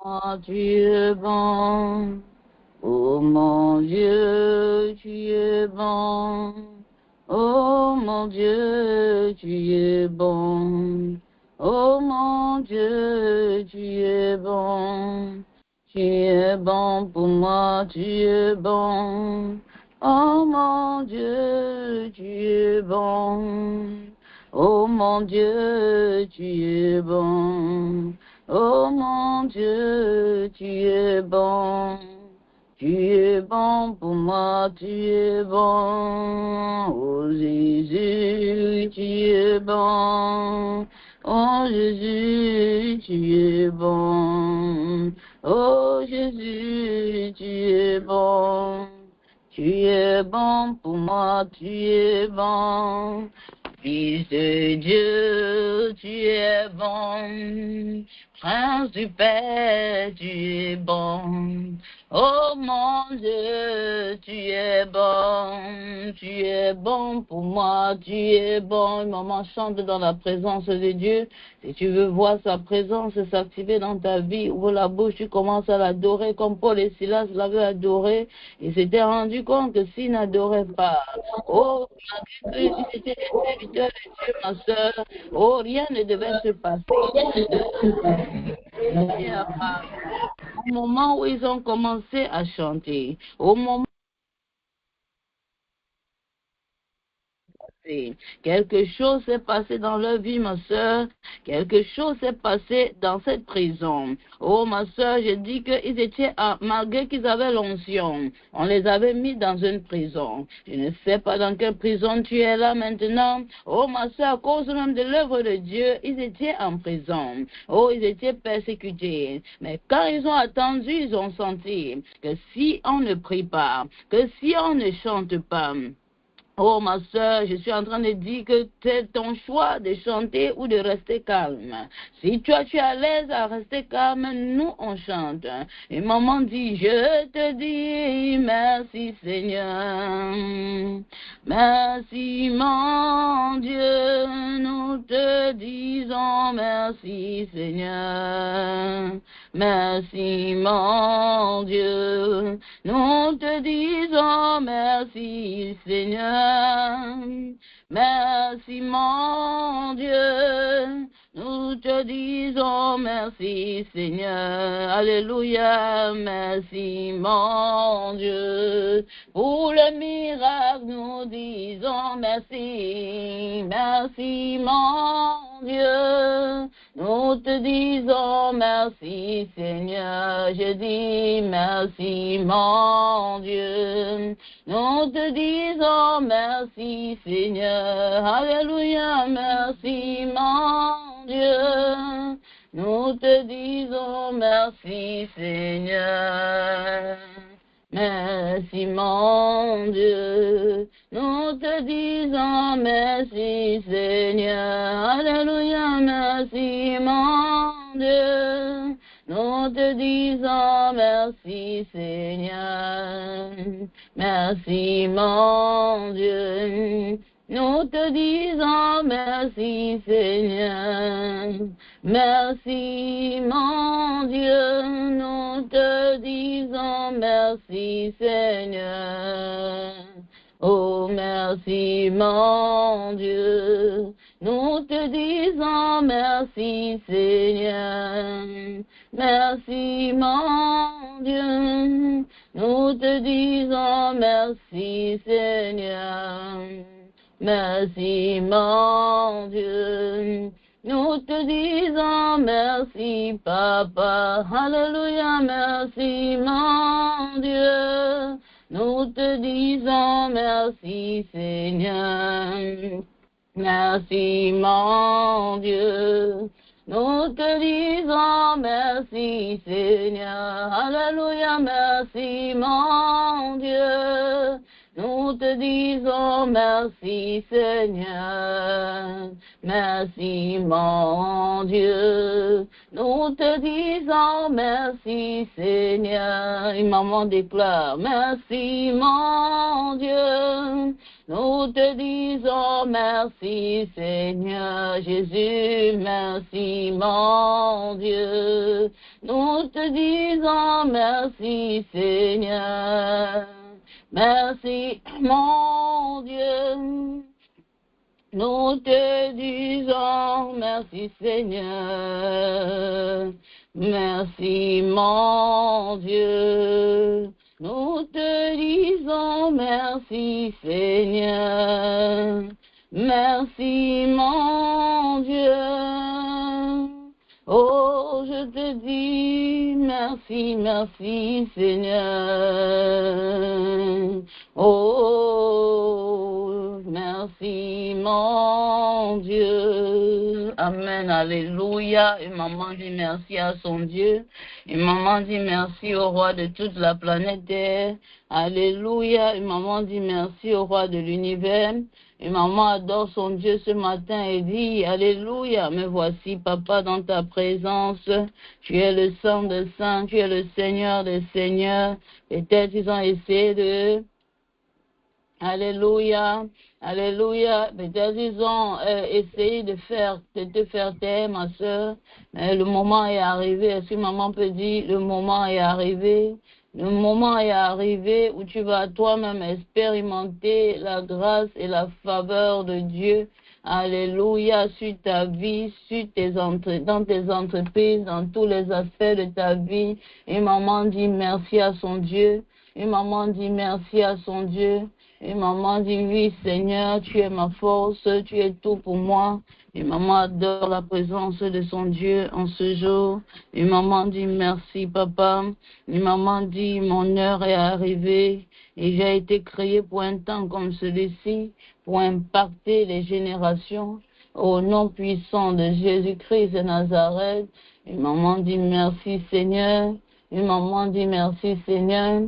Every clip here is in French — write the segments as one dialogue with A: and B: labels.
A: Ah, tu es bon. Oh mon Dieu, tu es bon. Oh mon Dieu, tu es bon. Oh mon Dieu, tu es bon. Tu es bon pour moi, tu es bon. Oh mon Dieu, tu es bon. Oh mon Dieu, tu es bon. Oh mon Dieu, tu es bon. Tu es bon pour moi, tu es bon. Oh Jésus, tu es bon. Oh Jésus, tu es bon. Oh Jésus, tu es bon. Tu es bon pour moi, tu es bon. Fils de Dieu, tu es bon. Prince du Père, tu es bon. Oh mon Dieu, tu es bon. Tu es bon pour moi, tu es bon. Maman chante dans la présence de Dieu. Si tu veux voir sa présence s'activer dans ta vie, ouvre la bouche, tu commences à l'adorer comme Paul et Silas l'avaient adoré. Ils s'étaient rendu compte que s'ils n'adoraient pas, oh, malgré qu'ils étaient des serviteurs de Dieu, ma soeur, oh, rien ne devait se passer. Au moment où ils ont commencé à chanter, au moment quelque chose s'est passé dans leur vie, ma soeur. Quelque chose s'est passé dans cette prison. Oh, ma soeur, je dis qu'ils étaient, malgré qu'ils avaient l'onction, on les avait mis dans une prison. Je ne sais pas dans quelle prison tu es là maintenant. Oh, ma soeur, à cause même de l'œuvre de Dieu, ils étaient en prison. Oh, ils étaient persécutés. Mais quand ils ont attendu, ils ont senti que si on ne prie pas, que si on ne chante pas, oh, ma soeur, je suis en train de dire que c'est ton choix de chanter ou de rester calme. Si toi, tu es à l'aise à rester calme, nous, on chante. Et maman dit, je te dis merci Seigneur. Merci mon Dieu, nous te disons merci Seigneur. Merci mon Dieu, nous te disons merci Seigneur. Merci mon Dieu, nous te disons merci Seigneur. Alléluia, merci mon Dieu. Pour le miracle, nous disons merci. Merci mon Dieu, nous te disons merci Seigneur. Je dis merci mon Dieu. Nous te disons merci Seigneur. Alléluia, merci mon Dieu. Nous te disons merci Seigneur. Merci mon Dieu, nous te disons merci Seigneur. Alléluia, merci mon Dieu, nous te disons merci Seigneur. Merci mon Dieu, nous te disons merci Seigneur. Merci mon Dieu, nous te disons merci Seigneur. Oh merci mon Dieu, nous te disons merci Seigneur. Merci mon Dieu, nous te disons merci Seigneur. Merci mon Dieu, nous te disons merci Papa. Alléluia, merci mon Dieu. Nous te disons merci Seigneur. Merci mon Dieu. Nous te disons merci Seigneur. Alléluia, merci mon Dieu. Nous te disons merci Seigneur, merci mon Dieu. Nous te disons merci Seigneur. Et maman déclare, merci mon Dieu. Nous te disons merci Seigneur Jésus, merci mon Dieu. Nous te disons merci Seigneur. Merci, mon Dieu. Nous te disons merci, Seigneur. Merci, mon Dieu. Nous te disons merci, Seigneur. Merci, mon Dieu. Oh, je te dis merci, merci Seigneur. Oh, merci mon Dieu. Amen, alléluia. Et maman dit merci à son Dieu. Et maman dit merci au roi de toute la planète Terre. Alléluia. Et maman dit merci au roi de l'univers. Et maman adore son Dieu ce matin et dit, alléluia, me voici papa dans ta présence, tu es le Saint des Saints, tu es le Seigneur des Seigneurs. Peut-être ils ont essayé de, alléluia, alléluia, peut-être ils ont essayé de te faire taire ma soeur, mais le moment est arrivé. Est-ce que maman peut dire, le moment est arrivé? Le moment est arrivé où tu vas toi-même expérimenter la grâce et la faveur de Dieu. Alléluia, sur ta vie, dans tes entreprises, dans tous les aspects de ta vie. Et maman dit merci à son Dieu. Et maman dit merci à son Dieu. Et maman dit oui Seigneur, tu es ma force, tu es tout pour moi. Et maman adore la présence de son Dieu en ce jour. Et maman dit merci papa. Et maman dit mon heure est arrivée. Et j'ai été créée pour un temps comme celui-ci, pour impacter les générations. Au nom puissant de Jésus-Christ de Nazareth. Et maman dit merci Seigneur. Et maman dit merci Seigneur.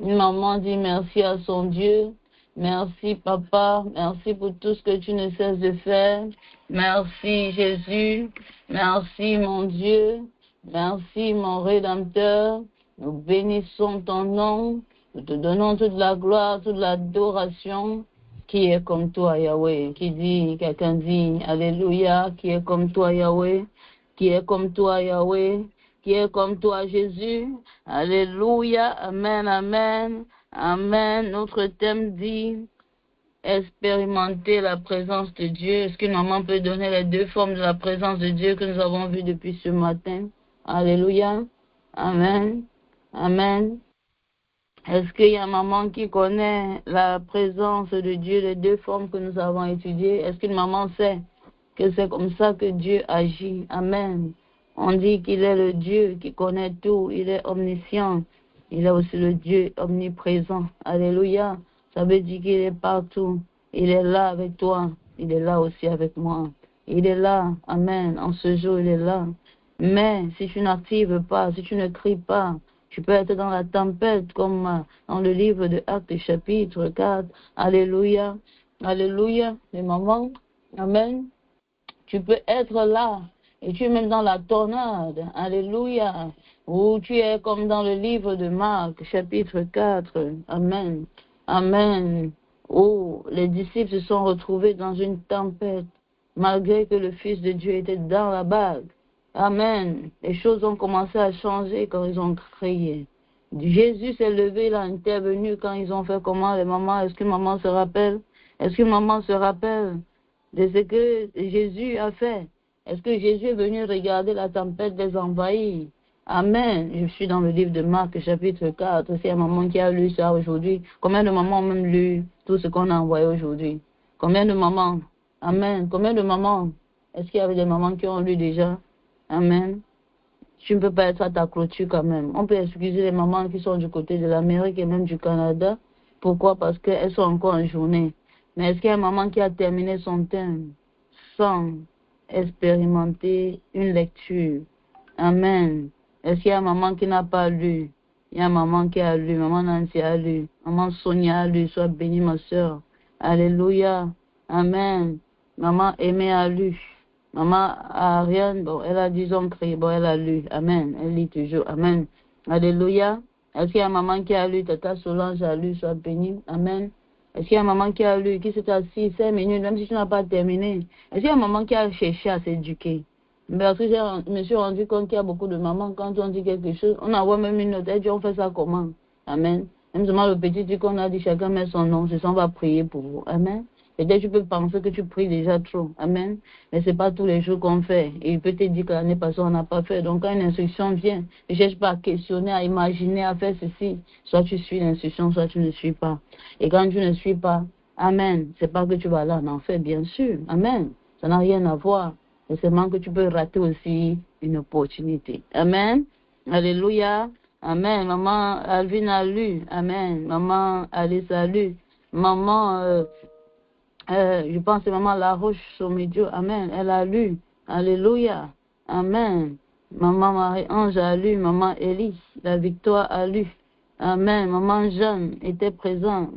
A: Et maman dit merci à son Dieu. Merci papa, merci pour tout ce que tu ne cesses de faire. Merci Jésus, merci mon Dieu, merci mon Rédempteur. Nous bénissons ton nom, nous te donnons toute la gloire, toute l'adoration. Qui est comme toi Yahweh? Quelqu'un dit Alléluia, qui est comme toi Yahweh? Qui est comme toi Yahweh? Qui est comme toi Jésus? Alléluia, amen, amen. Amen. Notre thème dit expérimenter la présence de Dieu. Est-ce qu'une maman peut donner les deux formes de la présence de Dieu que nous avons vues depuis ce matin? Alléluia. Amen. Amen. Est-ce qu'il y a une maman qui connaît la présence de Dieu, les deux formes que nous avons étudiées? Est-ce qu'une maman sait que c'est comme ça que Dieu agit? Amen. On dit qu'il est le Dieu qui connaît tout, il est omniscient. Il est aussi le Dieu omniprésent. Alléluia. Ça veut dire qu'il est partout. Il est là avec toi. Il est là aussi avec moi. Il est là. Amen. En ce jour, il est là. Mais si tu n'actives pas, si tu ne cries pas, tu peux être dans la tempête comme dans le livre de Actes chapitre 4. Alléluia. Alléluia. Les mamans. Amen. Tu peux être là. Et tu es même dans la tornade. Alléluia. Ou tu es comme dans le livre de Marc, chapitre 4. Amen. Amen. Où les disciples se sont retrouvés dans une tempête, malgré que le Fils de Dieu était dans la barque. Amen. Les choses ont commencé à changer quand ils ont crié. Jésus s'est levé, il a intervenu quand ils ont fait comment, les mamans. Est-ce qu'une maman se rappelle? Est-ce qu'une maman se rappelle de ce que Jésus a fait? Est-ce que Jésus est venu regarder la tempête les envahir? Amen. Je suis dans le livre de Marc, chapitre 4. C'est une maman qui a lu ça aujourd'hui. Combien de mamans ont même lu tout ce qu'on a envoyé aujourd'hui? Combien de mamans? Amen. Combien de mamans? Est-ce qu'il y avait des mamans qui ont lu déjà? Amen. Tu ne peux pas être à ta clôture quand même. On peut excuser les mamans qui sont du côté de l'Amérique et même du Canada. Pourquoi? Parce qu'elles sont encore en journée. Mais est-ce qu'il y a une maman qui a terminé son thème sans expérimenter une lecture? Amen. Est-ce qu'il y a une maman qui n'a pas lu? Il y a maman qui a lu, maman Nancy a lu, maman Sonia a lu, sois bénie ma soeur. Alléluia. Amen. Maman Aimée a lu. Maman Ariane, bon, elle a 10 ans crié, bon, elle a lu. Amen. Elle lit toujours. Amen. Alléluia. Est-ce qu'il y a maman qui a lu? Tata Solange a lu, sois bénie. Amen. Est-ce qu'il y a maman qui a lu, qui s'est assise 5 minutes, même si tu n'as pas terminé? Est-ce qu'il y a maman qui a cherché à s'éduquer? Parce que je me suis rendu compte qu'il y a beaucoup de mamans, quand on dit quelque chose, on envoie même une note, elle dit on fait ça comment? Amen. Même seulement le petit truc qu'on a dit, chacun met son nom, c'est ça, on va prier pour vous. Amen. Peut-être tu peux penser que tu pries déjà trop. Amen. Mais ce n'est pas tous les jours qu'on fait. Et il peut te dire que l'année passée, on n'a pas fait. Donc quand une instruction vient, ne cherche pas à questionner, à imaginer, à faire ceci. Soit tu suis l'instruction, soit tu ne suis pas. Et quand tu ne suis pas, Amen, c'est pas que tu vas là en enfer, bien sûr. Amen. Ça n'a rien à voir. C'est seulement que tu peux rater aussi une opportunité. Amen. Alléluia. Amen. Maman Alvin a lu. Amen. Maman Alice a lu. Maman, je pense que maman Laroche Somédio. Amen. Elle a lu. Alléluia. Amen. Maman Marie-Ange a lu. Maman Élie, la victoire a lu. Amen. Maman Jeanne était présente.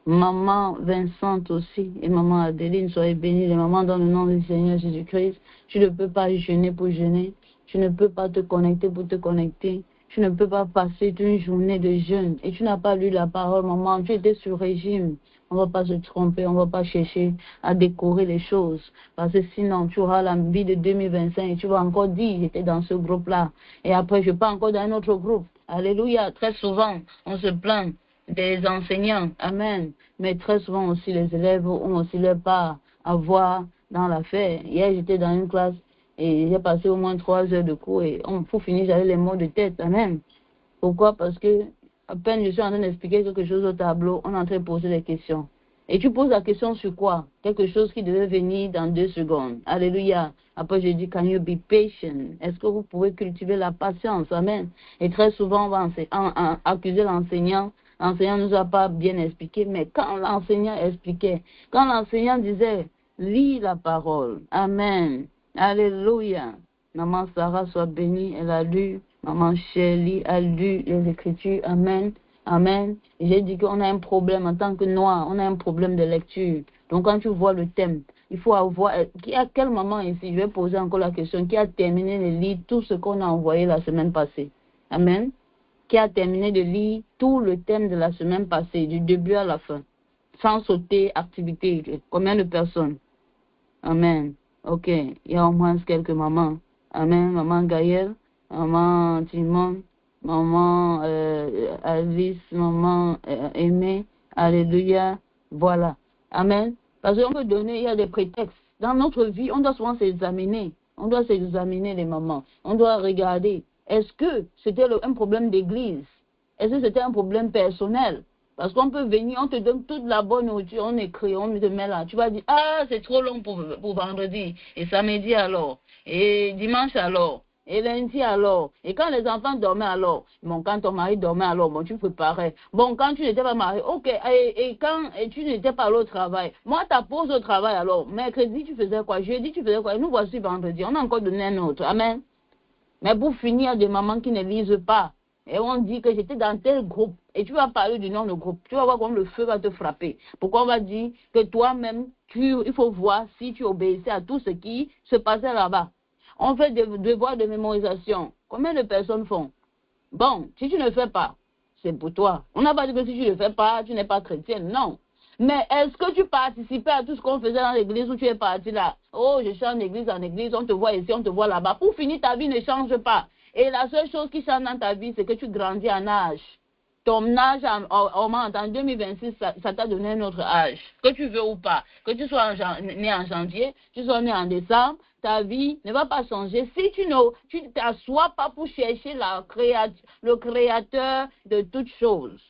A: Maman Vincent aussi. Et maman Adeline, soyez bénis. Les mamans dans le nom du Seigneur Jésus-Christ. Tu ne peux pas jeûner pour jeûner. Tu ne peux pas te connecter pour te connecter. Tu ne peux pas passer une journée de jeûne. Et tu n'as pas lu la parole, maman. Tu étais sur régime. On ne va pas se tromper. On ne va pas chercher à décorer les choses. Parce que sinon, tu auras la vie de 2025 et tu vas encore dire, j'étais dans ce groupe-là. Et après, je pars encore dans un autre groupe. Alléluia. Très souvent, on se plaint des enseignants. Amen. Mais très souvent aussi, les élèves ont aussi leur part à voir dans l'affaire. Hier, j'étais dans une classe et j'ai passé au moins 3 heures de cours et pour finir, j'avais les mots de tête. Amen. Pourquoi? Parce que à peine je suis en train d'expliquer quelque chose au tableau, on est en train de poser des questions. Et tu poses la question sur quoi? Quelque chose qui devait venir dans 2 secondes. Alléluia. Après, je dis, can you be patient? Est-ce que vous pouvez cultiver la patience? Amen. Et très souvent, on va accuser l'enseignant. L'enseignant ne nous a pas bien expliqué, mais quand l'enseignant expliquait, quand l'enseignant disait, lis la parole. Amen. Alléluia. Maman Sarah soit bénie, elle a lu. Maman Shirley a lu les Écritures. Amen. Amen. J'ai dit qu'on a un problème en tant que noir, on a un problème de lecture. Donc quand tu vois le thème, il faut avoir... À quel moment ici, je vais poser encore la question, qui a terminé de lire tout ce qu'on a envoyé la semaine passée? Amen. Qui a terminé de lire tout le thème de la semaine passée, du début à la fin, sans sauter activité? Combien de personnes? Amen. Ok, il y a au moins quelques mamans. Amen. Maman Gaëlle, maman Timon, maman Alice, maman Aimée. Alléluia. Voilà. Amen. Parce qu'on peut donner, il y a des prétextes. Dans notre vie, on doit souvent s'examiner. On doit s'examiner les mamans. On doit regarder. Est-ce que c'était un problème d'église? Est-ce que c'était un problème personnel? Parce qu'on peut venir, on te donne toute la bonne nourriture, on écrit, on te met là. Tu vas dire, ah, c'est trop long pour vendredi. Et samedi alors. Et dimanche alors. Et lundi alors. Et quand les enfants dormaient alors. Bon, quand ton mari dormait alors, bon, tu préparais. Bon, quand tu n'étais pas marié, ok. Et quand tu n'étais pas allé au travail. Moi, ta pause au travail alors. Mercredi, tu faisais quoi? Jeudi, tu faisais quoi? Et nous voici vendredi. On a encore donné un autre. Amen. Mais pour finir, des mamans qui ne lisent pas. Et on dit que j'étais dans tel groupe. Et tu vas parler du nom du groupe. Tu vas voir comme le feu va te frapper. Pourquoi on va dire que toi-même, il faut voir si tu obéissais à tout ce qui se passait là-bas. On fait des devoirs de mémorisation. Combien de personnes font? Bon, si tu ne fais pas, c'est pour toi. On n'a pas dit que si tu ne fais pas, tu n'es pas chrétienne. Non. Mais est-ce que tu participais à tout ce qu'on faisait dans l'église où tu es parti là? Oh, je chante d'église en église, on te voit ici, on te voit là-bas. Pour finir, ta vie ne change pas. Et la seule chose qui change dans ta vie, c'est que tu grandis en âge. Ton âge augmente en 2026, ça t'a donné un autre âge. Que tu veux ou pas. Que tu sois né en janvier, tu sois né en décembre, ta vie ne va pas changer. Si tu ne t'assois pas pour chercher le créateur de toutes choses.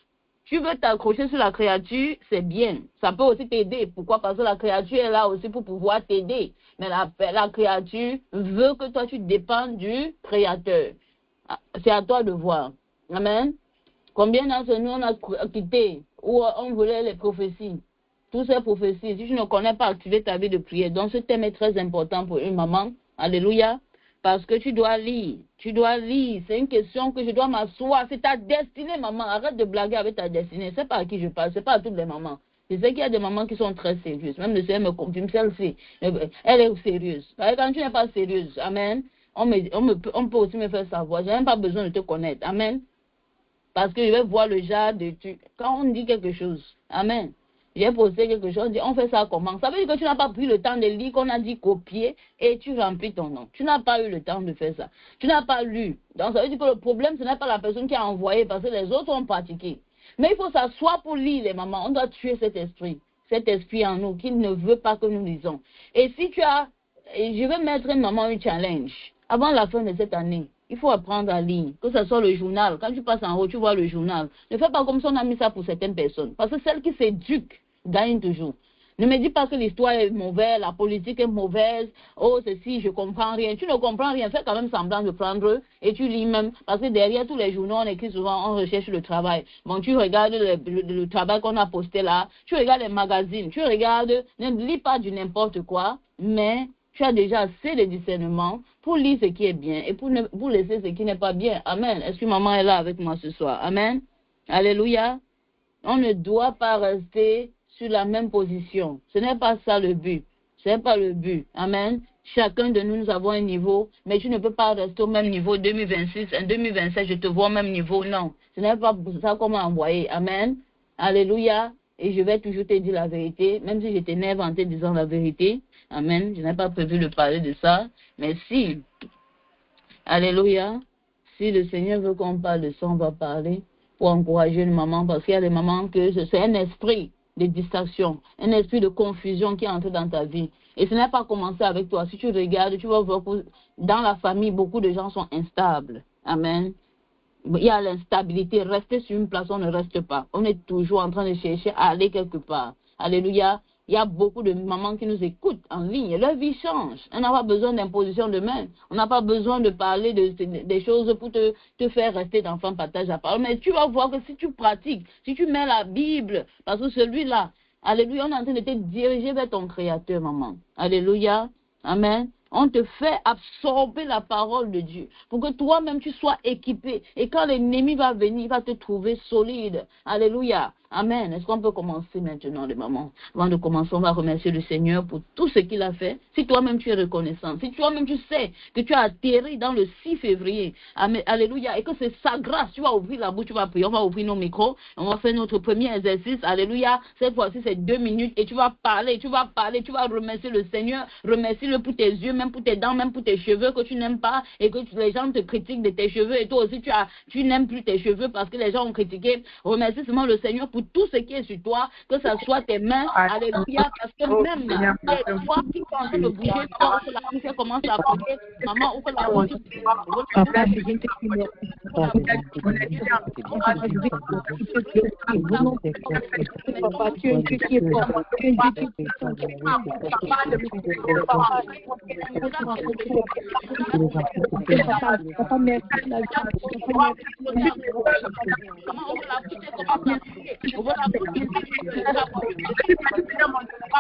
A: Tu veux t'accrocher sur la créature, c'est bien. Ça peut aussi t'aider. Pourquoi? Parce que la créature est là aussi pour pouvoir t'aider. Mais la créature veut que toi, tu dépendes du créateur. C'est à toi de voir. Amen. Combien d'entre nous on a quitté où on voulait les prophéties? Toutes ces prophéties, si tu ne connais pas activer ta vie de prière, donc ce thème est très important pour une maman. Alléluia. Parce que tu dois lire. Tu dois lire. C'est une question que je dois m'asseoir. C'est ta destinée, maman. Arrête de blaguer avec ta destinée. C'est pas à qui je parle. C'est pas à toutes les mamans. Je sais qu'il y a des mamans qui sont très sérieuses. Même le Seigneur me confirme, celle-ci. Elle est sérieuse. Parce que quand tu n'es pas sérieuse, amen, on peut aussi me faire savoir. Je n'ai même pas besoin de te connaître. Amen. Parce que je vais voir le genre de... Quand on dit quelque chose, amen. J'ai posté quelque chose, on fait ça comment? Ça veut dire que tu n'as pas pris le temps de lire, qu'on a dit copier, et tu remplis ton nom. Tu n'as pas eu le temps de faire ça. Tu n'as pas lu. Donc ça veut dire que le problème, ce n'est pas la personne qui a envoyé, parce que les autres ont pratiqué. Mais il faut s'asseoir pour lire, les mamans. On doit tuer cet esprit en nous, qui ne veut pas que nous lisons. Et si tu as... Je vais mettre maman un challenge. Avant la fin de cette année, il faut apprendre à lire, que ce soit le journal. Quand tu passes en haut, tu vois le journal. Ne fais pas comme si on a mis ça pour certaines personnes. Parce que celles qui s'éduquent gagnent toujours. Ne me dis pas que l'histoire est mauvaise, la politique est mauvaise, oh ceci, je comprends rien. Tu ne comprends rien, fais quand même semblant de prendre et tu lis même. Parce que derrière tous les journaux, on écrit souvent, on recherche le travail. Bon, tu regardes le travail qu'on a posté là, tu regardes les magazines, tu regardes, ne lis pas du n'importe quoi, mais tu as déjà assez de discernement pour lire ce qui est bien et pour laisser ce qui n'est pas bien. Amen. Est-ce que maman est là avec moi ce soir? Amen. Alléluia. On ne doit pas rester sur la même position. Ce n'est pas ça le but. Ce n'est pas le but. Amen. Chacun de nous avons un niveau, mais tu ne peux pas rester au même niveau 2026, en 2027, je te vois au même niveau. Non. Ce n'est pas pour ça qu'on m'a envoyé. Amen. Alléluia. Et je vais toujours te dire la vérité, même si je t'ai inventé disant la vérité. Amen. Je n'ai pas prévu de parler de ça. Mais si, alléluia, si le Seigneur veut qu'on parle de ça, on va parler pour encourager une maman. Parce qu'il y a des mamans que c'est un esprit de distraction, un esprit de confusion qui entre dans ta vie. Et ce n'est pas commencé avec toi. Si tu regardes, tu vas voir que dans la famille, beaucoup de gens sont instables. Amen. Il y a l'instabilité. Rester sur une place, on ne reste pas. On est toujours en train de chercher à aller quelque part. Alléluia. Il y a beaucoup de mamans qui nous écoutent en ligne. Leur vie change. On n'a pas besoin d'imposition de main. On n'a pas besoin de parler des choses pour te faire rester d'enfant partage à parole. Mais tu vas voir que si tu pratiques, si tu mets la Bible, parce que celui-là, alléluia, on est en train de te diriger vers ton Créateur, maman. Alléluia. Amen. On te fait absorber la parole de Dieu pour que toi-même tu sois équipé. Et quand l'ennemi va venir, il va te trouver solide. Alléluia. Amen. Est-ce qu'on peut commencer maintenant, les mamans? Avant de commencer, on va remercier le Seigneur pour tout ce qu'il a fait. Si toi-même tu es reconnaissant, si toi-même tu sais que tu as atterri dans le 6 février, amen. Alléluia, et que c'est sa grâce, tu vas ouvrir la bouche, tu vas prier, on va ouvrir nos micros, on va faire notre premier exercice. Alléluia. Cette fois-ci, c'est 2 minutes et tu vas parler, tu vas remercier le Seigneur, remercie-le pour tes yeux, même pour tes dents, même pour tes cheveux que tu n'aimes pas et que les gens te critiquent de tes cheveux et toi aussi tu n'aimes plus tes cheveux parce que les gens ont critiqué. Remercie seulement le Seigneur pour tout ce qui est sur toi, que ce soit tes mains, alléluia, parce que même tes doigts qui sont en train de bouger, quand la poussière commence à prier, maman, ouvre la bouche.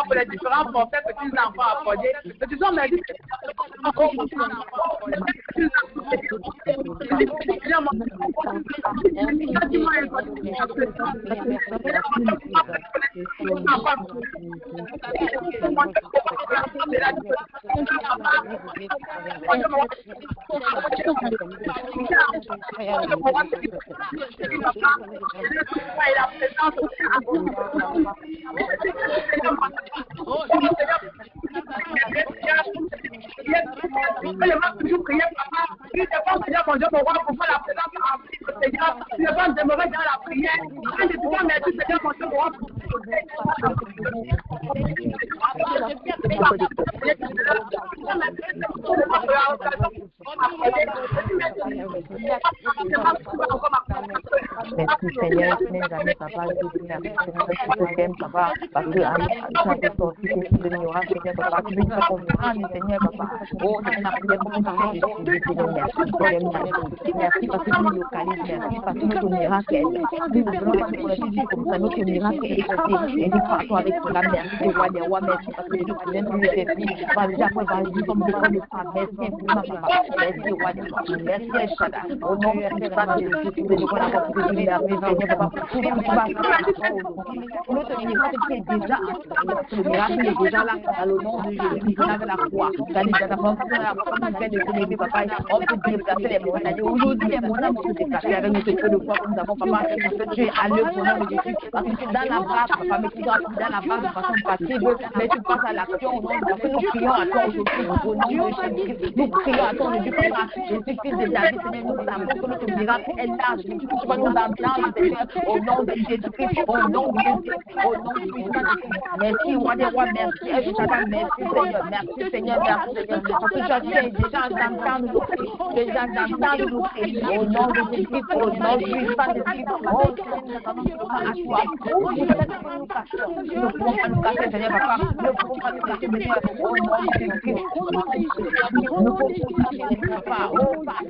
B: Pour les différents forfaits que tu nous as accordés, que tu sois médicé.
C: Merci Seigneur, Seigneur, jamais papa, je te dis merci Seigneur, je te t'aime papa, parce que ça fait sortir tes filles de l'ignorance, Seigneur papa, tu veux dire qu'on grande Seigneur papa. Oh Seigneur, la prière pour nous faire de Seigneur, merci pour les miracles. Merci parce que tu nous localises, merci parce que notre miracle est là. Nous ne voulons pas nous connaître comme ça, notre miracle est traité. Et nous partons avec cela, merci roi des rois, merci parce que je connais tous les filles. Déjà, après, vas-y, comme devant le Père, merci infiniment papa. Merci roi des rois, merci El Shaddai. Au nom de Jésus, nous devons avoir pour te dire Seigneur papa, pour tout ce que tu vas faire pour notre miracle qui est déjà le miracle est déjà là, dans le nom de Jésus, on avait la foi. Dans les attaques, comme on fait de célébrer, papa, on peut déplacer les montagnes. Aujourd'hui, les montagnes vont se déplacer avec notre peu de foi que nous avons, papa, parce que tu es à l'œuvre au nom de Jésus. Parce que tu es dans la barre, papa, mais tu dois dans la barre de façon passive, mais tu passes à l'action au nom de Jésus. Nous crions à toi aujourd'hui, au nom de Jésus. Nous crions à toi aujourd'hui, papa, Jésus-Christ de David, Seigneur, nous savons que notre miracle est là. Tu vas nous entendre, Seigneur, au nom de Jésus-Christ, au nom de Jésus, au nom de Jésus. Merci, roi des rois, merci, El Shaddai, merci, Seigneur, merci, Seigneur, merci, Seigneur, parce que tu as déjà d'entendre nos cris, déjà d'entendre nos cris, au nom de Jésus, au nom de Jésus, pas de Jésus, oh, Seigneur, nous attendons à toi, oh, nous cachons, nous ne pouvons pas nous cacher, Seigneur, papa, nous ne pouvons pas nous cacher, Seigneur, au nom de Jésus, nous ne pouvons pas nous cacher, papa, oh, Papa,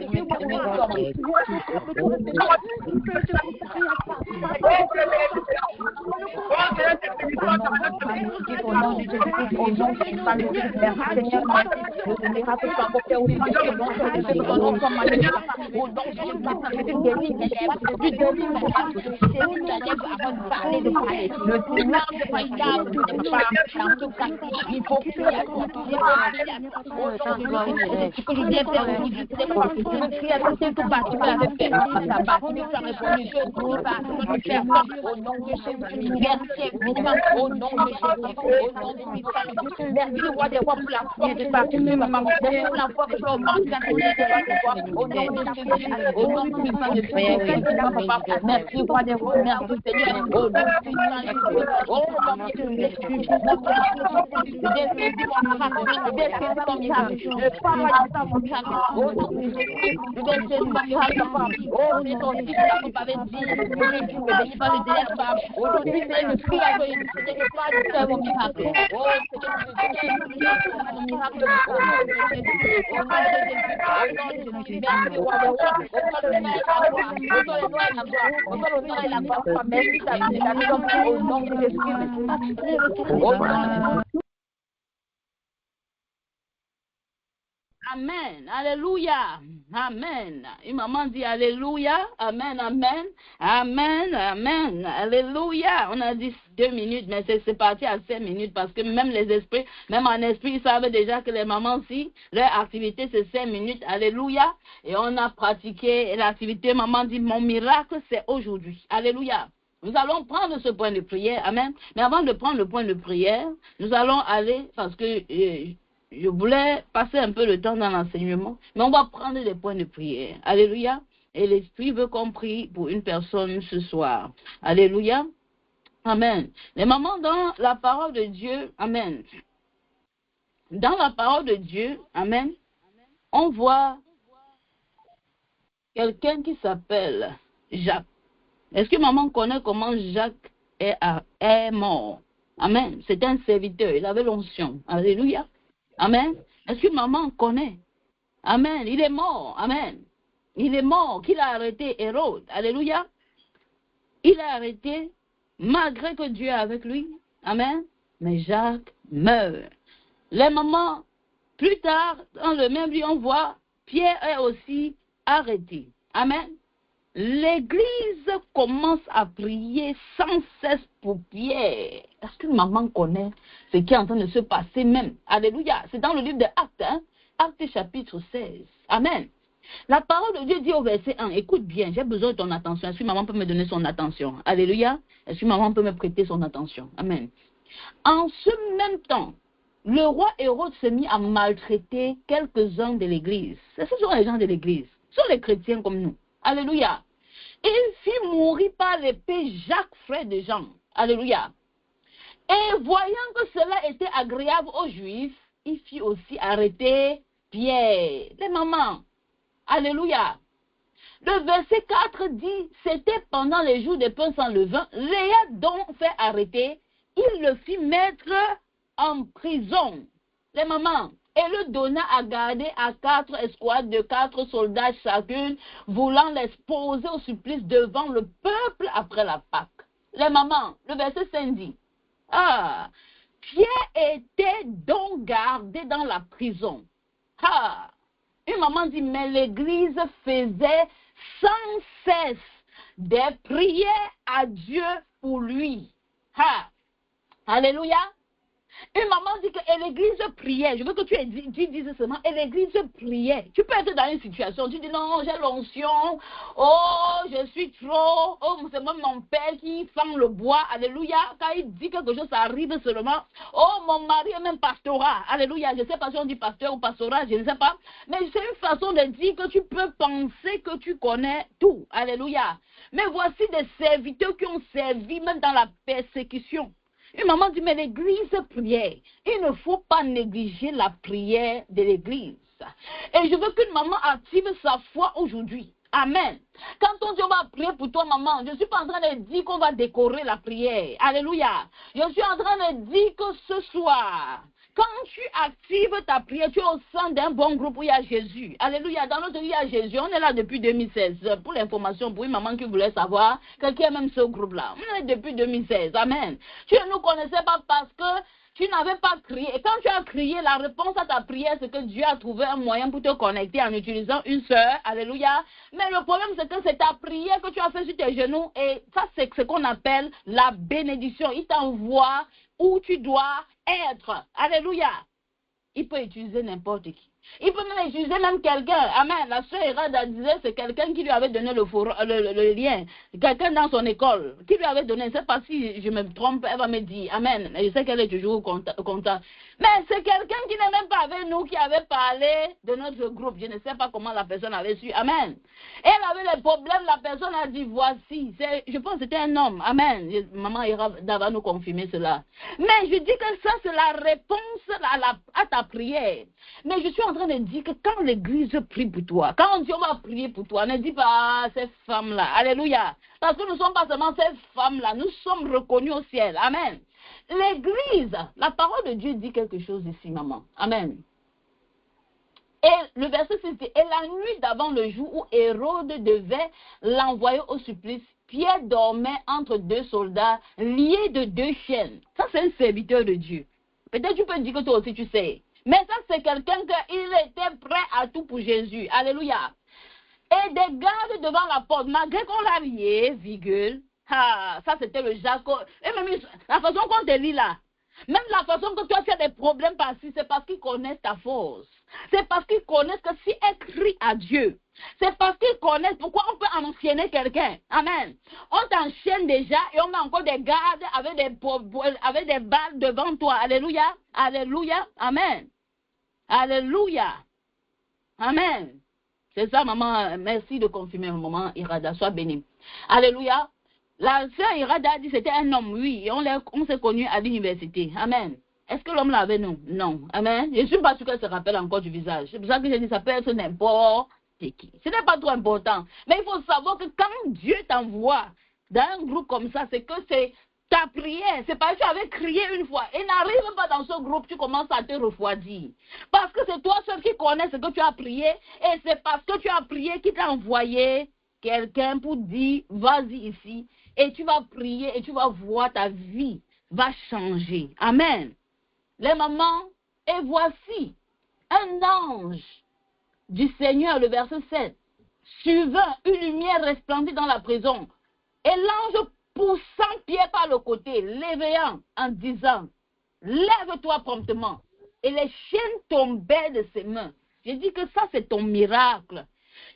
C: au nom de Jésus, merci infiniment, au nom de Jésus, merci roi des rois pour la foi que tu as fait, papa, merci pour la foi que tu as augmentée dans tes vies, au nom de Jésus, au nom de Jésus, papa, merci roi des rois, merci Seigneur, au nom de Jésus, oh mon Dieu, aujourd'hui, c'est le cri à Dieu, c'est le pas de faire mon miracle. Oh, c'est le miracle, au nom de Jésus, au nom de Jésus, merci, roi des rois, merci, au nom de Jésus.
A: Amen. Alléluia. Amen. Une maman dit Alléluia. Amen. Amen. Amen. Amen. Alléluia. On a dit 2 minutes, mais c'est parti à 5 minutes parce que même les esprits, même en esprit, ils savent déjà que les mamans aussi, leur activité c'est 5 minutes. Alléluia. Et on a pratiqué l'activité. Maman dit mon miracle c'est aujourd'hui. Alléluia. Nous allons prendre ce point de prière. Amen. Mais avant de prendre le point de prière, nous allons aller parce que je voulais passer un peu de temps dans l'enseignement, mais on va prendre des points de prière. Alléluia. Et l'Esprit veut qu'on prie pour une personne ce soir. Alléluia. Amen. Les mamans, dans la parole de Dieu, amen. Dans la parole de Dieu, amen, on voit quelqu'un qui s'appelle Jacques. Est-ce que maman connaît comment Jacques est mort? Amen. C'était un serviteur, il avait l'onction. Alléluia. Amen. Est-ce que maman connaît? Amen. Il est mort. Amen. Il est mort. Qu'il a arrêté Hérode. Alléluia. Il a arrêté malgré que Dieu est avec lui. Amen. Mais Jacques meurt. Les mamans, plus tard, dans le même lieu, on voit Pierre est aussi arrêté. Amen. L'Église commence à prier sans cesse pour Pierre. Est-ce que maman connaît ce qui est en train de se passer même? Alléluia. C'est dans le livre de Actes, hein? Actes chapitre 16. Amen. La parole de Dieu dit au verset 1, écoute bien, j'ai besoin de ton attention. Est-ce que maman peut me donner son attention? Alléluia. Est-ce que maman peut me prêter son attention? Amen. En ce même temps, le roi Hérode se mit à maltraiter quelques-uns de l'Église. Ce sont les gens de l'Église. Ce sont les chrétiens comme nous. Alléluia. Il fit mourir par l'épée Jacques, frère de Jean. Alléluia. Et voyant que cela était agréable aux Juifs, il fit aussi arrêter Pierre. Les mamans. Alléluia. Le verset 4 dit, c'était pendant les jours des pains sans levain, Léa donc fait arrêter, il le fit mettre en prison. Les mamans, et le donna à garder à 4 escouades de 4 soldats chacune, voulant l'exposer au supplice devant le peuple après la Pâque. Les mamans, le verset 5 dit, Pierre était donc gardé dans la prison. Une maman dit, mais l'église faisait sans cesse des prières à Dieu pour lui. Alléluia. Une maman dit que l'église priait. Je veux que tu dises seulement, et l'église priait. Tu peux être dans une situation, tu dis non, j'ai l'onction, oh, je suis trop, oh, c'est même mon père qui fend le bois, alléluia. Quand il dit quelque chose, ça arrive seulement. Oh, mon mari est même pastorat, alléluia. Je ne sais pas si on dit pasteur ou pastorat, je ne sais pas. Mais c'est une façon de dire que tu peux penser que tu connais tout, alléluia. Mais voici des serviteurs qui ont servi même dans la persécution. Une maman dit, mais l'église priait. Il ne faut pas négliger la prière de l'église. Et je veux qu'une maman active sa foi aujourd'hui. Amen. Quand on dit on va prier pour toi, maman, je ne suis pas en train de dire qu'on va décorer la prière. Alléluia. Je suis en train de dire que ce soir, quand tu actives ta prière, tu es au sein d'un bon groupe où il y a Jésus. Alléluia. Dans notre vie, il y a Jésus. On est là depuis 2016. Pour l'information, pour une maman qui voulait savoir, quelqu'un même ce groupe-là. On est depuis 2016. Amen. Tu ne nous connaissais pas parce que tu n'avais pas crié. Et quand tu as crié, la réponse à ta prière, c'est que Dieu a trouvé un moyen pour te connecter en utilisant une sœur. Alléluia. Mais le problème, c'est que c'est ta prière que tu as fait sur tes genoux. Et ça, c'est ce qu'on appelle la bénédiction. Il t'envoie où tu dois être. Alléluia. Il peut utiliser n'importe qui. Il peut même utiliser même quelqu'un. Amen. La sœur Irada disait c'est quelqu'un qui lui avait donné le lien. Quelqu'un dans son école qui lui avait donné. Je ne sais pas si je me trompe, elle va me dire. Amen. Je sais qu'elle est toujours content. Mais c'est quelqu'un qui n'est même pas avec nous, qui avait parlé de notre groupe. Je ne sais pas comment la personne avait su. Amen. Elle avait les problèmes. La personne a dit voici. Je pense que c'était un homme. Amen. Maman Irada va nous confirmer cela. Mais je dis que ça, c'est la réponse à ta prière. Mais je suis en train de dire que quand l'église prie pour toi, quand on dit on va prier pour toi, ne dis pas ces femmes-là. Alléluia. Parce que nous ne sommes pas seulement ces femmes-là, nous sommes reconnus au ciel. Amen. L'église, la parole de Dieu dit quelque chose ici, maman. Amen. Et le verset 6 dit, et la nuit d'avant le jour où Hérode devait l'envoyer au supplice, Pierre dormait entre deux soldats liés de deux chaînes. Ça, c'est un serviteur de Dieu. Peut-être tu peux dire que toi aussi tu sais. Mais ça, c'est quelqu'un qui était prêt à tout pour Jésus. Alléluia. Et des gardes devant la porte, malgré qu'on l'a lié, virgule. Ça, c'était le Jacob. Et même la façon qu'on te lit là, même la façon que toi tu as des problèmes par-ci, c'est parce qu'ils connaissent ta force. C'est parce qu'ils connaissent que si elle crie à Dieu, c'est parce qu'ils connaissent pourquoi on peut enchaîner quelqu'un. Amen. On t'enchaîne déjà et on met encore des gardes avec des balles devant toi. Alléluia. Alléluia. Amen. Alléluia. Amen. C'est ça, maman. Merci de confirmer, maman Irada. Sois bénie. Alléluia. La sœur Irada a dit que c'était un homme, oui. Et on s'est connus à l'université. Amen. Est-ce que l'homme l'avait, nous? Non. Amen. Je ne suis pas sûre qu'elle se rappelle encore du visage. C'est pour ça que j'ai dit ça peut être n'importe qui. Ce n'est pas trop important. Mais il faut savoir que quand Dieu t'envoie dans un groupe comme ça, c'est que c'est ta prière. C'est parce que tu avais crié une fois. Et n'arrive pas dans ce groupe, tu commences à te refroidir. Parce que c'est toi seul qui connais ce que tu as prié. Et c'est parce que tu as prié qu'il t'a envoyé quelqu'un pour dire, vas-y ici. Et tu vas prier et tu vas voir ta vie va changer. Amen. Les mamans, et voici un ange du Seigneur, le verset 7, survint, une lumière resplendit dans la prison. Et l'ange poussant Pierre par le côté, l'éveillant en disant, lève-toi promptement. Et les chaînes tombaient de ses mains. Je dis que ça, c'est ton miracle.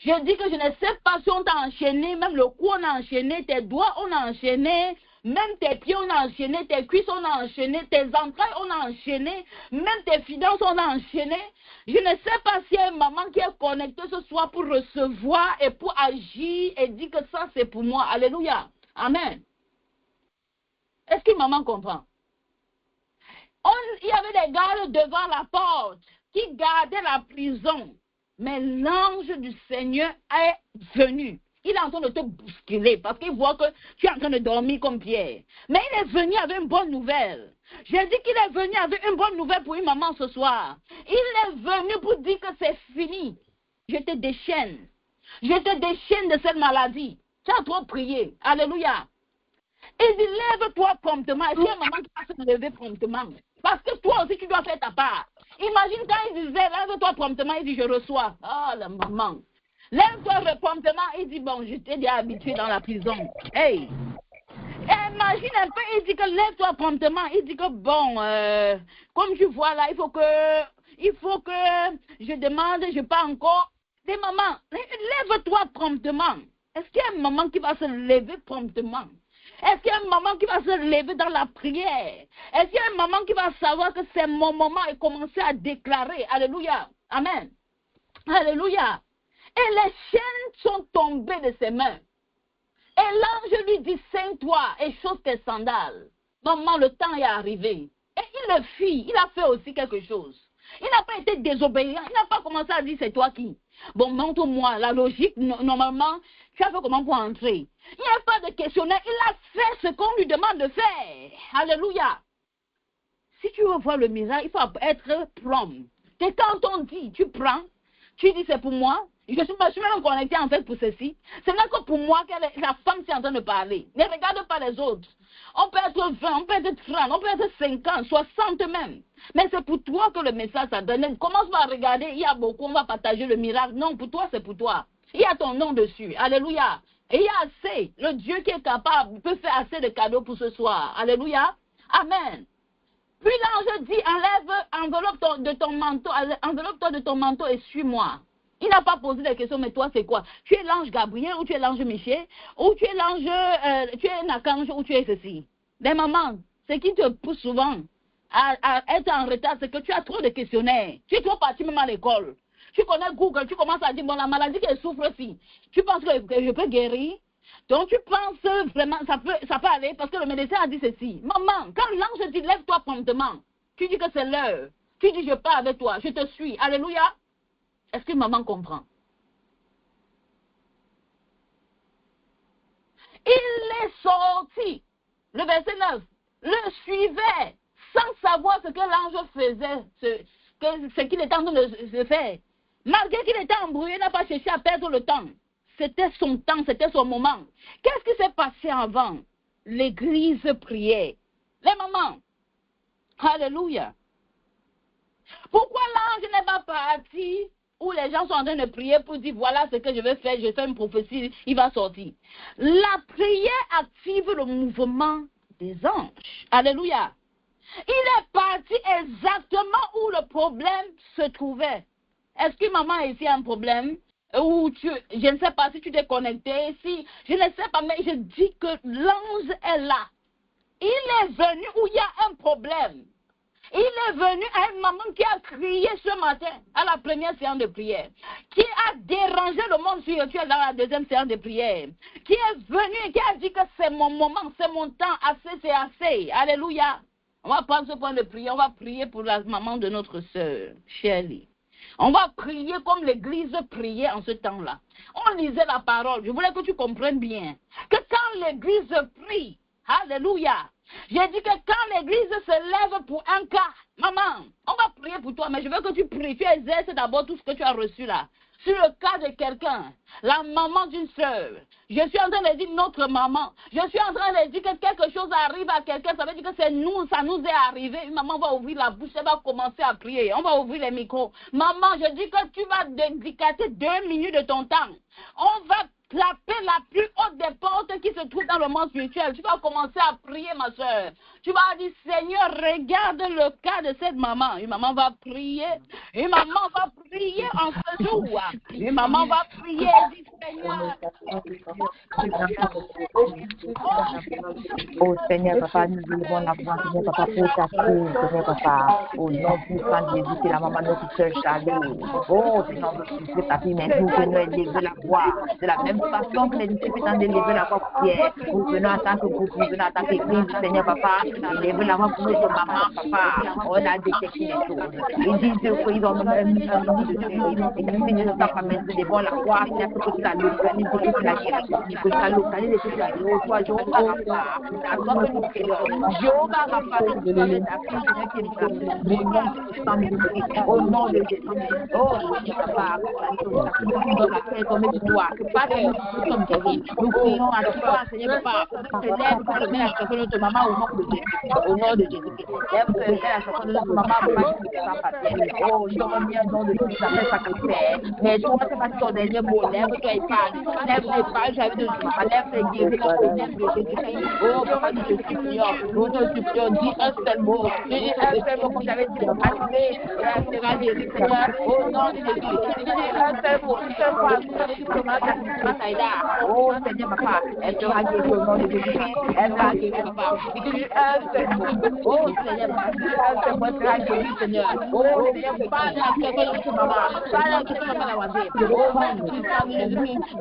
A: Je dis que je ne sais pas si on t'a enchaîné, même le cou on a enchaîné, tes doigts on a enchaîné, même tes pieds on a enchaîné, tes cuisses on a enchaîné, tes entrailles on a enchaîné, même tes finances on a enchaîné. Je ne sais pas s'il y a une maman qui est connectée ce soir pour recevoir et pour agir et dire que ça c'est pour moi. Alléluia. Amen. Est-ce qu'une maman comprend? Il y avait des gardes devant la porte qui gardaient la prison. Mais l'ange du Seigneur est venu. Il est en train de te bousculer parce qu'il voit que tu es en train de dormir comme Pierre. Mais il est venu avec une bonne nouvelle. J'ai dit qu'il est venu avec une bonne nouvelle pour une maman ce soir. Il est venu pour dire que c'est fini. Je te déchaîne. Je te déchaîne de cette maladie. Tu as trop prié. Alléluia. Il dit, lève-toi promptement. Et c'est un maman qui va se lever promptement. Parce que toi aussi, tu dois faire ta part. Imagine quand il disait, lève-toi promptement, il dit, je reçois. Ah, la maman. Lève-toi promptement, il dit, bon, je t'ai déjà habitué dans la prison. Hey! Et imagine un peu, il dit que lève-toi promptement. Il dit que, bon, comme tu vois là, il faut que je demande, je pas encore. Des mamans, lève-toi promptement. Est-ce qu'il y a une maman qui va se lever promptement? Est-ce qu'il y a une maman qui va se lever dans la prière? Est-ce qu'il y a une maman qui va savoir que c'est mon moment et commencer à déclarer? Alléluia. Amen. Alléluia. Et les chaînes sont tombées de ses mains. Et l'ange lui dit, saigne-toi et chausse tes sandales. Maman, le temps est arrivé. Et il le fit. Il a fait aussi quelque chose. Il n'a pas été désobéissant. Il n'a pas commencé à dire, c'est toi qui. Bon, montre-moi la logique. Normalement, tu as fait comment pour entrer? Il n'y a pas de questionnaire. Il a fait ce qu'on lui demande de faire. Alléluia. Si tu veux voir le miracle, il faut être prompt. Et quand on dit, tu prends, tu dis, c'est pour moi. Je suis même connecté en fait pour ceci. Ce n'est que pour moi que la femme est en train de parler. Ne regarde pas les autres. On peut être 20, on peut être 30, on peut être 50, 60 même. Mais c'est pour toi que le message a donné. Commence pas à regarder, il y a beaucoup, on va partager le miracle. Non, pour toi, c'est pour toi. Il y a ton nom dessus. Alléluia. Et il y a assez. Le Dieu qui est capable peut faire assez de cadeaux pour ce soir. Alléluia. Amen. Puis l'ange dit, enveloppe-toi de ton manteau et suis-moi. Il n'a pas posé la question, mais toi, c'est quoi? Tu es l'ange Gabriel ou tu es l'ange Michel? Ou tu es l'ange, tu es Nakange ou tu es ceci? Mais maman, ce qui te pousse souvent à être en retard, c'est que tu as trop de questionnaires. Tu es trop parti même à l'école. Tu connais Google, tu commences à dire, bon, la maladie qu'elle souffre aussi. Tu penses que je peux guérir? Donc tu penses vraiment, ça peut aller parce que le médecin a dit ceci. Maman, quand l'ange dit, lève-toi promptement, tu dis que c'est l'heure. Tu dis, je pars avec toi, je te suis. Alléluia. Est-ce que maman comprend? Il est sorti. Le verset 9. Le suivait sans savoir ce que l'ange faisait, ce qu'il était en train de faire. Malgré qu'il était embrouillé, il n'a pas cherché à perdre le temps. C'était son temps, c'était son moment. Qu'est-ce qui s'est passé avant? L'église priait. Les mamans. Alléluia. Pourquoi l'ange n'est pas parti où les gens sont en train de prier pour dire voilà ce que je vais faire, je fais une prophétie, il va sortir. La prière active le mouvement des anges. Alléluia. Il est parti exactement où le problème se trouvait. Est-ce que maman ici a un problème? Ou je ne sais pas si tu t'es connecté, si je ne sais pas, mais je dis que l'ange est là. Il est venu où il y a un problème. Il est venu à une maman qui a crié ce matin à la première séance de prière, qui a dérangé le monde spirituel dans la deuxième séance de prière, qui est venu et qui a dit que c'est mon moment, c'est mon temps, assez c'est assez. Alléluia. On va prendre ce point de prière, on va prier pour la maman de notre sœur, Shirley. On va prier comme l'église priait en ce temps-là. On lisait la parole. Je voulais que tu comprennes bien que quand l'église prie, alléluia, j'ai dit que quand l'église se lève pour un cas, maman, on va prier pour toi, mais je veux que tu pries, tu exerces d'abord tout ce que tu as reçu là. Sur le cas de quelqu'un, la maman d'une sœur, je suis en train de dire notre maman, je suis en train de dire que quelque chose arrive à quelqu'un, ça veut dire que c'est nous, ça nous est arrivé. Une maman va ouvrir la bouche, elle va commencer à prier, on va ouvrir les micros. Maman, je dis que tu vas dédicater 2 minutes de ton temps. On va taper la plus haute des portes qui se trouve dans le monde spirituel. Tu vas commencer à prier, ma soeur. Tu vas dire, Seigneur, regarde le cas de cette maman. Une maman va prier. Une maman va prier en ce jour. Une maman va prier et dire, Seigneur.
C: Oh Seigneur, papa, nous voulons la voix, Seigneur, papa, pour ta fille, Seigneur, papa. Au nom puissant de Jésus, c'est la maman de notre soeur Charlie. Oh, Seigneur, je suis ta fille, mais nous venons élever la voix de la même façon que les disciples ont d'élever la voix pour Pierre. Nous venons en tant que groupe, nous venons en tant qu'église, Seigneur Papa, élever la voix pour notre maman, Papa. On a détecté les choses. Ils disent qu'ils ont même un nom de Dieu. Et nous, Seigneur, nous avons mis devant la croix, Seigneur, que tu la localises, que tu la guéris, que tu la localises et que tu la guéris. Toi, Jéhovah Rapha, c'est à toi que nous prions. Jéhovah Rapha, tu es ta fille, Seigneur, qui est au nom de Jésus. Oh, Seigneur Papa, dans la paix, comme tu dois. Que pas que nous sommes guéris. Nous prions à toi, Seigneur Papa, élève pour le bien la chanson de notre maman au nom de Jésus. Au nom de Jésus. Lève pour le bien la chanson de notre maman pour pas que tu sois patient. Oh, nous avons mis un don de tout ça fait sacrifice. Mais toi, c'est pas ton dernier mot. Lève-toi et parle. Lève-toi et parle, j'avais de maman. Lève-toi et guéris au nom de Jésus. Oh, papa, nous te supplions. Nous te supplions. Dis un seul mot. Dis un seul mot, comme j'avais dit. Activé. Et sera guéri, Seigneur. Au nom de Jésus. Dis un seul mot. Une seule fois. Oh, Seigneur, papa. Elle sera guérie au nom de Jésus. Elle sera guérie, papa. Dis un seul mot. Oh, Seigneur, papa. Dis un seul mot. Elle sera guérie, Seigneur. Oh, Seigneur, parle à quelqu'un de maman. Parle à quelqu'un de maman.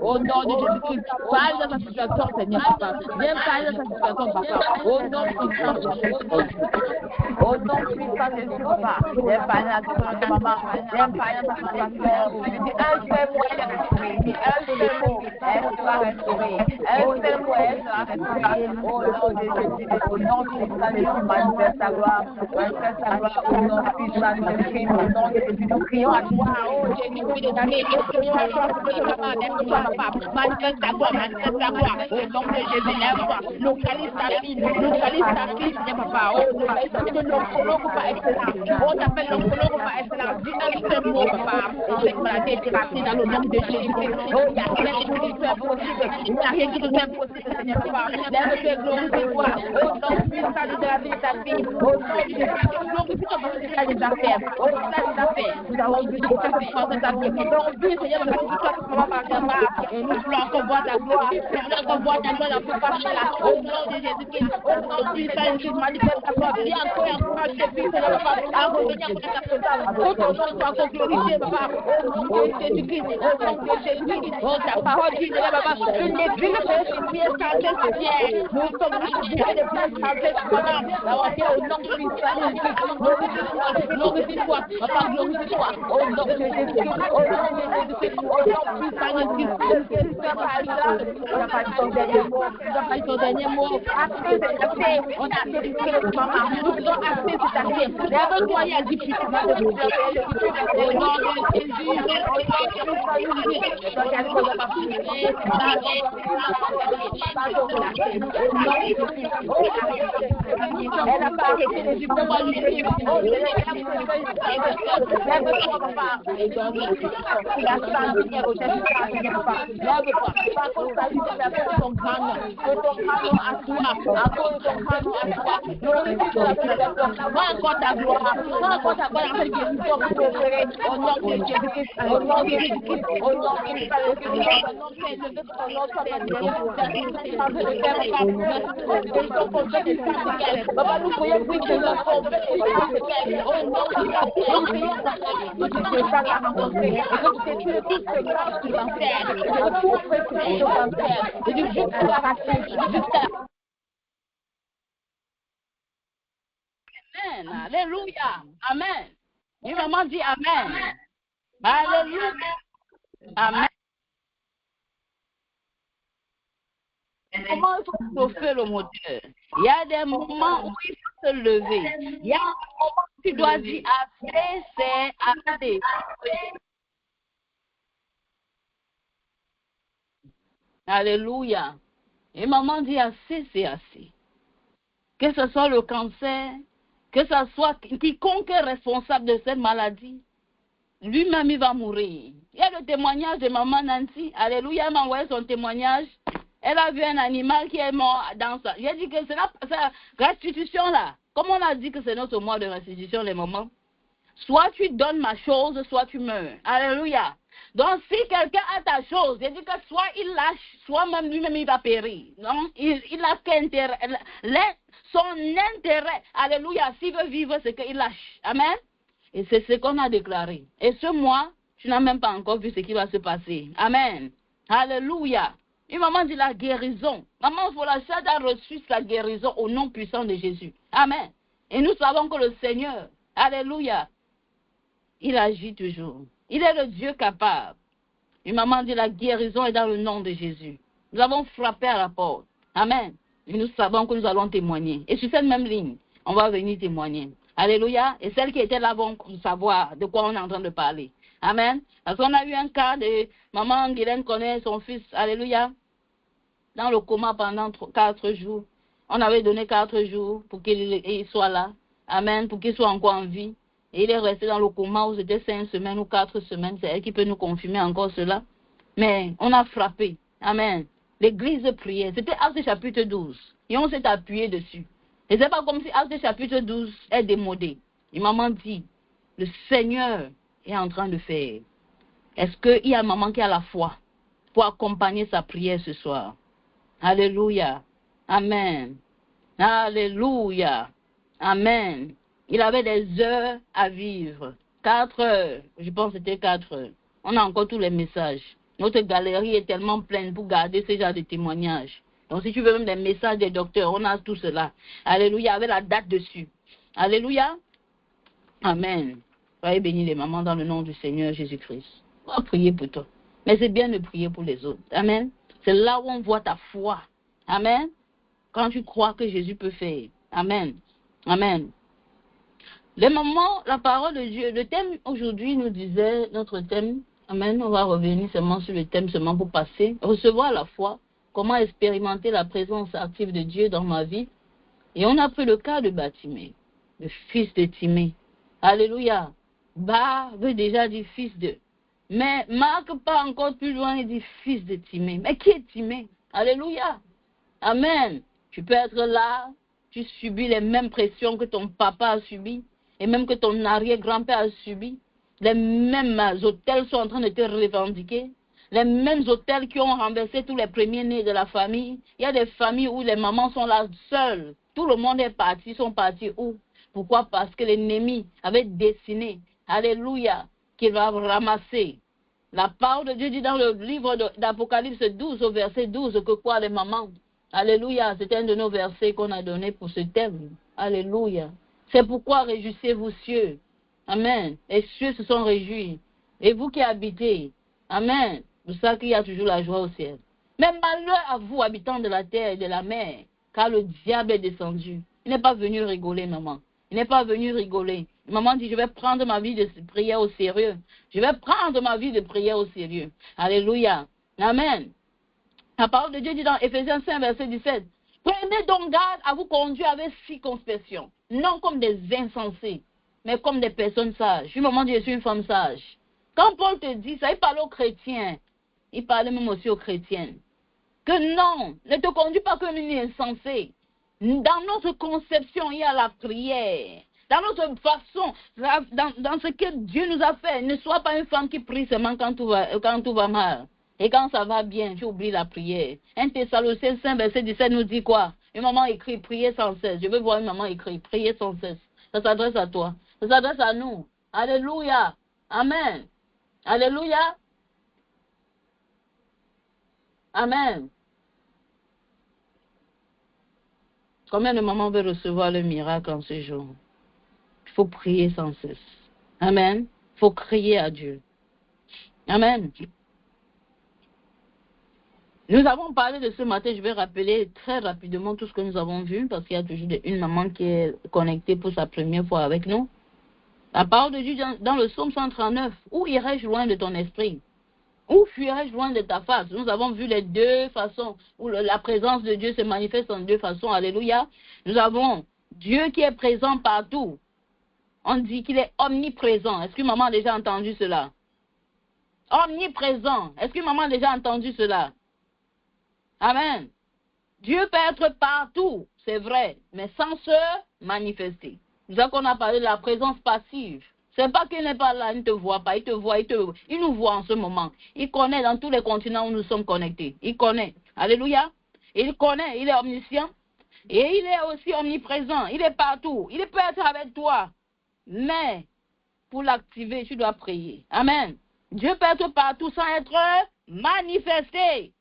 C: Au nom de Jésus-Christ. Parle de sa situation, Seigneur, papa. Viens parler de sa situation, papa. Au nom de Jésus-Christ. Au nom de Jésus-Christ, papa. Viens parler à quelqu'un de maman. Viens parler de sa situation. Dis un seul mot, elle est restaurée. Dis un seul mot, elle sera restaurée. Un seul mot, elle sera restaurée. Au nom de Jésus-Christ. Au nom de Jésus-Christ, manifeste ta gloire. Manifeste ta gloire. Au nom de Jésus-Christ. Au nom de Jésus, nous crions à toi. Oh, Jésus-Christ de Nazareth. Nous crions à toi. Manifeste ta gloire. Manifeste ta gloire. Au nom de Jésus, lève-toi. Localise ta fille. Localise ta fille, Seigneur Papa. Oh, localise ta fille de l'oncologue par excellence. Oh, t'appelles l'oncologue par excellence. Dis un seul mot, Papa. Et cette maladie est éradiquée dans le nom de Jésus-Christ. Oh, il n'y a rien qui te fait impossible. Il n'y a rien qui te fait impossible, Seigneur Papa. Lève-toi et glorifie-toi. Au nom de la vie de ta fille. Au nom de Jésus, glorifie ton ministère des affaires. Au ministère des affaires. Nous avons vu que tu as fait ta vie. Nous avons vu, Seigneur, que tu as fait par ta part. Et nous voulons qu'on voit ta gloire. Nous voulons qu'on voit ta gloire dans ce passage-là. Au nom de Jésus-Christ. Au nom de Jésus-Christ, manifeste ta gloire. Viens encore et encourage tes filles, Seigneur Papa. À revenir pour ta présence. Que ton nom soit encore glorifié, Papa. Au nom de Jésus-Christ. Au nom de Jésus-Christ. Oh, ta parole dit, Seigneur Papa. Une église de pieds calcés sur pierre. Nous sommes des pieds calcés sur toi. D'avoir fait au nom de Jésus-Christ. Glorifie-toi. Papa, glorifie-toi. Au nom de Jésus-Christ. Au nom de Jésus-Christ. Au nom de Jésus-Christ. On n'a pas dit ton dernier mot. On n'a pas dit ton dernier mot. Assez, c'est assez. On a assez de ce maman. Nous faisons assez, c'est assez. Lève-toi, il y a 10 minutes. Au nom de Jésus. Elle n'a pas arrêté les yeux pour moi. Lève-toi, papa. La salle, Seigneur, au Jésus, papa. Lève-toi. Par contre, ça lui fait ton crâne. Que ton crâne à toi. À cause de ton crâne à toi. Glorifie-toi. Va encore ta gloire. Va encore ta gloire. Avec les gens que tu ferais. Au nom de Jésus-Christ. Au nom de Jésus-Christ. Au nom de Jésus-Christ. Au nom de Jésus-Christ. Papa, nous prions pour que nous sommes au nom de Jésus. Nous prions que tu te fasses rencontrer et que tu te tues tout ce grâce tu vas faire. Que tout ce que tu vas faire. Et du juste à la racine.
A: Amen. Alléluia. Amen. Une maman dit Amen. Alléluia. Amen. Comment il faut chauffer le moteur? Il y a des moments où il faut se lever. Il y a un moment où tu dois dire assez, c'est assez. Alléluia. Et maman dit assez, c'est assez. Que ce soit le cancer, que ce soit quiconque est responsable de cette maladie, lui-même il va mourir. Il y a le témoignage de maman Nancy. Alléluia, elle m'a envoyé son témoignage. Elle a vu un animal qui est mort dans ça. J'ai dit que c'est la restitution là. Comme on a dit que c'est notre mois de restitution, les mamans. Soit tu donnes ma chose, soit tu meurs. Alléluia. Donc si quelqu'un a ta chose, j'ai dit que soit il lâche, soit même lui-même il va périr. Non, il a qu'intérêt. Son intérêt, alléluia, s'il veut vivre, c'est qu'il lâche. Amen. Et c'est ce qu'on a déclaré. Et ce mois, tu n'as même pas encore vu ce qui va se passer. Amen. Alléluia. Une maman dit la guérison. Maman Folachad a reçu sa guérison au nom puissant de Jésus. Amen. Et nous savons que le Seigneur, alléluia, il agit toujours. Il est le Dieu capable. Une maman dit la guérison est dans le nom de Jésus. Nous avons frappé à la porte. Amen. Et nous savons que nous allons témoigner. Et sur cette même ligne, on va venir témoigner. Alléluia. Et celles qui étaient là vont savoir de quoi on est en train de parler. Amen. Parce qu'on a eu un cas de maman Guylaine connaît son fils. Alléluia. Dans le coma pendant 4 jours. On avait donné 4 jours pour qu'il soit là. Amen. Pour qu'il soit encore en vie. Et il est resté dans le coma où c'était 5 semaines ou 4 semaines. C'est elle qui peut nous confirmer encore cela. Mais on a frappé. Amen. L'église priait. C'était Actes chapitre 12. Et on s'est appuyé dessus. Et c'est pas comme si Actes chapitre 12 est démodé. Et maman dit, le Seigneur est en train de faire. Est-ce qu'il y a une maman qui a la foi pour accompagner sa prière ce soir? Alléluia. Amen. Alléluia. Amen. Il avait des heures à vivre. 4 heures. Je pense que c'était 4 heures. On a encore tous les messages. Notre galerie est tellement pleine pour garder ce genre de témoignages. Donc si tu veux même des messages des docteurs, on a tout cela. Alléluia, avec la date dessus. Alléluia. Amen. Soyez bénis les mamans dans le nom du Seigneur Jésus-Christ. On va prier pour toi. Mais c'est bien de prier pour les autres. Amen. C'est là où on voit ta foi. Amen. Quand tu crois que Jésus peut faire. Amen. Amen. Les mamans, la parole de Dieu, le thème aujourd'hui nous disait, notre thème, amen, on va revenir seulement sur le thème seulement pour passer, recevoir la foi, comment expérimenter la présence active de Dieu dans ma vie. Et on a pris le cas de Batimée, le fils de Timée. Alléluia. Ba veut déjà dire fils de. Mais Marc pas encore plus loin, il dit fils de Timée. Mais qui est Timée? Alléluia. Amen. Tu peux être là, tu subis les mêmes pressions que ton papa a subies. Et même que ton arrière-grand-père a subi, les mêmes hôtels sont en train de te revendiquer, les mêmes hôtels qui ont renversé tous les premiers-nés de la famille. Il y a des familles où les mamans sont là seules. Tout le monde est parti, sont partis où? Pourquoi? Parce que l'ennemi avait dessiné, alléluia, qu'il va ramasser. La parole de Dieu dit dans le livre d'Apocalypse 12, au verset 12, que quoi les mamans? Alléluia, c'est un de nos versets qu'on a donné pour ce thème. Alléluia. C'est pourquoi réjouissez-vous, cieux. Amen. Les cieux se sont réjouis. Et vous qui habitez, amen. Vous savez qu'il y a toujours la joie au ciel. Mais malheur à vous, habitants de la terre et de la mer, car le diable est descendu. Il n'est pas venu rigoler, maman. Il n'est pas venu rigoler. Maman dit, je vais prendre ma vie de prière au sérieux. Je vais prendre ma vie de prière au sérieux. Alléluia. Amen. La parole de Dieu dit dans Éphésiens 5, verset 17, prenez donc garde à vous conduire avec circonspection, non comme des insensés, mais comme des personnes sages. Une maman dit, je suis une femme sage. Quand Paul te dit ça, il parle aux chrétiens. Il parlait même aussi aux chrétiennes. Que non, ne te conduis pas comme une insensée. Dans notre conception, il y a la prière. Dans notre façon, dans ce que Dieu nous a fait, ne sois pas une femme qui prie seulement quand tout va mal. Et quand ça va bien, tu oublies la prière. 1 Thessaloniciens 5, verset 17 nous dit quoi? Une maman écrit, priez sans cesse. Je veux voir une maman écrire, priez sans cesse. Ça s'adresse à toi. Ça s'adresse à nous. Alléluia. Amen. Alléluia. Amen. Combien de mamans veulent recevoir le miracle en ce jour? Il faut prier sans cesse. Amen. Il faut crier à Dieu. Amen. Nous avons parlé de ce matin, je vais rappeler très rapidement tout ce que nous avons vu, parce qu'il y a toujours une maman qui est connectée pour sa première fois avec nous. La parole de Dieu dans le psaume 139, où irai-je loin de ton esprit? Où fuirai-je loin de ta face? Nous avons vu les deux façons, où la présence de Dieu se manifeste en deux façons, alléluia. Nous avons Dieu qui est présent partout. On dit qu'il est omniprésent. Est-ce que maman a déjà entendu cela? Omniprésent. Est-ce que maman a déjà entendu cela? Amen. Dieu peut être partout, c'est vrai, mais sans se manifester. Nous avons parlé de la présence passive. C'est pas qu'il n'est pas là, il ne te voit pas, il te voit, il nous voit en ce moment. Il connaît dans tous les continents où nous sommes connectés. Il connaît. Alléluia. Il connaît, il est omniscient. Et il est aussi omniprésent. Il est partout. Il peut être avec toi. Mais pour l'activer, tu dois prier. Amen. Dieu peut être partout sans être manifester.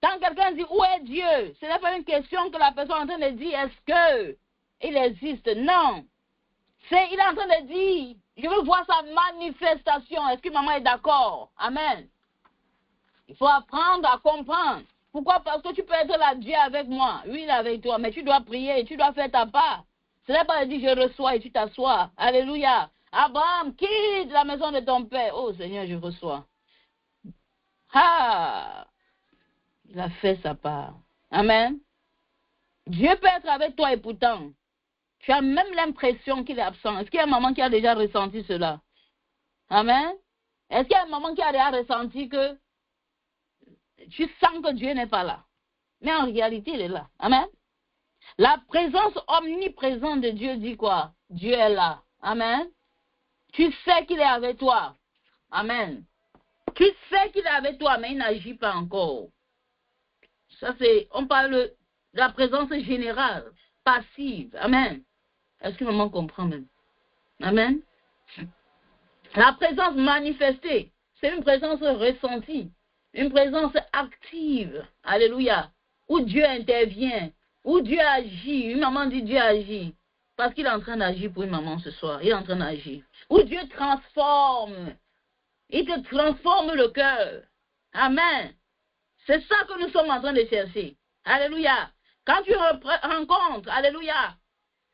A: Quand quelqu'un dit où est Dieu, ce n'est pas une question que la personne est en train de dire est-ce qu'il existe. Non. Il est en train de dire, je veux voir sa manifestation. Est-ce que maman est d'accord? Amen. Il faut apprendre à comprendre. Pourquoi? Parce que tu peux être là, Dieu avec moi. Oui, il est avec toi, mais tu dois prier, tu dois faire ta part. Ce n'est pas de dire je reçois et tu t'assois. Alléluia. Abraham, quitte la maison de ton père. Oh Seigneur, je reçois. Ah! Il a fait sa part. Amen. Dieu peut être avec toi et pourtant, tu as même l'impression qu'il est absent. Est-ce qu'il y a un maman qui a déjà ressenti cela? Amen. Est-ce qu'il y a un maman qui a déjà ressenti que tu sens que Dieu n'est pas là? Mais en réalité, il est là. Amen. La présence omniprésente de Dieu dit quoi? Dieu est là. Amen. Tu sais qu'il est avec toi. Amen. Tu sais qu'il est avec toi, mais il n'agit pas encore. Ça, on parle de la présence générale, passive. Amen. Est-ce que maman comprend même? Amen. La présence manifestée, c'est une présence ressentie, une présence active. Alléluia. Où Dieu intervient, où Dieu agit. Une maman dit Dieu agit. Parce qu'il est en train d'agir pour une maman ce soir. Il est en train d'agir. Où Dieu transforme. Il te transforme le cœur. Amen. C'est ça que nous sommes en train de chercher. Alléluia. Quand tu rencontres, alléluia,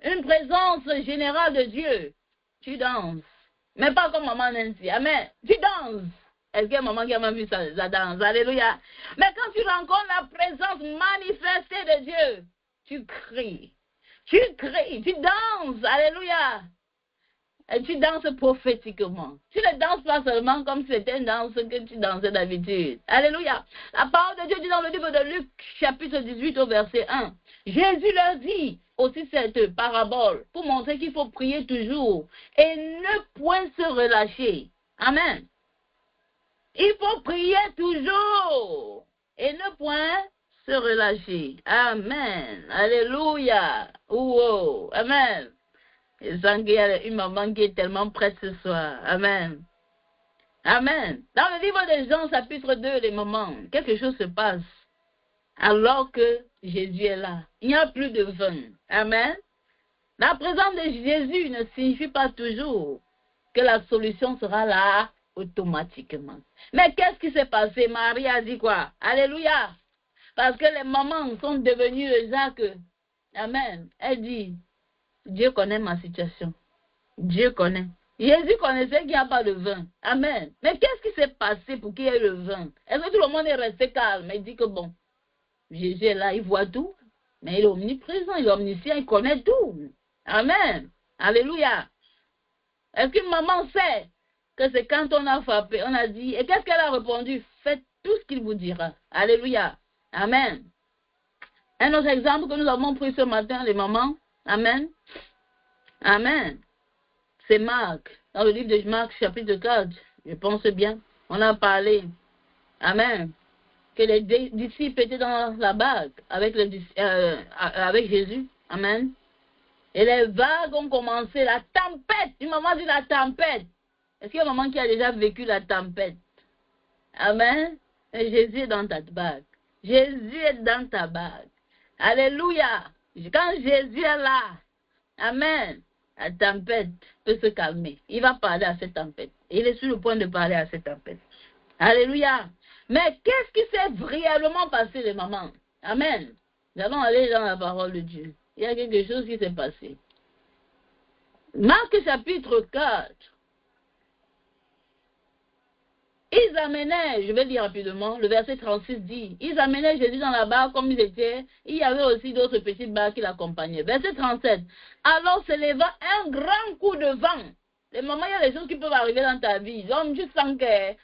A: une présence générale de Dieu, tu danses. Mais pas comme maman Nancy. Amen. Tu danses. Est-ce qu'il y a maman qui a même vu sa danse? Alléluia. Mais quand tu rencontres la présence manifestée de Dieu, tu cries. Tu cries, tu danses. Alléluia. Et tu danses prophétiquement. Tu ne danses pas seulement comme si c'était une danse que tu dansais d'habitude. Alléluia. La parole de Dieu dit dans le livre de Luc, chapitre 18 au verset 1. Jésus leur dit aussi cette parabole pour montrer qu'il faut prier toujours et ne point se relâcher. Amen. Il faut prier toujours et ne point se relâcher. Amen. Alléluia. Oh, amen. Je sens qu'il y a une maman qui est tellement prête ce soir. Amen. Amen. Dans le livre de Jean, chapitre 2, les mamans, quelque chose se passe. Alors que Jésus est là. Il n'y a plus de vin. Amen. La présence de Jésus ne signifie pas toujours que la solution sera là automatiquement. Mais qu'est-ce qui s'est passé? Marie a dit quoi? Alléluia. Parce que les mamans sont devenues le Jacques. Amen. Elle dit, Dieu connaît ma situation. Dieu connaît. Jésus connaissait qu'il n'y a pas de vin. Amen. Mais qu'est-ce qui s'est passé pour qu'il y ait le vin? Est-ce que tout le monde est resté calme? Il dit que bon, Jésus est là, il voit tout. Mais il est omniprésent, il est omniscient, il connaît tout. Amen. Alléluia. Est-ce qu'une maman sait que c'est quand on a frappé, on a dit, et qu'est-ce qu'elle a répondu? Faites tout ce qu'il vous dira. Alléluia. Amen. Un autre exemple que nous avons pris ce matin, les mamans. Amen. Amen. C'est Marc. Dans le livre de Marc, chapitre 4. Je pense bien. On a parlé. Amen. Que les disciples étaient dans la barque avec Jésus. Amen. Et les vagues ont commencé. La tempête. Une maman dit la tempête. Est-ce qu'il y a une maman qui a déjà vécu la tempête? Amen. Et Jésus est dans ta barque. Jésus est dans ta barque. Alléluia. Quand Jésus est là, amen, la tempête peut se calmer. Il va parler à cette tempête. Il est sur le point de parler à cette tempête. Alléluia. Mais qu'est-ce qui s'est réellement passé, les mamans? Amen. Nous allons aller dans la parole de Dieu. Il y a quelque chose qui s'est passé. Marc chapitre 4. Ils amenaient, je vais lire rapidement, le verset 36 dit, ils amenaient Jésus dans la barque comme ils étaient, il y avait aussi d'autres petites barques qui l'accompagnaient. Verset 37, alors s'éleva un grand coup de vent. Les mamans, il y a des choses qui peuvent arriver dans ta vie. Donc, tu sens que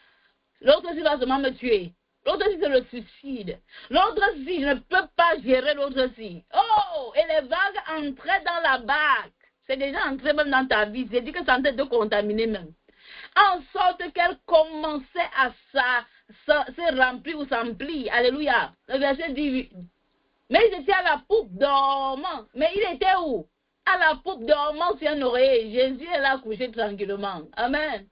A: l'autre si va seulement me tuer. L'autre si c'est le suicide. L'autre si je ne peux pas gérer l'autre si. Oh, et les vagues entraient dans la barque. C'est déjà entré même dans ta vie. J'ai dit que ça en train de contaminer même. En sorte qu'elle commençait à se remplir ou s'emplir. Alléluia. Le verset dit, mais il était à la poupe dormant. Mais il était où? À la poupe dormant sur un oreiller. Jésus est là couché tranquillement. Amen.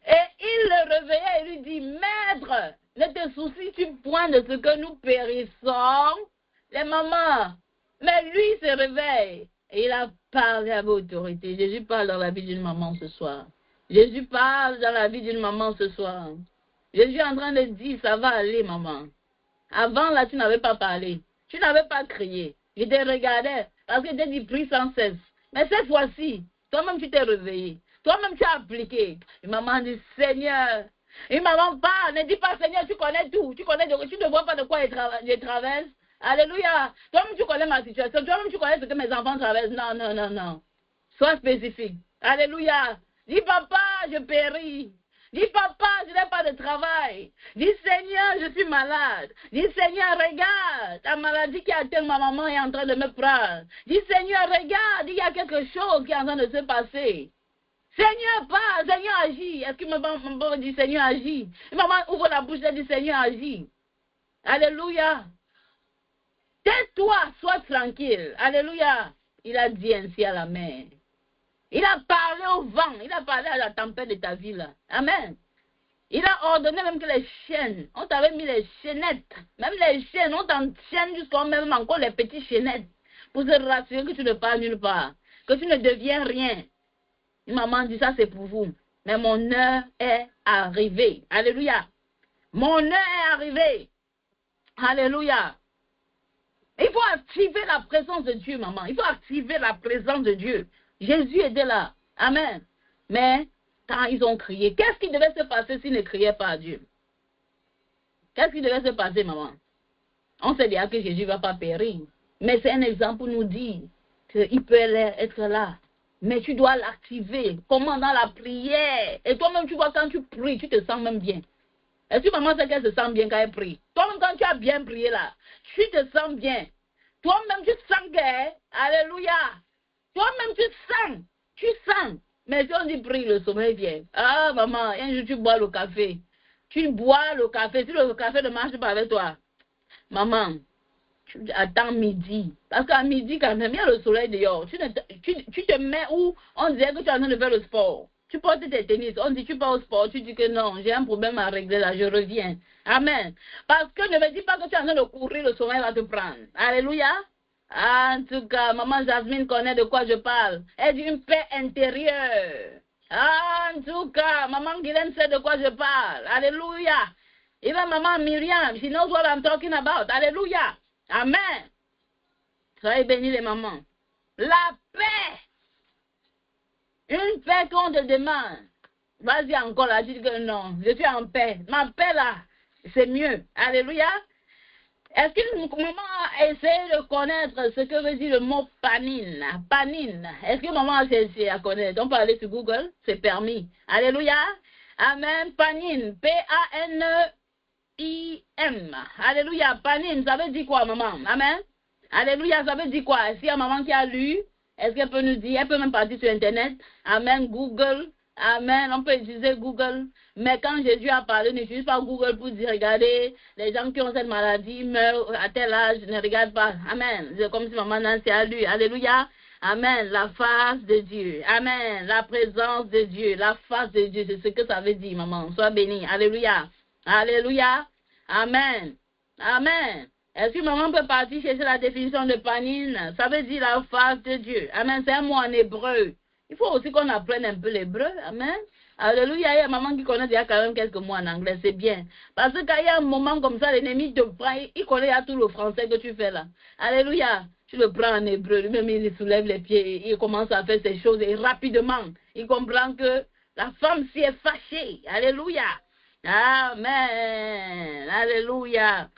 A: Et il le réveilla et lui dit, Maître, ne te soucies-tu point de ce que nous périssons? Les mamans. Mais lui se réveille. Et il a parlé avec autorité. Jésus parle dans la vie d'une maman ce soir. Jésus parle dans la vie d'une maman ce soir. Jésus est en train de dire, ça va aller, maman. Avant, là, tu n'avais pas parlé. Tu n'avais pas crié. Je te regardais parce que tu dit prie sans cesse. Mais cette fois-ci, toi-même, tu t'es réveillé. Toi-même, tu as appliqué. Et maman dit, Seigneur. Et maman parle, ne dis pas, Seigneur, tu connais tout. Tu ne vois pas de quoi je traverse. Alléluia. Toi-même, tu connais ma situation. Toi-même, tu connais ce que mes enfants traversent. Non, non, non, non. Sois spécifique. Alléluia. Dis, papa, je péris. Dis, papa, je n'ai pas de travail. Dis, Seigneur, je suis malade. Dis, Seigneur, regarde, ta maladie qui atteint ma maman est en train de me prendre. Dis, Seigneur, regarde, il y a quelque chose qui est en train de se passer. Seigneur, parle, Seigneur, agis. Est-ce que maman dit, Seigneur, agis? Et maman ouvre la bouche et dit, Seigneur, agis. Alléluia. Tais-toi, sois tranquille. Alléluia. Il a dit ainsi à la mer. Il a parlé au vent, il a parlé à la tempête de ta vie là. Amen. Il a ordonné même que les chaînes, on t'avait mis les chaînettes, même les chaînes, on t'enchaîne jusqu'à même encore les petites chaînettes pour se rassurer que tu ne pars nulle part, que tu ne deviens rien. Une maman dit ça c'est pour vous, mais mon heure est arrivée. Alléluia. Mon heure est arrivée. Alléluia. Il faut activer la présence de Dieu, maman. Il faut activer la présence de Dieu. Jésus était là. Amen. Mais quand ils ont crié, qu'est-ce qui devait se passer s'ils ne criaient pas à Dieu? Qu'est-ce qui devait se passer, maman? On sait bien que Jésus ne va pas périr. Mais c'est un exemple pour nous dire qu'il peut être là. Mais tu dois l'activer. Comment dans la prière? Et toi-même, tu vois, quand tu pries, tu te sens même bien. Est-ce que maman sait qu'elle se sent bien quand elle prie? Toi-même, quand tu as bien prié là, tu te sens bien. Toi-même, tu sens que, alléluia. Toi-même, tu sens. Mais si on dit prie, le sommeil vient. Ah, maman, un jour tu bois le café. Tu bois le café. Si le café ne marche pas avec toi, maman, tu attends midi. Parce qu'à midi, quand même, il y a le soleil dehors. Tu te mets où on dirait que tu es en train de faire le sport. Tu portes tes tennis. On dit tu pars au sport. Tu dis que non, j'ai un problème à régler là, je reviens. Amen. Parce que ne me dis pas que tu es en train de courir, le sommeil va te prendre. Alléluia. En tout cas, maman Jasmine connaît de quoi je parle. Elle dit une paix intérieure. En tout cas, maman Guylaine sait de quoi je parle. Alléluia. Even maman Myriam, she knows what I'm talking about. Alléluia. Amen. Soyez bénis les mamans. La paix. Une paix qu'on te demande. Vas-y encore là, tu dis que non, je suis en paix. Ma paix là, c'est mieux. Alléluia. Est-ce que maman a essayé de connaître ce que veut dire le mot panine? Panine. Est-ce que maman a essayé à connaître? On peut aller sur Google, c'est permis. Alléluia. Amen. Panine. P-A-N-E-I-M. Alléluia. Panine, ça veut dire quoi, maman? Amen. Alléluia, ça veut dire quoi? S'il y a maman qui a lu, est-ce qu'elle peut nous dire? Elle peut même partir sur Internet. Amen. Google. Amen. On peut utiliser Google. Mais quand Jésus a parlé, n'utilise pas Google pour dire, regardez, les gens qui ont cette maladie meurent à tel âge, ne regarde pas. Amen. C'est comme si maman Nancy a lu. Alléluia. Amen. La face de Dieu. Amen. La présence de Dieu. La face de Dieu. C'est ce que ça veut dire, maman. Sois bénie. Alléluia. Alléluia. Amen. Amen. Est-ce que maman peut partir chercher la définition de panine? Ça veut dire la face de Dieu. Amen. C'est un mot en hébreu. Il faut aussi qu'on apprenne un peu l'hébreu. Amen. Alléluia. Il y a maman qui connaît déjà quand même quelques mots en anglais. C'est bien. Parce que quand il y a un moment comme ça, l'ennemi te prend. Il connaît déjà tout le français que tu fais là. Alléluia. Tu le prends en hébreu. Lui-même, il soulève les pieds. Il commence à faire ces choses. Et rapidement, il comprend que la femme s'y est fâchée. Alléluia. Amen. Alléluia.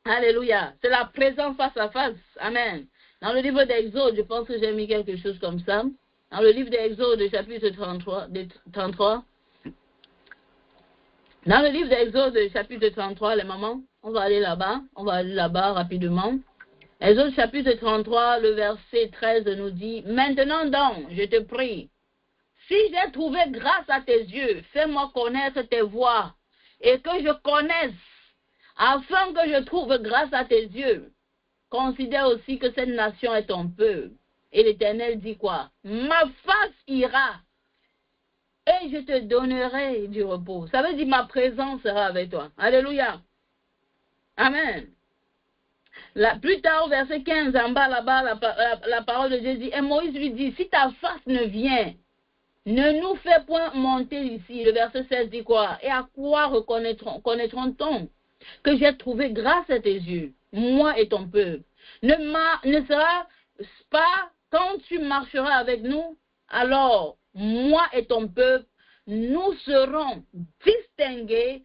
A: Alléluia. C'est la présence face à face. Amen. Dans le livre d'Exode, je pense que j'ai mis quelque chose comme ça. Dans le livre d'Exode, chapitre 33. Dans le livre d'Exode, chapitre 33, les mamans, on va aller là-bas. On va aller là-bas rapidement. Exode, chapitre 33, le verset 13 nous dit, « Maintenant donc, je te prie, si j'ai trouvé grâce à tes yeux, fais-moi connaître tes voies et que je connaisse, afin que je trouve grâce à tes yeux. Considère aussi que cette nation est ton peuple. » Et l'Éternel dit quoi? « Ma face ira et je te donnerai du repos. Ça veut dire ma présence sera avec toi. Alléluia. Amen. Plus tard, au verset 15, en bas, là-bas, la parole de Dieu dit, et Moïse lui dit, si ta face ne vient, ne nous fais point monter ici. Le verset 16 dit quoi? Et à quoi connaîtront-on que j'ai trouvé grâce à tes yeux, moi et ton peuple? Ne sera pas quand tu marcheras avec nous, alors moi et ton peuple, nous serons distingués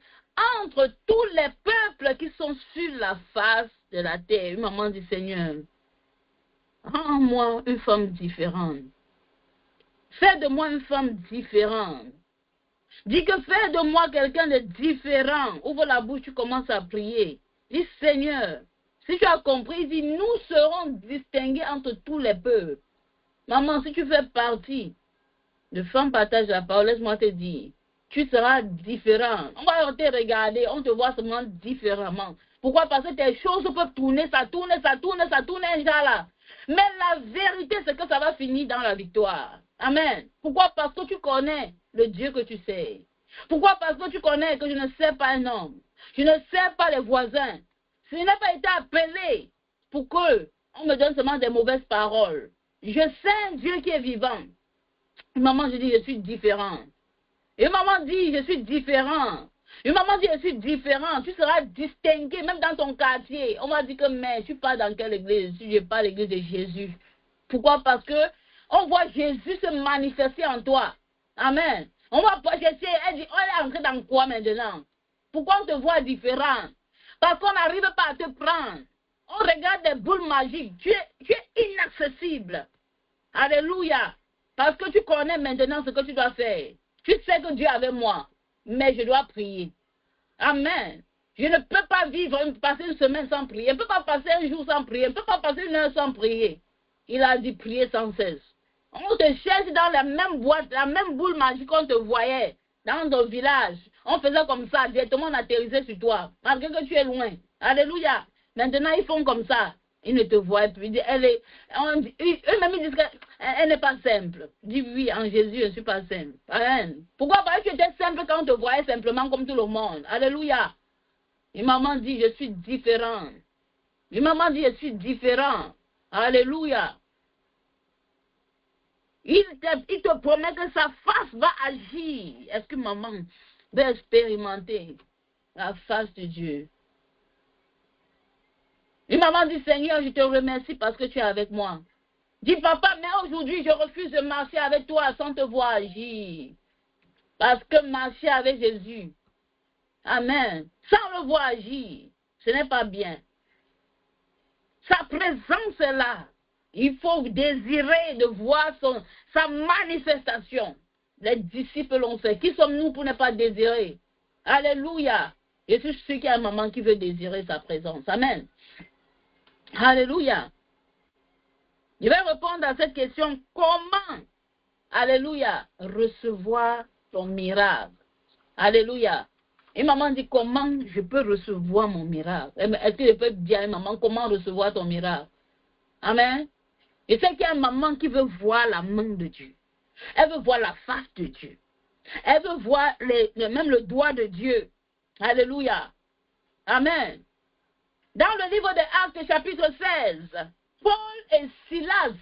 A: entre tous les peuples qui sont sur la face de la terre. Une maman dit, Seigneur, rends-moi une femme différente. Fais de moi une femme différente. Dis que fais de moi quelqu'un de différent. Ouvre la bouche, tu commences à prier. Dis, Seigneur, si tu as compris, dis, nous serons distingués entre tous les peuples. Maman, si tu fais partie de femmes partagent la parole, laisse-moi te dire, tu seras différent. On va te regarder, on te voit seulement différemment. Pourquoi? Parce que tes choses peuvent tourner, ça tourne, là. Mais la vérité, c'est que ça va finir dans la victoire. Amen. Pourquoi? Parce que tu connais le Dieu que tu sais. Pourquoi? Parce que tu connais que je ne sais pas un homme. Je ne sais pas les voisins. Je n'ai pas été appelé pour que on me donne seulement des mauvaises paroles. Je sais un Dieu qui est vivant. Une maman, je dis, je suis différent. Une maman dit, je suis différent. Une maman dit, je suis différent. Tu seras distingué, même dans ton quartier. On va dire que, mais je ne suis pas dans quelle église? Je ne suis pas l'église de Jésus. Pourquoi? Parce que on voit Jésus se manifester en toi. Amen. On va pas chercher, elle dit, on est entré dans quoi maintenant? Pourquoi on te voit différent? Parce qu'on n'arrive pas à te prendre. On regarde des boules magiques. Tu es inaccessible. Alléluia. Parce que tu connais maintenant ce que tu dois faire. Tu sais que Dieu est avec moi. Mais je dois prier. Amen. Je ne peux pas vivre, passer une semaine sans prier. Je ne peux pas passer un jour sans prier. Je ne peux pas passer une heure sans prier. Il a dit prier sans cesse. On te cherche dans la même boîte, la même boule magique qu'on te voyait dans ton village. On faisait comme ça, directement on atterrissait sur toi, malgré que tu es loin. Alléluia. Maintenant, ils font comme ça. Ils ne te voient plus. Eux-mêmes, ils disent qu'elle n'est pas simple. Dis oui, en Jésus, je ne suis pas simple. Amen. Pourquoi? Parce que tu étais simple quand on te voyait simplement comme tout le monde. Alléluia. Une maman dit, je suis différent. Une maman dit, je suis différent. Alléluia. Il te promet que sa face va agir. Est-ce que maman va expérimenter la face de Dieu? Une maman dit, Seigneur, je te remercie parce que tu es avec moi. Dis, papa, mais aujourd'hui, je refuse de marcher avec toi sans te voir agir. Parce que marcher avec Jésus, amen, sans le voir agir, ce n'est pas bien. Sa présence est là. Il faut désirer de voir sa manifestation. Les disciples l'ont fait. Qui sommes-nous pour ne pas désirer? Alléluia. Je suis sûr qu'il y a une maman qui veut désirer sa présence. Amen. Alléluia. Je vais répondre à cette question. Comment, alléluia, recevoir ton miracle? Alléluia. Et maman dit, comment je peux recevoir mon miracle? Est-ce que je peux dire à une maman, comment recevoir ton miracle? Amen. Et c'est qu'il y a une maman qui veut voir la main de Dieu. Elle veut voir la face de Dieu. Elle veut voir même le doigt de Dieu. Alléluia. Amen. Dans le livre de Actes, chapitre 16, Paul et Silas.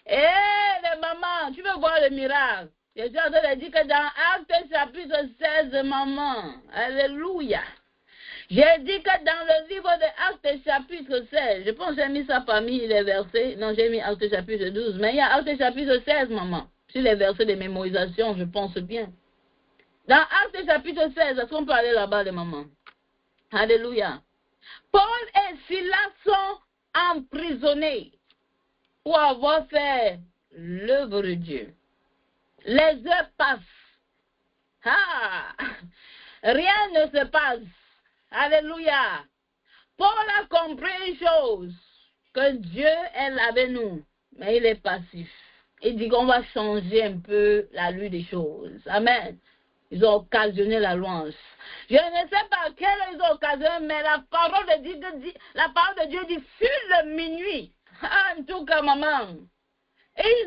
A: Les mamans, tu veux voir le miracle? Je suis en train de dire que dans Actes, chapitre 16, maman. Alléluia. J'ai dit que dans le livre de Actes chapitre 16, je pense que j'ai mis ça parmi les versets, non j'ai mis Actes chapitre 12, mais il y a Actes chapitre 16, maman, sur les versets de mémorisation, je pense bien. Dans Actes chapitre 16, est-ce qu'on peut aller là-bas, les mamans? Alléluia. Paul et Silas sont emprisonnés pour avoir fait l'œuvre de Dieu. Les heures passent. Rien ne se passe. Alléluia. Paul a compris une chose, que Dieu est avec nous, mais il est passif. Il dit qu'on va changer un peu la lutte des choses. Amen. Ils ont occasionné la louange. Je ne sais pas quelle ils ont occasionné, mais la parole de Dieu dit, fut le minuit. En tout cas, maman, Et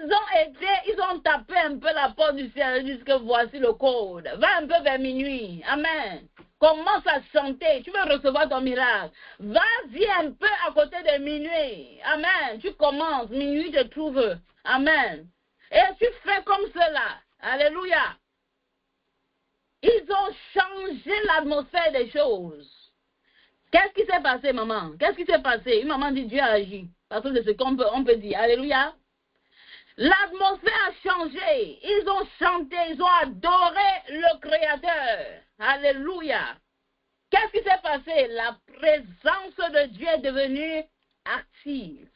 A: ils ont tapé un peu la porte du ciel, ils disent que voici le code. Va un peu vers minuit. Amen. Commence à chanter. Tu veux recevoir ton miracle. Vas-y un peu à côté de minuit. Amen. Tu commences. Minuit te trouve. Amen. Et tu fais comme cela. Alléluia. Ils ont changé l'atmosphère des choses. Qu'est-ce qui s'est passé, maman? Qu'est-ce qui s'est passé? Une maman dit Dieu a agi. Parce que c'est ce qu'on peut dire. Alléluia. L'atmosphère a changé. Ils ont chanté, ils ont adoré le Créateur. Alléluia. Qu'est-ce qui s'est passé? La présence de Dieu est devenue active.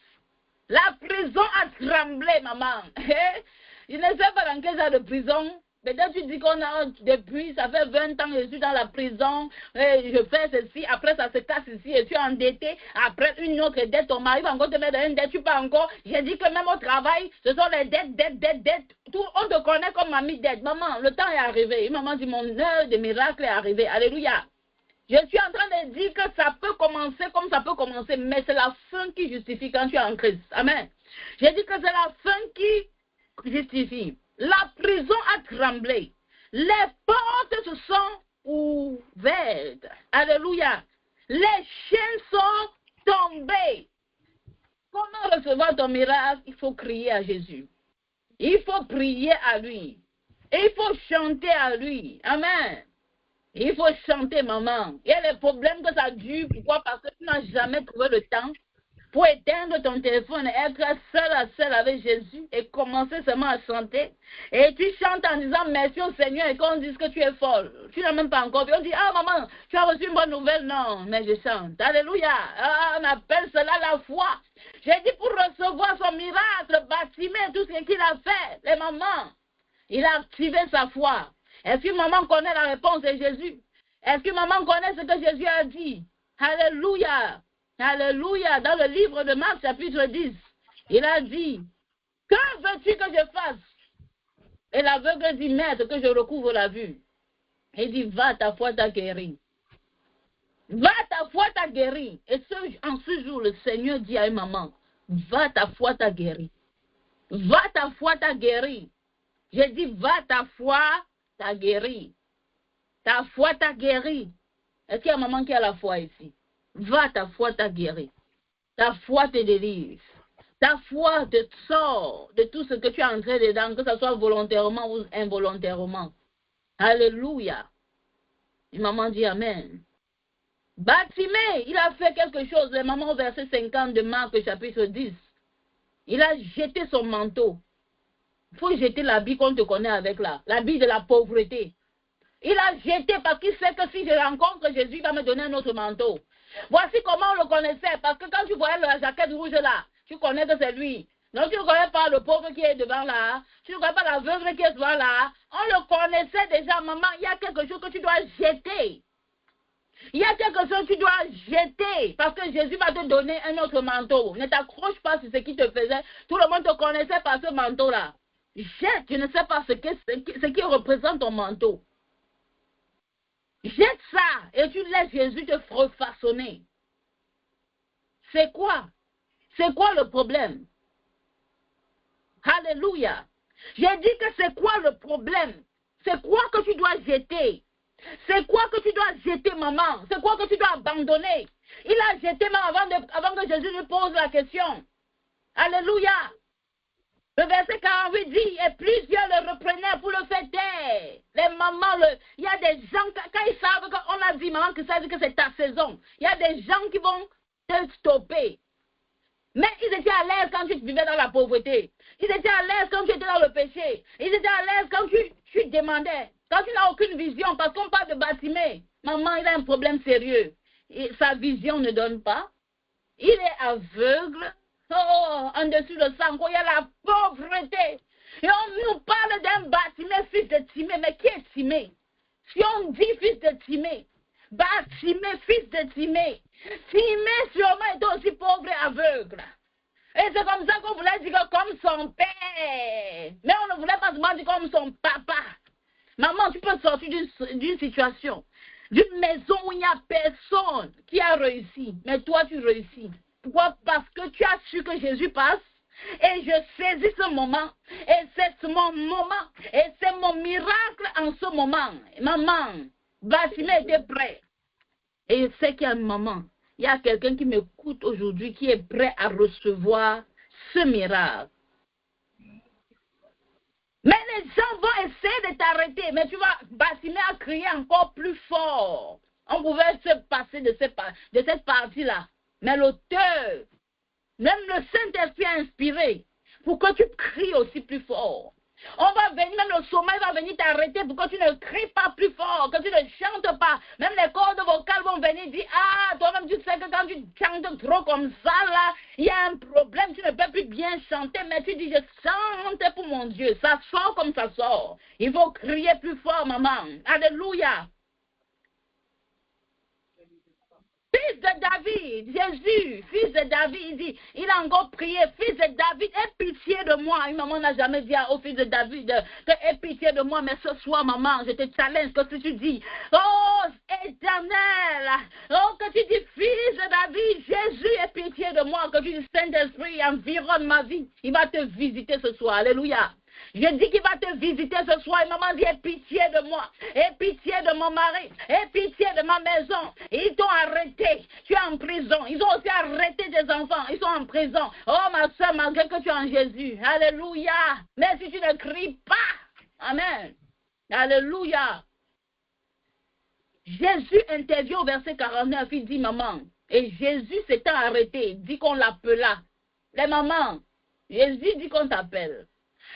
A: La prison a tremblé, maman. Je ne sais pas dans quel genre de prison. Peut-être tu dis qu'on a depuis, ça fait 20 ans que je suis dans la prison, je fais ceci, après ça se casse ici, et tu es endetté, après une autre dette, ton mari va encore te mettre dans une dette, tu peux encore. J'ai dit que même au travail, ce sont les dettes. Tout, on te connaît comme mamie dette. Maman, le temps est arrivé. Et maman dit, mon heure de miracle est arrivée. Alléluia. Je suis en train de dire que ça peut commencer comme ça peut commencer, mais c'est la fin qui justifie quand tu es en Christ. Amen. J'ai dit que c'est la fin qui justifie. La prison a tremblé. Les portes se sont ouvertes. Alléluia. Les chaînes sont tombées. Comment recevoir ton miracle? Il faut crier à Jésus. Il faut prier à lui. Et il faut chanter à lui. Amen. Il faut chanter, maman. Il y a les problèmes que ça dure. Pourquoi? Parce que tu n'as jamais trouvé le temps pour éteindre ton téléphone, être seul à seul avec Jésus et commencer seulement à chanter. Et tu chantes en disant merci au Seigneur et qu'on dise que tu es folle. Tu n'as même pas encore vu. On dit, ah maman, tu as reçu une bonne nouvelle. Non, mais je chante. Alléluia. Ah, on appelle cela la foi. J'ai dit pour recevoir son miracle, Bartimée, tout ce qu'il a fait, les mamans, il a activé sa foi. Est-ce que maman connaît la réponse de Jésus? Est-ce que maman connaît ce que Jésus a dit? Alléluia. Alléluia. Dans le livre de Marc, chapitre 10, il a dit, que veux-tu que je fasse? Et l'aveugle dit, maître, que je recouvre la vue. Il dit, va, ta foi t'a guéri. Va, ta foi t'a guéri. Et en ce jour, le Seigneur dit à une maman, va, ta foi t'a guéri. Va, ta foi t'a guéri. J'ai dit, va, ta foi t'a guéri. Ta foi t'a guéri. Est-ce qu'il y a maman qui a la foi ici? Va, ta foi t'a guéri. Ta foi te délivre. Ta foi te sort de tout ce que tu es entré dedans, que ce soit volontairement ou involontairement. Alléluia. Et maman dit Amen. Bartimée, il a fait quelque chose. Les mamans au verset 50 de Marc, chapitre 10. Il a jeté son manteau. Il faut jeter l'habit qu'on te connaît avec là. L'habit de la pauvreté. Il a jeté parce qu'il sait que si je rencontre Jésus, il va me donner un autre manteau. Voici comment on le connaissait. Parce que quand tu voyais la jaquette rouge là, tu connais que c'est lui. Donc tu ne connais pas le pauvre qui est devant là. Tu ne connais pas l'aveugle qui est devant là. On le connaissait déjà, maman. Il y a quelque chose que tu dois jeter. Il y a quelque chose que tu dois jeter. Parce que Jésus va te donner un autre manteau. Ne t'accroche pas sur ce qui te faisait. Tout le monde te connaissait par ce manteau là. Jette, tu ne sais pas ce qui représente ton manteau. Jette ça et tu laisses Jésus te refaçonner. C'est quoi? C'est quoi le problème? Alléluia. J'ai dit que c'est quoi le problème? C'est quoi que tu dois jeter? C'est quoi que tu dois jeter, maman? C'est quoi que tu dois abandonner? Il a jeté même avant que Jésus lui pose la question. Alléluia. Le verset 48 dit, et plusieurs le reprenaient pour le faire taire. Les mamans, il y a des gens, quand ils savent qu'on a dit, maman, que ça dit que c'est ta saison, il y a des gens qui vont te stopper. Mais ils étaient à l'aise quand tu vivais dans la pauvreté. Ils étaient à l'aise quand tu étais dans le péché. Ils étaient à l'aise quand tu demandais. Quand tu n'as aucune vision, parce qu'on parle de Bartimée. Maman, il a un problème sérieux. Et sa vision ne donne pas. Il est aveugle. Oh, en dessous de ça, il y a la pauvreté. Et on nous parle d'un Bartimée, fils de Timée. Mais qui est Timée? Si on dit fils de Timée, Bartimée, fils de Timée. Timée sûrement était aussi pauvre et aveugle. Et c'est comme ça qu'on voulait dire comme son père. Mais on ne voulait pas seulement dire comme son papa. Maman, tu peux sortir d'une situation, d'une maison où il n'y a personne qui a réussi. Mais toi, tu réussis. Pourquoi? Parce que tu as su que Jésus passe. Et je saisis ce moment. Et c'est mon moment. Et c'est mon miracle en ce moment. Maman, Batimé était prêt. Et je sais qu'il y a un moment. Il y a quelqu'un qui m'écoute aujourd'hui qui est prêt à recevoir ce miracle. Mais les gens vont essayer de t'arrêter. Mais tu vas, Batimé a crié encore plus fort. On pouvait se passer de cette partie-là. Mais l'auteur, même le Saint-Esprit a inspiré pour que tu cries aussi plus fort. On va venir, même le sommeil va venir t'arrêter pour que tu ne cries pas plus fort, que tu ne chantes pas. Même les cordes vocales vont venir dire, ah, toi-même tu sais que quand tu chantes trop comme ça, là, il y a un problème, tu ne peux plus bien chanter, mais tu dis, je chante pour mon Dieu. Ça sort comme ça sort. Il faut crier plus fort, maman. Alléluia. Fils de David, Jésus, fils de David, il dit, il a encore prié, fils de David, aie pitié de moi. Une maman n'a jamais dit au fils de David que aie pitié de moi, mais ce soir, maman, je te challenge que si tu dis, oh éternel, oh que tu dis, fils de David, Jésus, aie pitié de moi, que tu dis, Saint-Esprit, environne ma vie, il va te visiter ce soir, alléluia. Je dis qu'il va te visiter ce soir. Et maman dit, aie pitié de moi. Aie pitié de mon mari. Aie pitié de ma maison. Ils t'ont arrêté. Tu es en prison. Ils ont aussi arrêté des enfants. Ils sont en prison. Oh ma soeur, malgré que tu es en Jésus. Alléluia. Mais si tu ne cries pas. Amen. Alléluia. Jésus intervient au verset 49. Il dit, maman. Et Jésus s'était arrêté. Il dit qu'on l'appela. Les mamans. Jésus dit qu'on t'appelle.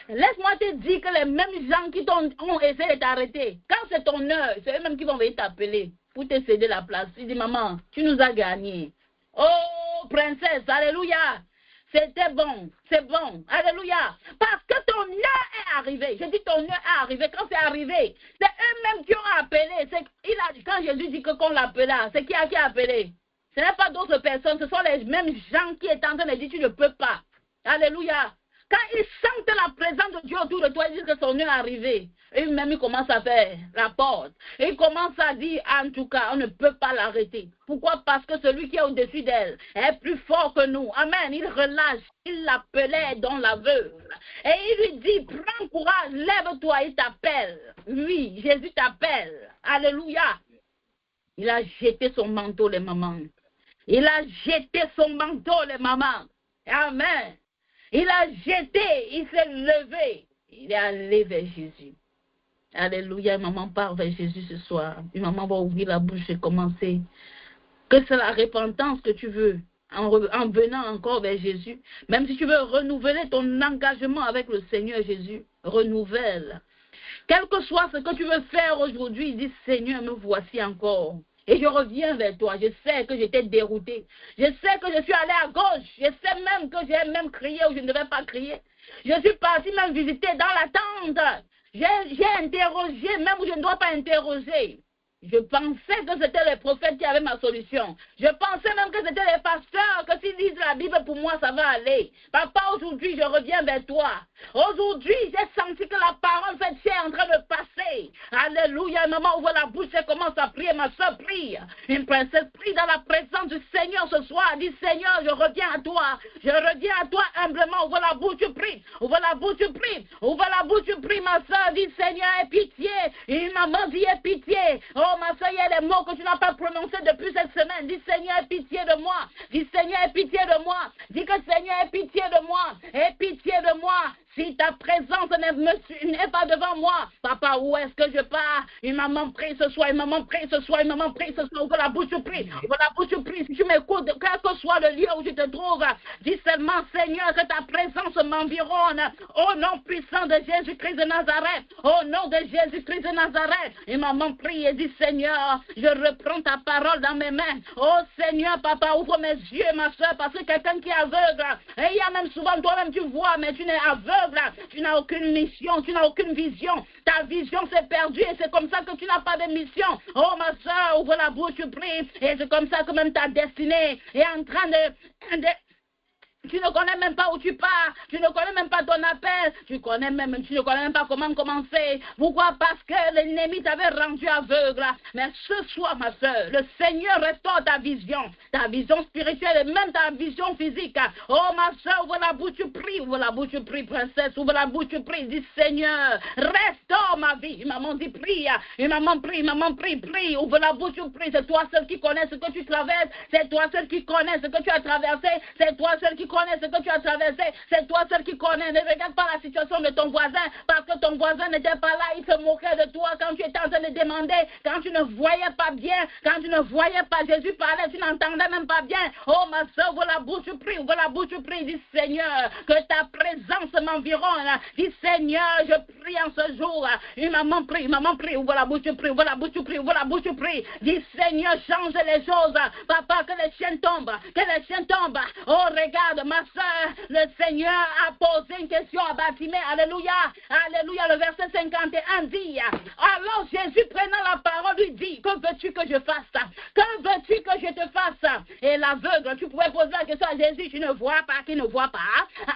A: Laisse-moi te dire que les mêmes gens qui ont essayé de t'arrêter, quand c'est ton heure, c'est eux-mêmes qui vont venir t'appeler pour te céder la place. Il dit, maman, tu nous as gagné. Oh, princesse, alléluia. C'était bon, c'est bon, alléluia. Parce que ton heure est arrivée. Je dis ton heure est arrivée. Quand c'est arrivé, c'est eux-mêmes qui ont appelé. Quand Jésus dit qu'on l'appela, c'est qui a appelé? Ce n'est pas d'autres personnes, ce sont les mêmes gens qui étaient en train de dire, tu ne peux pas. Alléluia. Quand ils sentent la présence de Dieu autour de toi, ils disent que son heure est arrivé. Et même ils commencent à faire la porte. Et ils commencent à dire, en tout cas, on ne peut pas l'arrêter. Pourquoi? Parce que celui qui est au-dessus d'elle est plus fort que nous. Amen. Il relâche. Il l'appelait dans l'aveugle. Et il lui dit, prends courage, lève-toi, il t'appelle. Oui, Jésus t'appelle. Alléluia. Il a jeté son manteau, les mamans. Il a jeté son manteau, les mamans. Amen. Il a jeté, il s'est levé. Il est allé vers Jésus. Alléluia, maman part vers Jésus ce soir. Une maman va ouvrir la bouche et commencer. Que c'est la repentance que tu veux en venant encore vers Jésus. Même si tu veux renouveler ton engagement avec le Seigneur Jésus, renouvelle. Quel que soit ce que tu veux faire aujourd'hui, dis Seigneur, me voici encore. Et je reviens vers toi. Je sais que j'étais déroutée. Je sais que je suis allée à gauche. Je sais même que j'ai même crié où je ne devais pas crier. Je suis partie même visiter dans la tente. J'ai interrogé même où je ne dois pas interroger. Je pensais que c'était les prophètes qui avaient ma solution. Je pensais même que c'était les pasteurs, que s'ils lisent la Bible pour moi, ça va aller. Papa, aujourd'hui, je reviens vers toi. Aujourd'hui, j'ai senti que la parole faite est en train de passer. Alléluia, maman, ouvre la bouche et commence à prier. Ma soeur prie. Une princesse prie dans la présence du Seigneur ce soir. Dis, Seigneur, je reviens à toi. Je reviens à toi humblement. Ouvre la bouche, tu pries. Ouvre la bouche, tu pries. Ouvre la bouche, tu pries, ma soeur. Dis, Seigneur, aie pitié. Une maman dit, aie pitié. Oh, ma soeur, il y a les mots que tu n'as pas prononcés depuis cette semaine. Dis, Seigneur, aie pitié de moi. Dis, Seigneur, aie pitié de moi. Dis que Seigneur, aie pitié de moi. Aie pitié de moi. Si ta présence n'est pas devant moi, papa, où est-ce que je pars? Une maman prie ce soir, une maman prie ce soir, une maman prie ce soir. Ouvre la bouche, prie. Ouvre la bouche, prie. Si tu m'écoutes, quel que soit le lieu où je te trouve, dis seulement, Seigneur, que ta présence m'environne. Au nom puissant de Jésus-Christ de Nazareth. Au nom de Jésus-Christ de Nazareth. Une maman prie et dit, Seigneur, je reprends ta parole dans mes mains. Oh Seigneur, papa, ouvre mes yeux, ma soeur, parce que quelqu'un qui est aveugle, et il y a même souvent, toi-même tu vois, mais tu n'es aveugle. Tu n'as aucune mission, tu n'as aucune vision. Ta vision s'est perdue et c'est comme ça que tu n'as pas de mission. Oh ma soeur, ouvre la bouche, tu pries. Et c'est comme ça que même ta destinée est en train de Tu ne connais même pas où tu pars. Tu ne connais même pas ton appel. Tu ne connais même pas comment commencer. Pourquoi? Parce que l'ennemi t'avait rendu aveugle. Mais ce soir, ma soeur, le Seigneur restaure ta vision spirituelle et même ta vision physique. Oh, ma soeur, ouvre la bouche, tu pries. Ouvre la bouche, tu pries, princesse. Ouvre la bouche, tu pries. Dis, Seigneur, restaure ma vie. Une maman dit, prie. Une maman prie, prie. Ouvre la bouche, tu pries. C'est toi seul qui connais ce que tu traverses. C'est toi seul qui connais ce que tu as traversé. C'est toi seul qui connais ce que tu as traversé. C'est toi seul qui connais. Ne regarde pas la situation de ton voisin, parce que ton voisin n'était pas là. Il se moquait de toi quand tu étais en train de demander, quand tu ne voyais pas bien, quand tu ne voyais pas Jésus parler, tu n'entendais même pas bien. Oh, ma soeur, ouvre la bouche, prie, ouvre la bouche, prie. Dis, Seigneur, que ta présence m'environne. Dis, Seigneur, je prie en ce jour. Une maman prie, ouvre la bouche, prie, ouvre la bouche, prie, ouvre la bouche, prie. Dis, Seigneur, change les choses. Papa, que les chiens tombent, que les chiens tombent. Oh, regarde, ma soeur, le Seigneur a posé une question à Bartimée. Alléluia, alléluia. Le verset 51 dit, alors Jésus prenant la parole lui dit, que veux-tu que je fasse? Que veux-tu que je te fasse? Et l'aveugle, tu pouvais poser la question à Jésus, tu ne vois pas qu'il ne voit pas.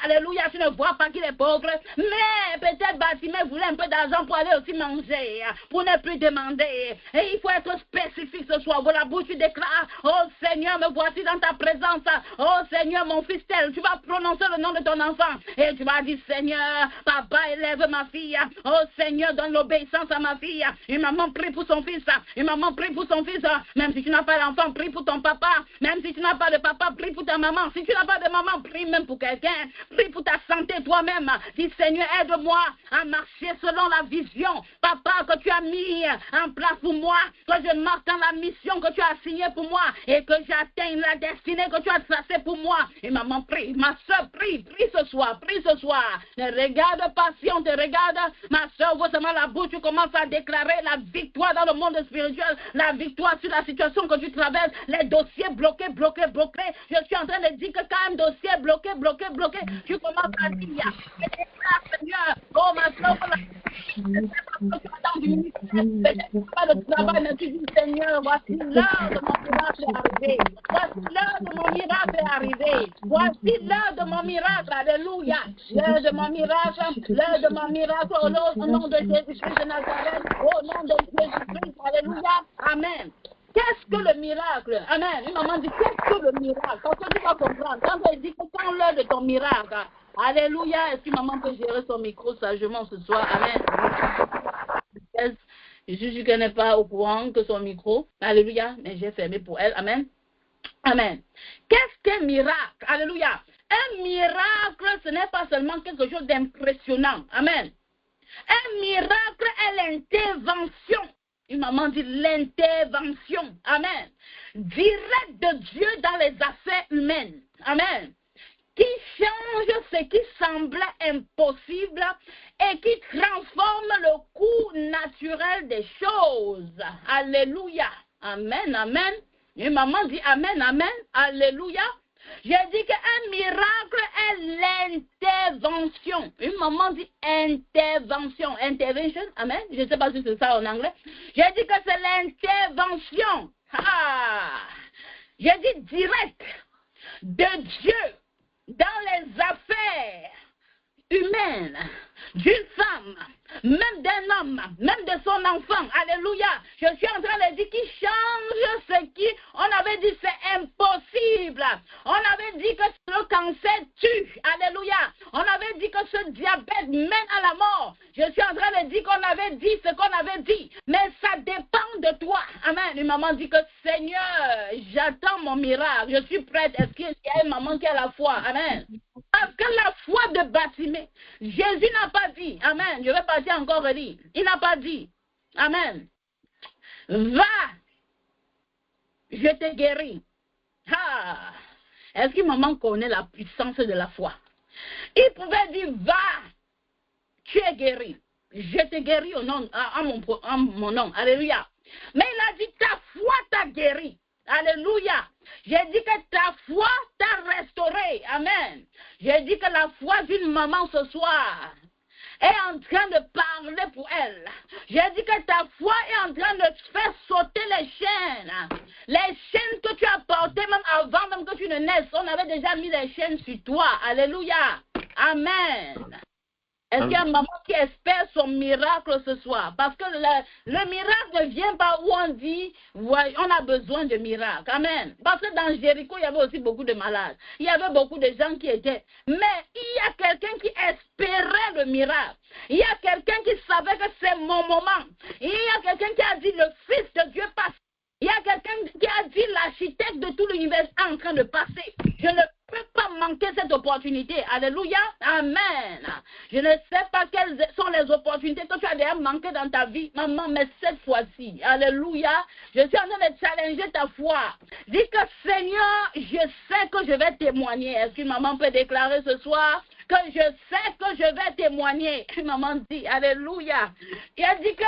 A: Alléluia, tu ne vois pas qu'il est pauvre. Mais peut-être Bartimée voulait un peu d'argent pour aller aussi manger, pour ne plus demander. Et il faut être spécifique ce soir. Voilà, bouche, tu déclares, oh Seigneur, me voici dans ta présence. Oh Seigneur, mon fils tel, tu vas prononcer le nom de ton enfant. Et tu vas dire, Seigneur, papa, élève ma fille. Oh Seigneur, donne l'obéissance à ma fille. Une maman prie pour son fils. Une maman prie pour son fils. Même si tu n'as pas d'enfant, prie pour ton papa. Même si tu n'as pas de papa, prie pour ta maman. Si tu n'as pas de maman, prie même pour quelqu'un. Prie pour ta santé toi-même. Dis, Seigneur, aide-moi à marcher selon la vision, papa, que tu as mis en place pour moi. Que je marche dans la mission que tu as assignée pour moi. Et que j'atteigne la destinée que tu as tracée pour moi. Et maman, prie. Ma soeur, prie. Prie ce soir. Prie ce soir. Ne regarde pas si on te regarde. Ma soeur, ouvre seulement la bouche. Tu commences à déclarer la victoire dans le monde spirituel. La victoire sur la situation que tu traverses. Les dossiers bloqués. Je suis en train de dire que quand un dossier est bloqué, tu commences à dire, Seigneur, oh ma soeur, pas de travail, mais tu dis, Seigneur, voici l'heure de mon miracle est arrivé. Voici l'heure de mon miracle est arrivé. Voici l'heure de mon miracle, alléluia. L'heure de mon miracle, au nom de Jésus-Christ de Nazareth, au nom de Jésus-Christ, alléluia, amen. Qu'est-ce que le miracle? Amen. Une maman dit, qu'est-ce que le miracle? Quand tu vas comprendre, quand elle dit que quand l'heure de ton miracle, alléluia, est-ce que maman peut gérer son micro sagement ce soir? Amen. Je suis sûre qu'elle n'est pas au courant que son micro, alléluia, mais j'ai fermé pour elle. Amen. Amen. Qu'est-ce qu'un miracle? Alléluia. Un miracle, ce n'est pas seulement quelque chose d'impressionnant. Amen. Un miracle est l'intervention. Une maman dit l'intervention. Amen. Direct de Dieu dans les affaires humaines. Amen. Qui change ce qui semblait impossible et qui transforme le cours naturel des choses. Alléluia. Amen, amen. Une maman dit amen, amen. Alléluia. J'ai dit qu'un miracle est l'intervention. Une maman dit intervention. Intervention, amen. Je ne sais pas si c'est ça en anglais. J'ai dit que c'est l'intervention. J'ai dit direct de Dieu dans les affaires humaines d'une femme, même d'un homme, même de son enfant. Alléluia. Je suis en train de dire qu'il change ce qui, on avait dit c'est impossible. On avait dit que le cancer tue. Alléluia. On avait dit que ce diabète mène à la mort. Je suis en train de dire qu'on avait dit ce qu'on avait dit. Mais ça dépend de toi. Amen. Une maman dit que Seigneur, j'attends mon miracle. Je suis prête. Est-ce qu'il y a une maman qui a la foi? Amen. Parce que la foi de Bartimée, Jésus n'a pas dit, amen, je vais partir encore relire, il n'a pas dit, amen, va, je te guéris. Est-ce que maman connaît la puissance de la foi? Il pouvait dire, va, tu es guéri, je te guéris au nom, à mon nom, alléluia. Mais il a dit, ta foi t'a guéri. Alléluia. J'ai dit que ta foi t'a restauré. Amen. J'ai dit que la foi d'une maman ce soir est en train de parler pour elle. J'ai dit que ta foi est en train de faire sauter les chaînes. Les chaînes que tu as portées même avant même que tu ne naisses. On avait déjà mis les chaînes sur toi. Alléluia. Amen. Est-ce qu'il y a une maman qui espère son miracle ce soir? Parce que le miracle ne vient pas où on dit, ouais, on a besoin de miracle. Amen. Parce que dans Jéricho, il y avait aussi beaucoup de malades. Il y avait beaucoup de gens qui étaient. Mais il y a quelqu'un qui espérait le miracle. Il y a quelqu'un qui savait que c'est mon moment. Il y a quelqu'un qui a dit, le Fils de Dieu passe. Il y a quelqu'un qui a dit, l'architecte de tout l'univers est en train de passer. Je ne peux pas manquer cette opportunité. Alléluia. Amen. Je ne sais pas quelles sont les opportunités que tu as déjà manquées dans ta vie, maman, mais cette fois-ci, alléluia, je suis en train de challenger ta foi. Dis que Seigneur, je sais que je vais témoigner. Est-ce qu'une maman peut déclarer ce soir que je sais que je vais témoigner? Une maman dit, alléluia. Il a dit que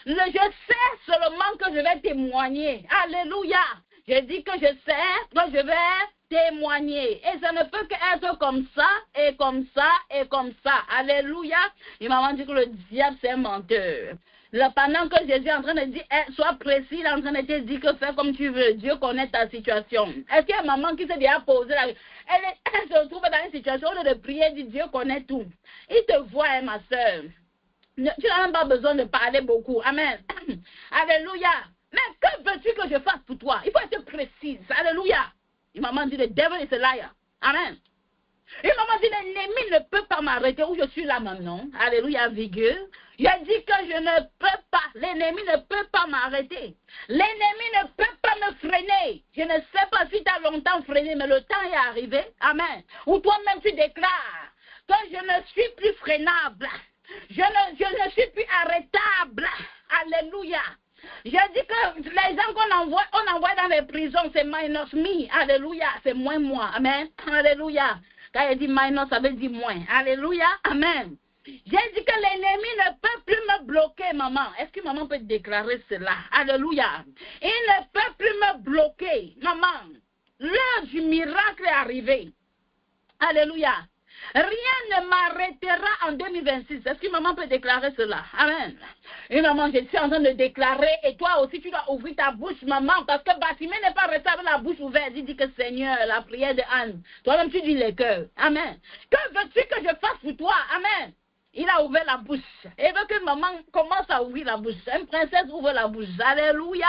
A: je sais seulement que je vais témoigner. Alléluia. Je dis que je sais que je vais témoigner. Et ça ne peut qu'être comme ça, et comme ça, et comme ça. Alléluia. Et maman dit que le diable, c'est un menteur. Là, pendant que Jésus est en train de dire, sois précis, il est en train de te dire que fais comme tu veux. Dieu connaît ta situation. Est-ce qu'il y a une maman qui s'est déjà posée là? Elle se trouve dans une situation où de prier, dit Dieu connaît tout. Il te voit, hein, ma soeur. Tu n'as même pas besoin de parler beaucoup. Amen. Alléluia. Mais que veux-tu que je fasse pour toi? Il faut être précise. Alléluia. Et maman dit, le devil is a liar. Amen. Et maman dit, l'ennemi ne peut pas m'arrêter où je suis là maintenant. Alléluia, virgule. J'ai dit que je ne peux pas. L'ennemi ne peut pas m'arrêter. L'ennemi ne peut pas me freiner. Je ne sais pas si tu as longtemps freiné, mais le temps est arrivé. Amen. Ou toi-même tu déclares que je ne suis plus freinable. Je ne suis plus arrêtable. Alléluia. Je dis que les gens on envoie dans les prisons, c'est minus me. Alléluia. C'est moins moi. Amen. Alléluia. Quand il dit minus, ça veut dire moins. Alléluia. Amen. J'ai dit que l'ennemi ne peut plus me bloquer, maman. Est-ce que maman peut déclarer cela? Alléluia. Il ne peut plus me bloquer, maman. L'heure du miracle est arrivée. Alléluia. Rien ne m'arrêtera en 2026. Est-ce que maman peut déclarer cela? Amen. Et maman, je suis en train de déclarer, et toi aussi tu dois ouvrir ta bouche, maman, parce que Batimé n'est pas resté avec la bouche ouverte. Il dit que Seigneur, la prière de Anne, toi-même tu dis les cœurs. Amen. Que veux-tu que je fasse pour toi? Amen. Il a ouvert la bouche. Et veut que maman commence à ouvrir la bouche. Une princesse ouvre la bouche. Alléluia.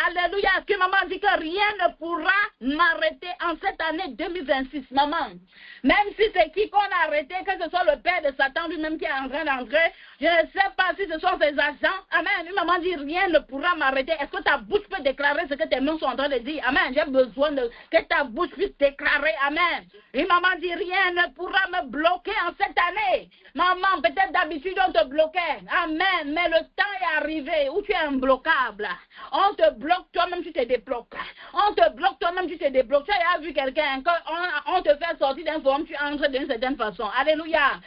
A: Alléluia. Est-ce que maman dit que rien ne pourra m'arrêter en cette année 2026, maman? Même si c'est qui qu'on a arrêté, que ce soit le père de Satan lui-même qui est en train d'entrer, je ne sais pas si ce sont ses agents. Amen. Une maman dit rien ne pourra m'arrêter. Est-ce que ta bouche peut déclarer ce que tes mains sont en train de dire? Amen. J'ai besoin que ta bouche puisse déclarer. Amen. Une maman dit rien ne pourra me bloquer en cette année. Maman, peut-être d'habitude on te bloquait. Amen. Mais le temps est arrivé où tu es imbloquable. On te bloque, toi-même tu te débloques. On te bloque, toi-même tu te débloques. Tu as vu quelqu'un, on te fait sortir d'un forum, tu entres d'une certaine façon. Alléluia.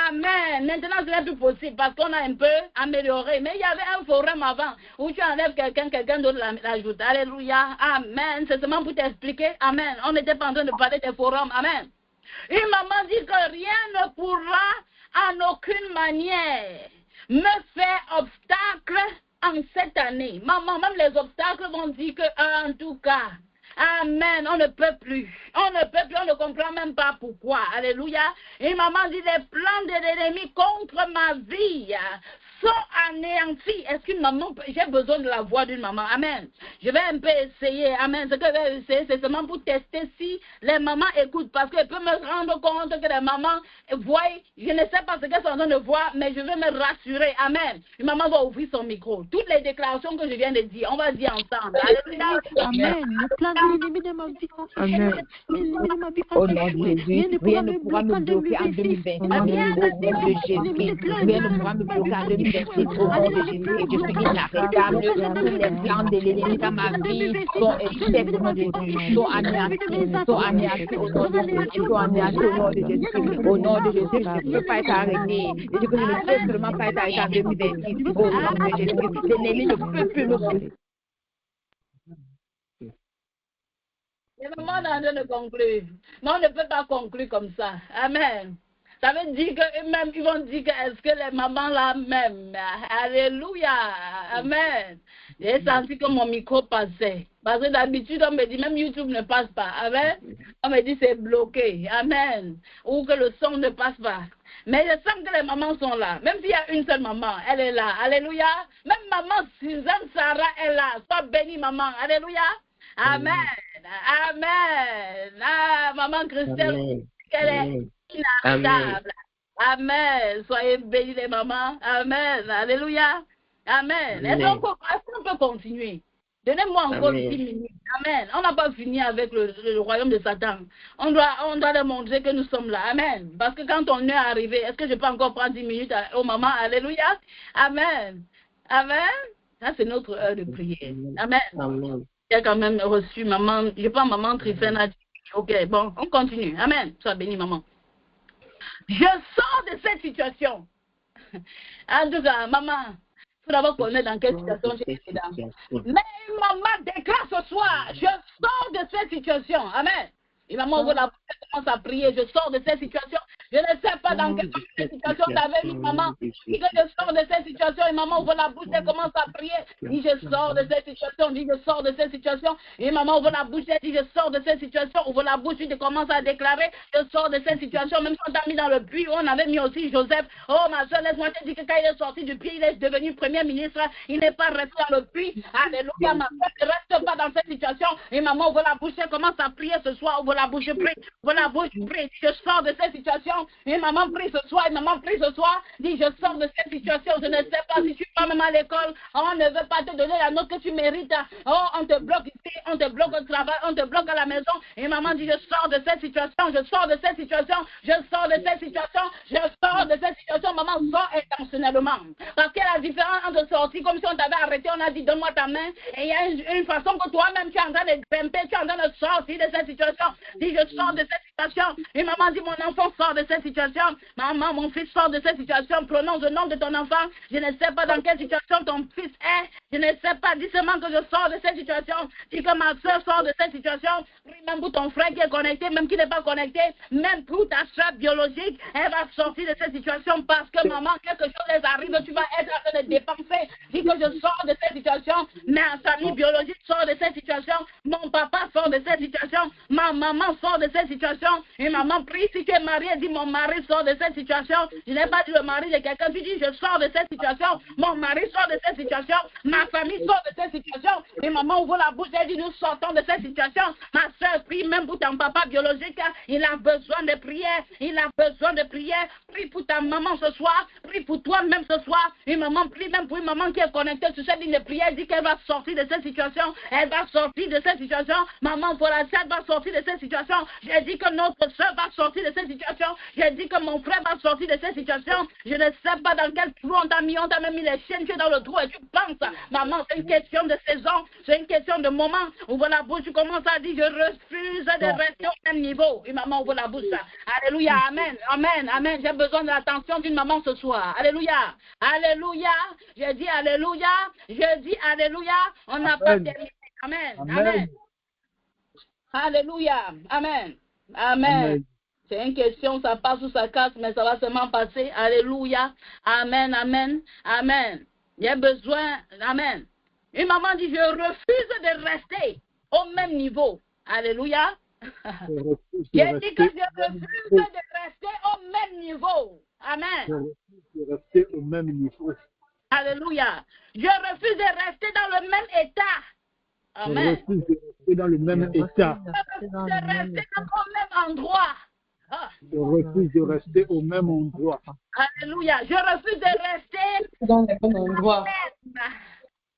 A: Amen. Maintenant, ce n'est plus possible parce qu'on a un peu amélioré. Mais il y avait un forum avant où tu enlèves quelqu'un d'autre l'ajoute. Alléluia. Amen. C'est seulement pour t'expliquer. Amen. On n'était pas en train de parler des forums. Amen. Une maman dit que rien ne pourra en aucune manière me faire obstacle en cette année. Maman, même les obstacles vont dire que, en tout cas, amen, on ne peut plus. On ne peut plus, on ne comprend même pas pourquoi. Alléluia. Et maman dit, les plans de l'ennemi contre ma vie sont anéantis. Est-ce qu'une maman, j'ai besoin de la voix d'une maman. Amen. Je vais un peu essayer. Amen. Ce que je vais essayer, c'est seulement pour tester si les mamans écoutent. Parce qu'elles peuvent me rendre compte que les mamans voient. Je ne sais pas ce qu'elles sont en train de voir, mais je vais me rassurer. Amen. Une maman va ouvrir son micro. Toutes les déclarations que je viens de dire, on va dire ensemble. Alléluia.
D: Amen. Le plan de l'ennemi de ma vie.
C: Amen. Au nom de Jésus, rien ne pourra me bloquer en 2020. Au nom de Jésus, rien ne pourra me bloquer en 2020. Au nom de Jésus, je suis inarrêtable. Tous les plans de l'ennemi dans ma vie sont échecs au nom de Jésus, sont anéantis au nom de Jésus, sont anéantis au nom de Jésus. Au nom de Jésus, je ne peux pas être arrêté. Je dis que je ne peux seulement pas être arrêté en 2026. Au nom de Jésus, l'ennemi ne peut plus me bloquer.
A: Le moment est en train de conclure. Mais on ne peut pas conclure comme ça. Amen. Ça veut dire qu'eux-mêmes, ils vont dire que est-ce que les mamans là même. Alléluia. Amen. J'ai senti que mon micro passait. Parce que d'habitude, on me dit même YouTube ne passe pas. Amen. On me dit c'est bloqué. Amen. Ou que le son ne passe pas. Mais je sens que les mamans sont là. Même s'il y a une seule maman, elle est là. Alléluia. Même maman Suzanne Sarah est là. Sois bénie, maman. Alléluia. Amen. Amen. Ah, maman Christelle, elle est inarrêtable. Amen. Soyez bénis les mamans. Amen. Alléluia. Amen. Est-ce qu'on peut continuer? Donnez-moi encore 10 minutes. Amen. On n'a pas fini avec le royaume de Satan. On doit leur montrer que nous sommes là. Amen. Parce que quand on est arrivé, est-ce que je peux encore prendre 10 minutes aux mamans? Alléluia. Amen. Amen. Ça, c'est notre heure de prière. Amen. Amen. J'ai quand même reçu maman. Je pense maman Tryphène a dit. Ok, bon, on continue. Amen. Sois béni, maman. Je sors de cette situation. En tout cas, maman, il faut d'abord connaître dans quelle situation tu es dedans. Mais maman déclare ce soir, je sors de cette situation. Amen. Et maman ouvre la bouche, commence à prier. Je sors de cette situation. Je ne sais pas dans quelle situation tu avais mis maman. Dit que je sors de cette situation et maman ouvre la bouche et commence à prier. Dit je sors de cette situation. Dit je sors de cette situation. Et maman ouvre la bouche et dit je sors de cette situation. Ouvre la bouche et commence à déclarer je sors de cette situation. Même si on t'a mis dans le puits, on avait mis aussi Joseph. Oh ma soeur, laisse-moi te dire que quand il est sorti du puits, il est devenu premier ministre. Il n'est pas resté dans le puits. Alléluia, ma soeur, ne reste pas dans cette situation. Et maman ouvre la bouche et commence à prier ce soir. Ouvre la bouche, prie. Ouvre la bouche, prie. Je sors de cette situation. Et maman prie ce soir. Et maman prie ce soir. Dit je sors de cette situation. Je ne sais pas si tu vas même à l'école. On ne veut pas te donner la note que tu mérites. Oh, on te bloque ici. On te bloque au travail. On te bloque à la maison. Et maman dit je sors de cette situation. Je sors de cette situation. Je sors de cette situation. Je sors de cette situation. Maman sort intentionnellement. Parce qu'il y a la différence entre sortir comme si on t'avait arrêté. On a dit donne-moi ta main. Et il y a une façon que toi-même tu es en train de grimper. Tu es en train de sortir de cette situation. Dit je sors de cette situation. Et maman dit mon enfant sort de cette situation. Maman, mon fils sort de cette situation. Prononce le nom de ton enfant. Je ne sais pas dans quelle situation ton fils est. Je ne sais pas. Dis seulement que je sors de cette situation. Dis que ma soeur sort de cette situation. Prie même pour ton frère qui est connecté, même qui n'est pas connecté. Même pour ta soeur biologique. Elle va sortir de cette situation parce que maman, quelque chose les arrive. Tu vas être en train de dépenser. Dis que je sors de cette situation. Ma famille biologique sort de cette situation. Mon papa sort de cette situation. Ma maman sort de cette situation. Et maman prie si tu es marié. Dis mon mari sort de cette situation. Je n'ai pas dit le mari de quelqu'un. Tu dis je sors de cette situation. Mon mari sort de cette situation. Ma famille sort de cette situation. Et maman ouvre la bouche et dit nous sortons de cette situation. Ma soeur prie même pour ton papa biologique. Il a besoin de prière. Il a besoin de prière. Prie pour ta maman ce soir. Prie pour toi-même ce soir. Et maman prie même pour une maman qui est connectée sur cette ligne de prière. Dit qu'elle va sortir de cette situation. Elle va sortir de cette situation. Maman pour la chatte va sortir de cette situation. J'ai dit que notre soeur va sortir de cette situation. J'ai dit que mon frère va sortir de cette situation. Je ne sais pas dans quel trou on t'a mis. On t'a même mis les chiennes. Tu es dans le trou et tu penses. Maman, c'est une question de saison. C'est une question de moment. Ouvre la bouche. Tu commences à dire je refuse de rester au même niveau. Et maman ouvre la bouche. Alléluia. Amen. Amen. Amen. J'ai besoin de l'attention d'une maman ce soir. Alléluia. Alléluia. Je dis alléluia. Je dis alléluia. On n'a pas terminé. Amen. Amen. Alléluia. Amen. Amen. C'est une question, ça passe ou ça casse, mais ça va seulement passer. Alléluia. Amen. Amen. Amen. Il y a besoin. Amen. Une maman dit, je refuse de rester au même niveau. Alléluia. J'ai dit que je refuse de rester au même niveau. Amen.
E: Je refuse de rester au même niveau.
A: Alléluia. Je refuse de rester dans le même état. Amen.
E: Je refuse de rester dans le même état.
A: Je refuse de rester au même endroit.
E: Je refuse de rester au même endroit.
A: Alléluia. Je refuse de rester
C: dans le même endroit.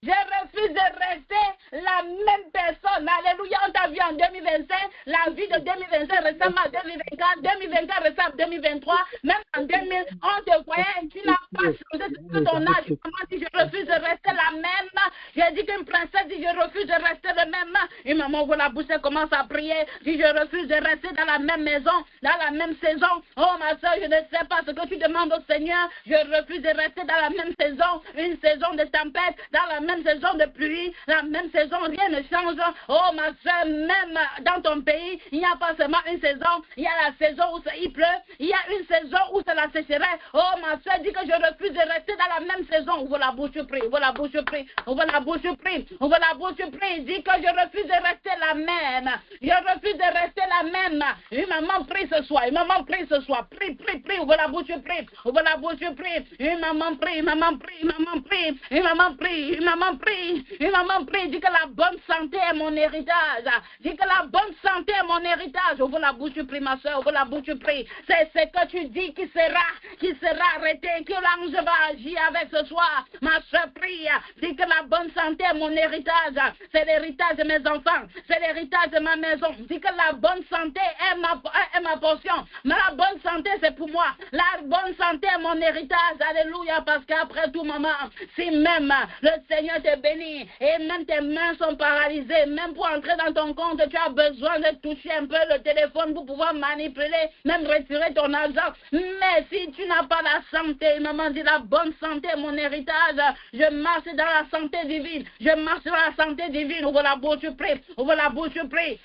A: Je refuse de rester la même personne. Alléluia. On t'a vu en 2025, la vie de 2025 ressemble à 2024, 2024 ressemble à 2023, même en 2000, on te voyait, tu n'as pas changé de ton âge. Comment dit je refuse de rester la même? J'ai dit qu'une princesse dit je refuse de rester le même. Et maman ouvre la bouche et commence à prier. Dit je refuse de rester dans la même maison, dans la même saison. Oh ma soeur, je ne sais pas ce que tu demandes au Seigneur. Je refuse de rester dans la même saison, une saison de tempête, dans la même même saison de pluie, la même saison, rien ne change. Oh ma soeur, même dans ton pays, il n'y a pas seulement une saison, il y a la saison où il pleut, il y a une saison où c'est la sécheresse. Oh ma soeur, dis que je refuse de rester dans la même saison. Ouvre la bouche, prie, ouvre la bouche, prie, ouvre la bouche, prie, ouvre la bouche, prie. Dis que je refuse de rester la même. Je refuse de rester la même. Une maman prie ce soir, une maman prie ce soir. Prie, prie, prie, ouvre la bouche, prie, ouvre la bouche, prie. Une maman prie, une maman prie, une maman prie, une maman prie, une maman prie, une maman prie. Dis que la bonne santé est mon héritage. Dis que la bonne santé est mon héritage. Ouvre la bouche, prie, ma soeur, ouvre la bouche, prie. C'est ce que tu dis qui sera arrêté, que l'ange va agir avec ce soir. Ma soeur prie. Dis que la bonne santé est mon héritage. C'est l'héritage de mes enfants. C'est l'héritage de ma maison. Dis que la bonne santé est ma portion. Mais la bonne santé, c'est pour moi. La bonne santé est mon héritage. Alléluia. Parce qu'après tout, maman, si même le Seigneur te bénit et même tes mains sont paralysées, même pour entrer dans ton compte, tu as besoin de toucher un peu le téléphone pour pouvoir manipuler, même retirer ton argent. Mais si tu n'as pas la santé, maman dit la bonne santé est mon héritage. Je marche dans la santé divine. Je marche dans la santé divine. Ouvre la bouche, je prie. Ouvre la bouche, je prie.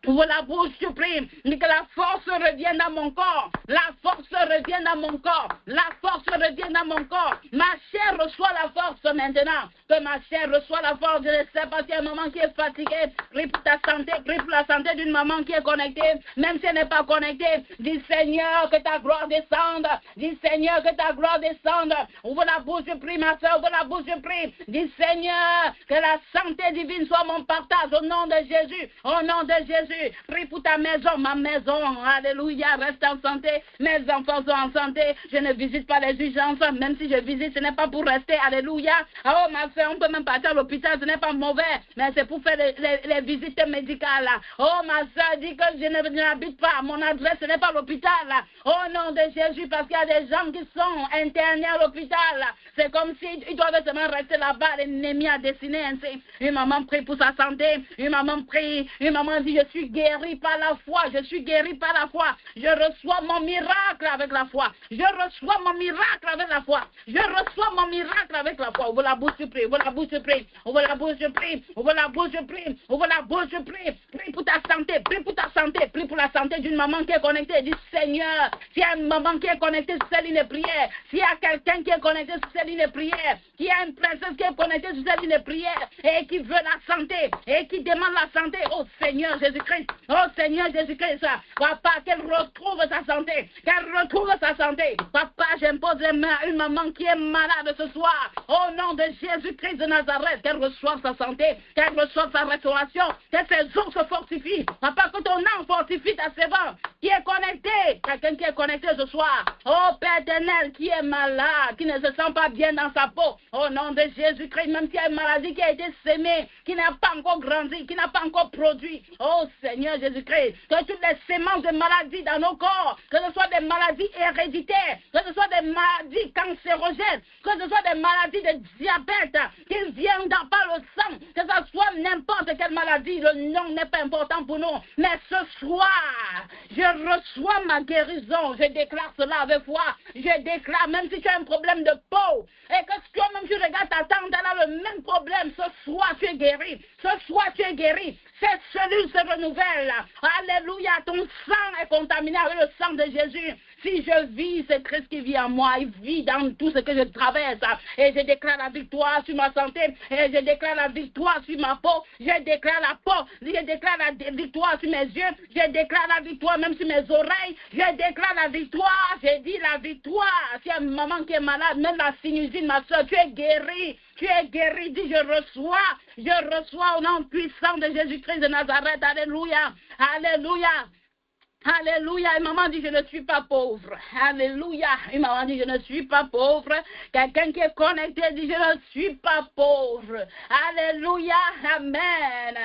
A: Ouvre la bouche, je prie, mais que la force revienne dans mon corps. La force revienne dans mon corps. La force revienne dans mon corps. Ma chair reçoit la force maintenant. Que ma chair reçoit la force. Je ne sais pas s'il y a un maman qui est fatiguée. Prie pour ta santé. Prie pour la santé d'une maman qui est connectée. Même si elle n'est pas connectée. Dis Seigneur que ta gloire descende. Dis Seigneur que ta gloire descende. Ouvre la bouche, je prie, ma soeur. Ouvre la bouche, je prie. Dis Seigneur que la santé divine soit mon partage. Au nom de Jésus. Au nom de Jésus. Prie pour ta maison, ma maison, alléluia, reste en santé, mes enfants sont en santé, je ne visite pas les urgences, même si je visite, ce n'est pas pour rester, alléluia. Oh ma soeur, on peut même partir à l'hôpital, ce n'est pas mauvais, mais c'est pour faire les visites médicales. Oh ma soeur, dit que je n'habite pas, mon adresse, ce n'est pas l'hôpital. Au nom de Jésus, parce qu'il y a des gens qui sont internés à l'hôpital, c'est comme s'ils doivent seulement rester là-bas, l'ennemi a dessiné ainsi. Une maman prie pour sa santé, une maman prie, une maman dit je suis guéri par la foi, je suis guéri par la foi, je reçois mon miracle avec la foi, je reçois mon miracle avec la foi, je reçois mon miracle avec la foi. Ouvre la bouche, je prie, ouvre la bouche, je prie, ouvre la bouche, je prie, ouvre la bouche, je prie, ouvre la bouche, je prie, prie pour ta santé, prie pour ta santé, prie pour la santé d'une maman qui est connectée. Dis Seigneur, s'il y a une maman qui est connectée sur cette ligne de prière, s'il y a quelqu'un qui est connecté sur cette ligne de prière, qui a une princesse qui est connectée sur cette ligne de prière et qui veut la santé et qui demande la santé, oh Seigneur Jésus-Christ, oh Seigneur Jésus-Christ, papa, qu'elle retrouve sa santé, qu'elle retrouve sa santé. Papa, j'impose les mains à une maman qui est malade ce soir, au nom de Jésus-Christ de Nazareth, qu'elle reçoive sa santé, qu'elle reçoive sa restauration, que ses os se fortifient. Papa, que ton âme fortifie ta servante qui est connectée, quelqu'un qui est connecté ce soir, oh Père éternel, qui est malade, qui ne se sent pas bien dans sa peau, au nom de Jésus-Christ, même s'il y a une maladie qui a été sémée, qui n'a pas encore grandi, qui n'a pas encore produit, oh Seigneur Jésus-Christ, que toutes les sémences de maladies dans nos corps, que ce soit des maladies héréditaires, que ce soit des maladies cancérogènes, que ce soit des maladies de diabète qui viennent par le sang, que ce soit n'importe quelle maladie, le nom n'est pas important pour nous, mais ce soir, je reçois ma guérison, je déclare cela avec foi, je déclare, même si tu as un problème de peau, et que toi-même tu regardes ta tante, elle a le même problème, ce soir tu es guéri, ce soir tu es guéri, cette cellule se renouvelle, alléluia, ton sang est contaminé avec le sang de Jésus. Si je vis, c'est Christ qui vit en moi, il vit dans tout ce que je traverse, et je déclare la victoire sur ma santé, et je déclare la victoire sur ma peau, je déclare je déclare la victoire sur mes yeux, je déclare la victoire même sur mes oreilles, je déclare la victoire, j'ai dit la victoire. Si y a une maman qui est malade, même la sinusite, ma soeur, tu es guérie. Tu es guéri, dis je reçois au nom puissant de Jésus-Christ de Nazareth, alléluia, alléluia. Alléluia. Une maman dit, je ne suis pas pauvre. Alléluia. Une maman dit, je ne suis pas pauvre. Quelqu'un qui est connecté dit, je ne suis pas pauvre. Alléluia. Amen.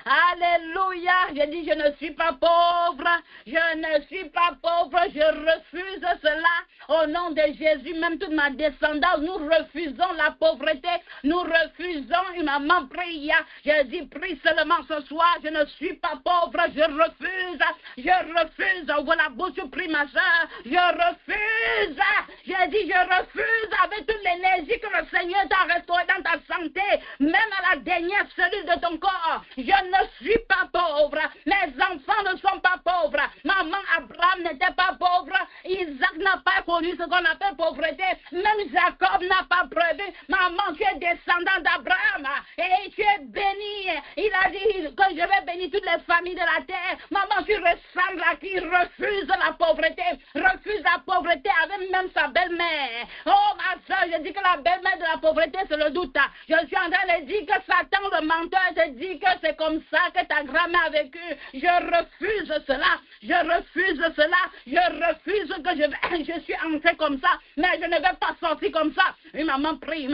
A: Alléluia. Je dis, je ne suis pas pauvre. Je ne suis pas pauvre. Je refuse cela. Au nom de Jésus, même toute ma descendance, nous refusons la pauvreté. Nous refusons une maman prie. Je dis prie seulement ce soir. Je ne suis pas pauvre. Je refuse. Je refuse. Voilà, bouche prie ma soeur. Je refuse. J'ai dit je refuse avec toute l'énergie que le Seigneur t'a restaurée dans ta santé. Même à la dernière cellule de ton corps. Je ne suis pas pauvre. Mes enfants ne sont pas pauvres. Maman Abraham n'était pas pauvre. Isaac n'a pas connu ce qu'on appelle pauvreté. Même Jacob n'a pas prévu. Maman, tu es descendant d'Abraham. Et tu es béni. Il a dit que je vais bénir toutes les familles de la terre. Maman, tu ressembles à qui refuse la pauvreté. Refuse la pauvreté avec même sa belle-mère. Oh ma soeur, je dis que la belle-mère de la pauvreté, c'est le doute. Je suis en train de dire que Satan, le menteur, te dit que c'est comme ça que ta grand-mère a vécu. Je refuse cela. Je refuse cela. Je refuse que je suis entrée comme ça. Mais je ne vais pas sortir comme ça. Une maman prie,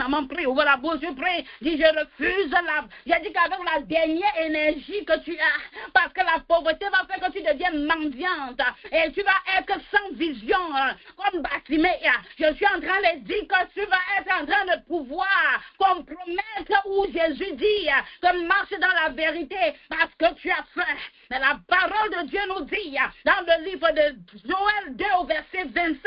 A: ouvre la bouche, je prie. Dis, je refuse la. J'ai dit qu'avec la dernière énergie que tu as, parce que la pauvreté va faire que tu deviennes mendiante. Et tu vas être sans vision, comme Bartimée. Je suis en train de dire que tu vas être en train de pouvoir compromettre où Jésus dit que marche dans la vérité parce que tu as faim. Mais la parole de Dieu nous dit dans le livre de Joël 2 au verset 25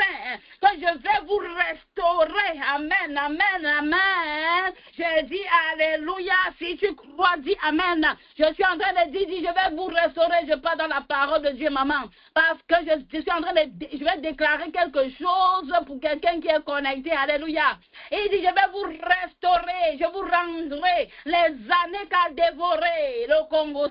A: que je vais vous restaurer. Amen, amen, amen. Je dis alléluia. Si tu crois, dis amen. Je suis en train de dire, je vais vous restaurer. Je parle dans la parole de Dieu, maman. Parce que je suis en train de, je vais déclarer quelque chose pour quelqu'un qui est connecté. Alléluia. Il dit, je vais vous restaurer. Je vous rendrai les années qu'a dévoré le Congo.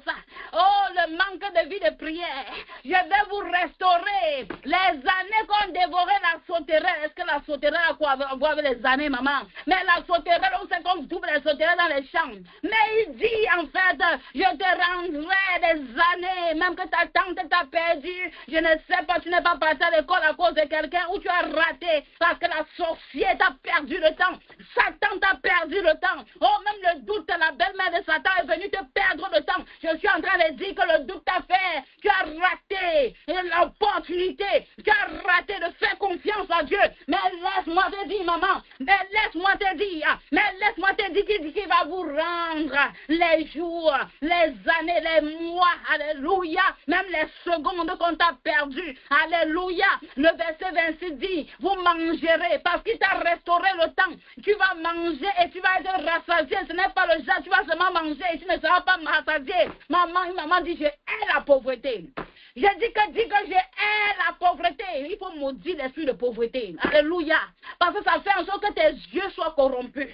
A: Oh, le manque de vie de prière. Je vais vous restaurer les années qu'ont dévoré la sauterelle. Est-ce que la sauterelle a quoi à voir avec les années, maman? Mais la sauterelle, on sait qu'on trouve les sauterelles dans les champs. Mais il dit, en fait, je te rendrai des années, même que ta tante t'a perdu. Je ne sais pas, tu n'es pas passé à l'école à cause de quelqu'un ou tu as raté parce que la sorcière t'a perdu le temps. Satan t'a perdu le temps. Oh, même le doute, la belle-mère de Satan est venue te perdre le temps. Je suis en train de dire que le doute t'a fait. Tu as raté l'opportunité. Tu as raté de faire confiance à Dieu. Mais laisse-moi te dire, maman. Mais laisse-moi te dire. Mais laisse-moi te dire qu'il va vous rendre les jours, les années, les mois. Alléluia. Même les secondes qu'on t'a perdues. Alléluia. Le verset 26 dit, vous mangerez parce qu'il t'a restauré le temps. Tu vas manger et tu vas être rassasié. Ce n'est pas le genre, tu vas seulement manger et tu ne seras pas rassasié. Maman dit, je hais la pauvreté. Je dis que je hais la pauvreté. Il faut maudire l'esprit de pauvreté. Alléluia. Parce que ça fait en sorte que tes yeux soient corrompus.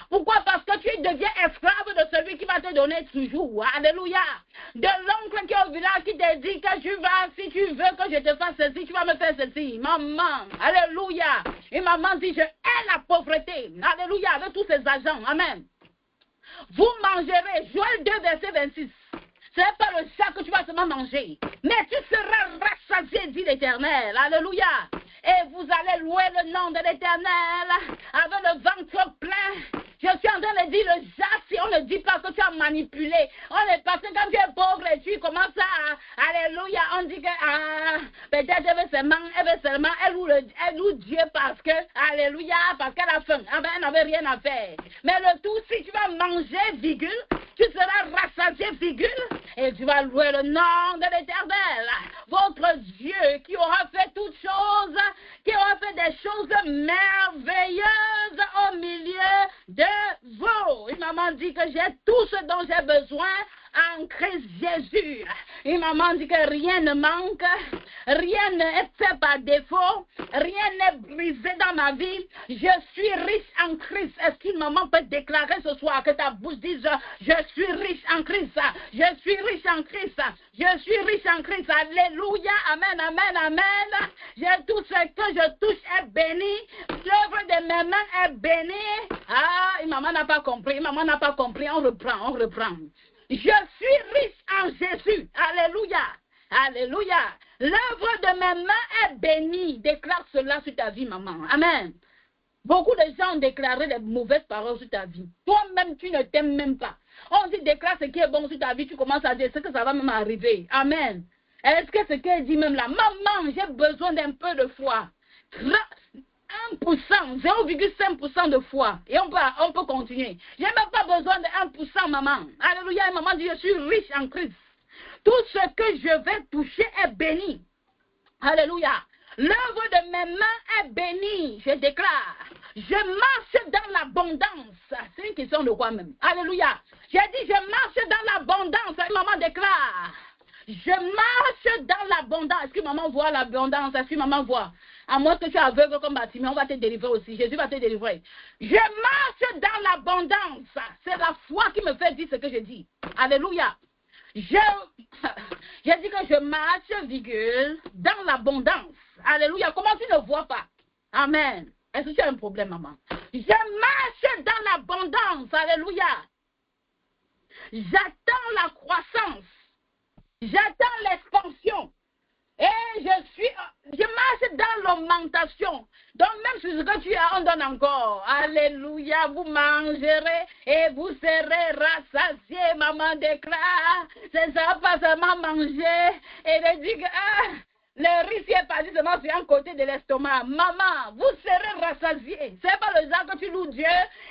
A: Pourquoi? Parce que tu deviens esclave de celui qui va te donner toujours. Alléluia. De l'oncle qui est au village qui te dit que tu vas, si tu veux que je te fasse ceci, tu vas me faire ceci. Maman. Alléluia. Et maman dit, je hais la pauvreté. Alléluia. Avec tous ces agents. Amen. Vous mangerez. Joël 2, verset 26. Ce n'est pas le sac que tu vas seulement manger, mais tu seras rassasié, dit l'Éternel. Alléluia. Et vous allez louer le nom de l'Éternel avec le ventre plein. Je suis en train de dire le si on ne dit pas que tu as manipulé. On est parce que quand tu es pauvre et tu commences à, alléluia, on dit que peut-être elle loue Dieu parce que, alléluia, parce qu'elle a faim. Ah ben, elle n'avait rien à faire. Mais le tout, si tu vas manger, virgule, tu seras rassasié, virgule, et tu vas louer le nom de l'Éternel, votre Dieu qui aura fait toutes choses, qui aura fait des choses merveilleuses au milieu de vous. Et maman dit que j'ai tout ce dont j'ai besoin en Christ Jésus. Et maman dit que rien ne manque, rien n'est fait par défaut, rien n'est brisé dans ma vie. Je suis riche en Christ. Est-ce qu'une maman peut déclarer ce soir que ta bouche dise je suis riche en Christ, je suis riche en Christ, je suis riche en Christ. Alléluia, amen, amen, amen. Tout ce que je touche est béni. L'œuvre de mes mains est bénie. Ah, et maman n'a pas compris, maman n'a pas compris. On reprend. Je suis riche en Jésus. Alléluia. Alléluia. L'œuvre de mes mains est bénie. Déclare cela sur ta vie, maman. Amen. Beaucoup de gens ont déclaré des mauvaises paroles sur ta vie. Toi-même, tu ne t'aimes même pas. On dit déclare ce qui est bon sur ta vie. Tu commences à dire ce que ça va même arriver. Amen. Est-ce que ce qu'elle dit même là, maman, j'ai besoin d'un peu de foi. 1%, 0,5% de foi. Et on peut continuer. Je n'ai même pas besoin de 1%, maman. Alléluia. Et maman dit, je suis riche en Christ. Tout ce que je vais toucher est béni. Alléluia. L'œuvre de mes mains est bénie. Je déclare. Je marche dans l'abondance. C'est une question de quoi même? Alléluia. J'ai dit, je marche dans l'abondance. Et maman déclare. Je marche dans l'abondance. Est-ce que maman voit l'abondance? Est-ce que maman voit? À moins que tu es aveugle comme bâtiment, on va te délivrer aussi. Jésus va te délivrer. Je marche dans l'abondance. C'est la foi qui me fait dire ce que je dis. Alléluia. J'ai dit que je marche, virgule, dans l'abondance. Alléluia. Comment tu ne vois pas? Amen. Est-ce que tu as un problème, maman? Je marche dans l'abondance. Alléluia. J'attends la croissance. J'attends l'expansion. Et je marche dans l'augmentation. Donc même sur ce que tu as, on donne encore. Alléluia, vous mangerez et vous serez rassasiés, maman déclare. C'est ça, pas seulement manger. Et elle dit que le riz est parti seulement sur un côté de l'estomac. Maman, vous serez rassasiés. C'est pas le genre que tu loues Dieu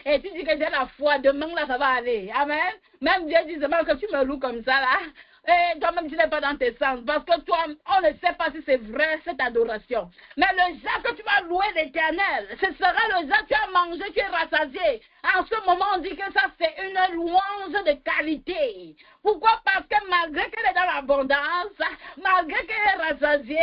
A: et tu dis que j'ai la foi. Demain là, ça va aller. Amen. Même Dieu dit seulement que tu me loues comme ça là. Et toi-même, tu n'es pas dans tes sens. Parce que toi, on ne sait pas si c'est vrai, cette adoration. Mais le jour que tu vas louer l'Éternel, ce sera le jour que tu as mangé, tu es rassasié. En ce moment, on dit que ça, c'est une louange de qualité. Pourquoi? Parce que malgré qu'elle est dans l'abondance, malgré qu'elle est rassasiée,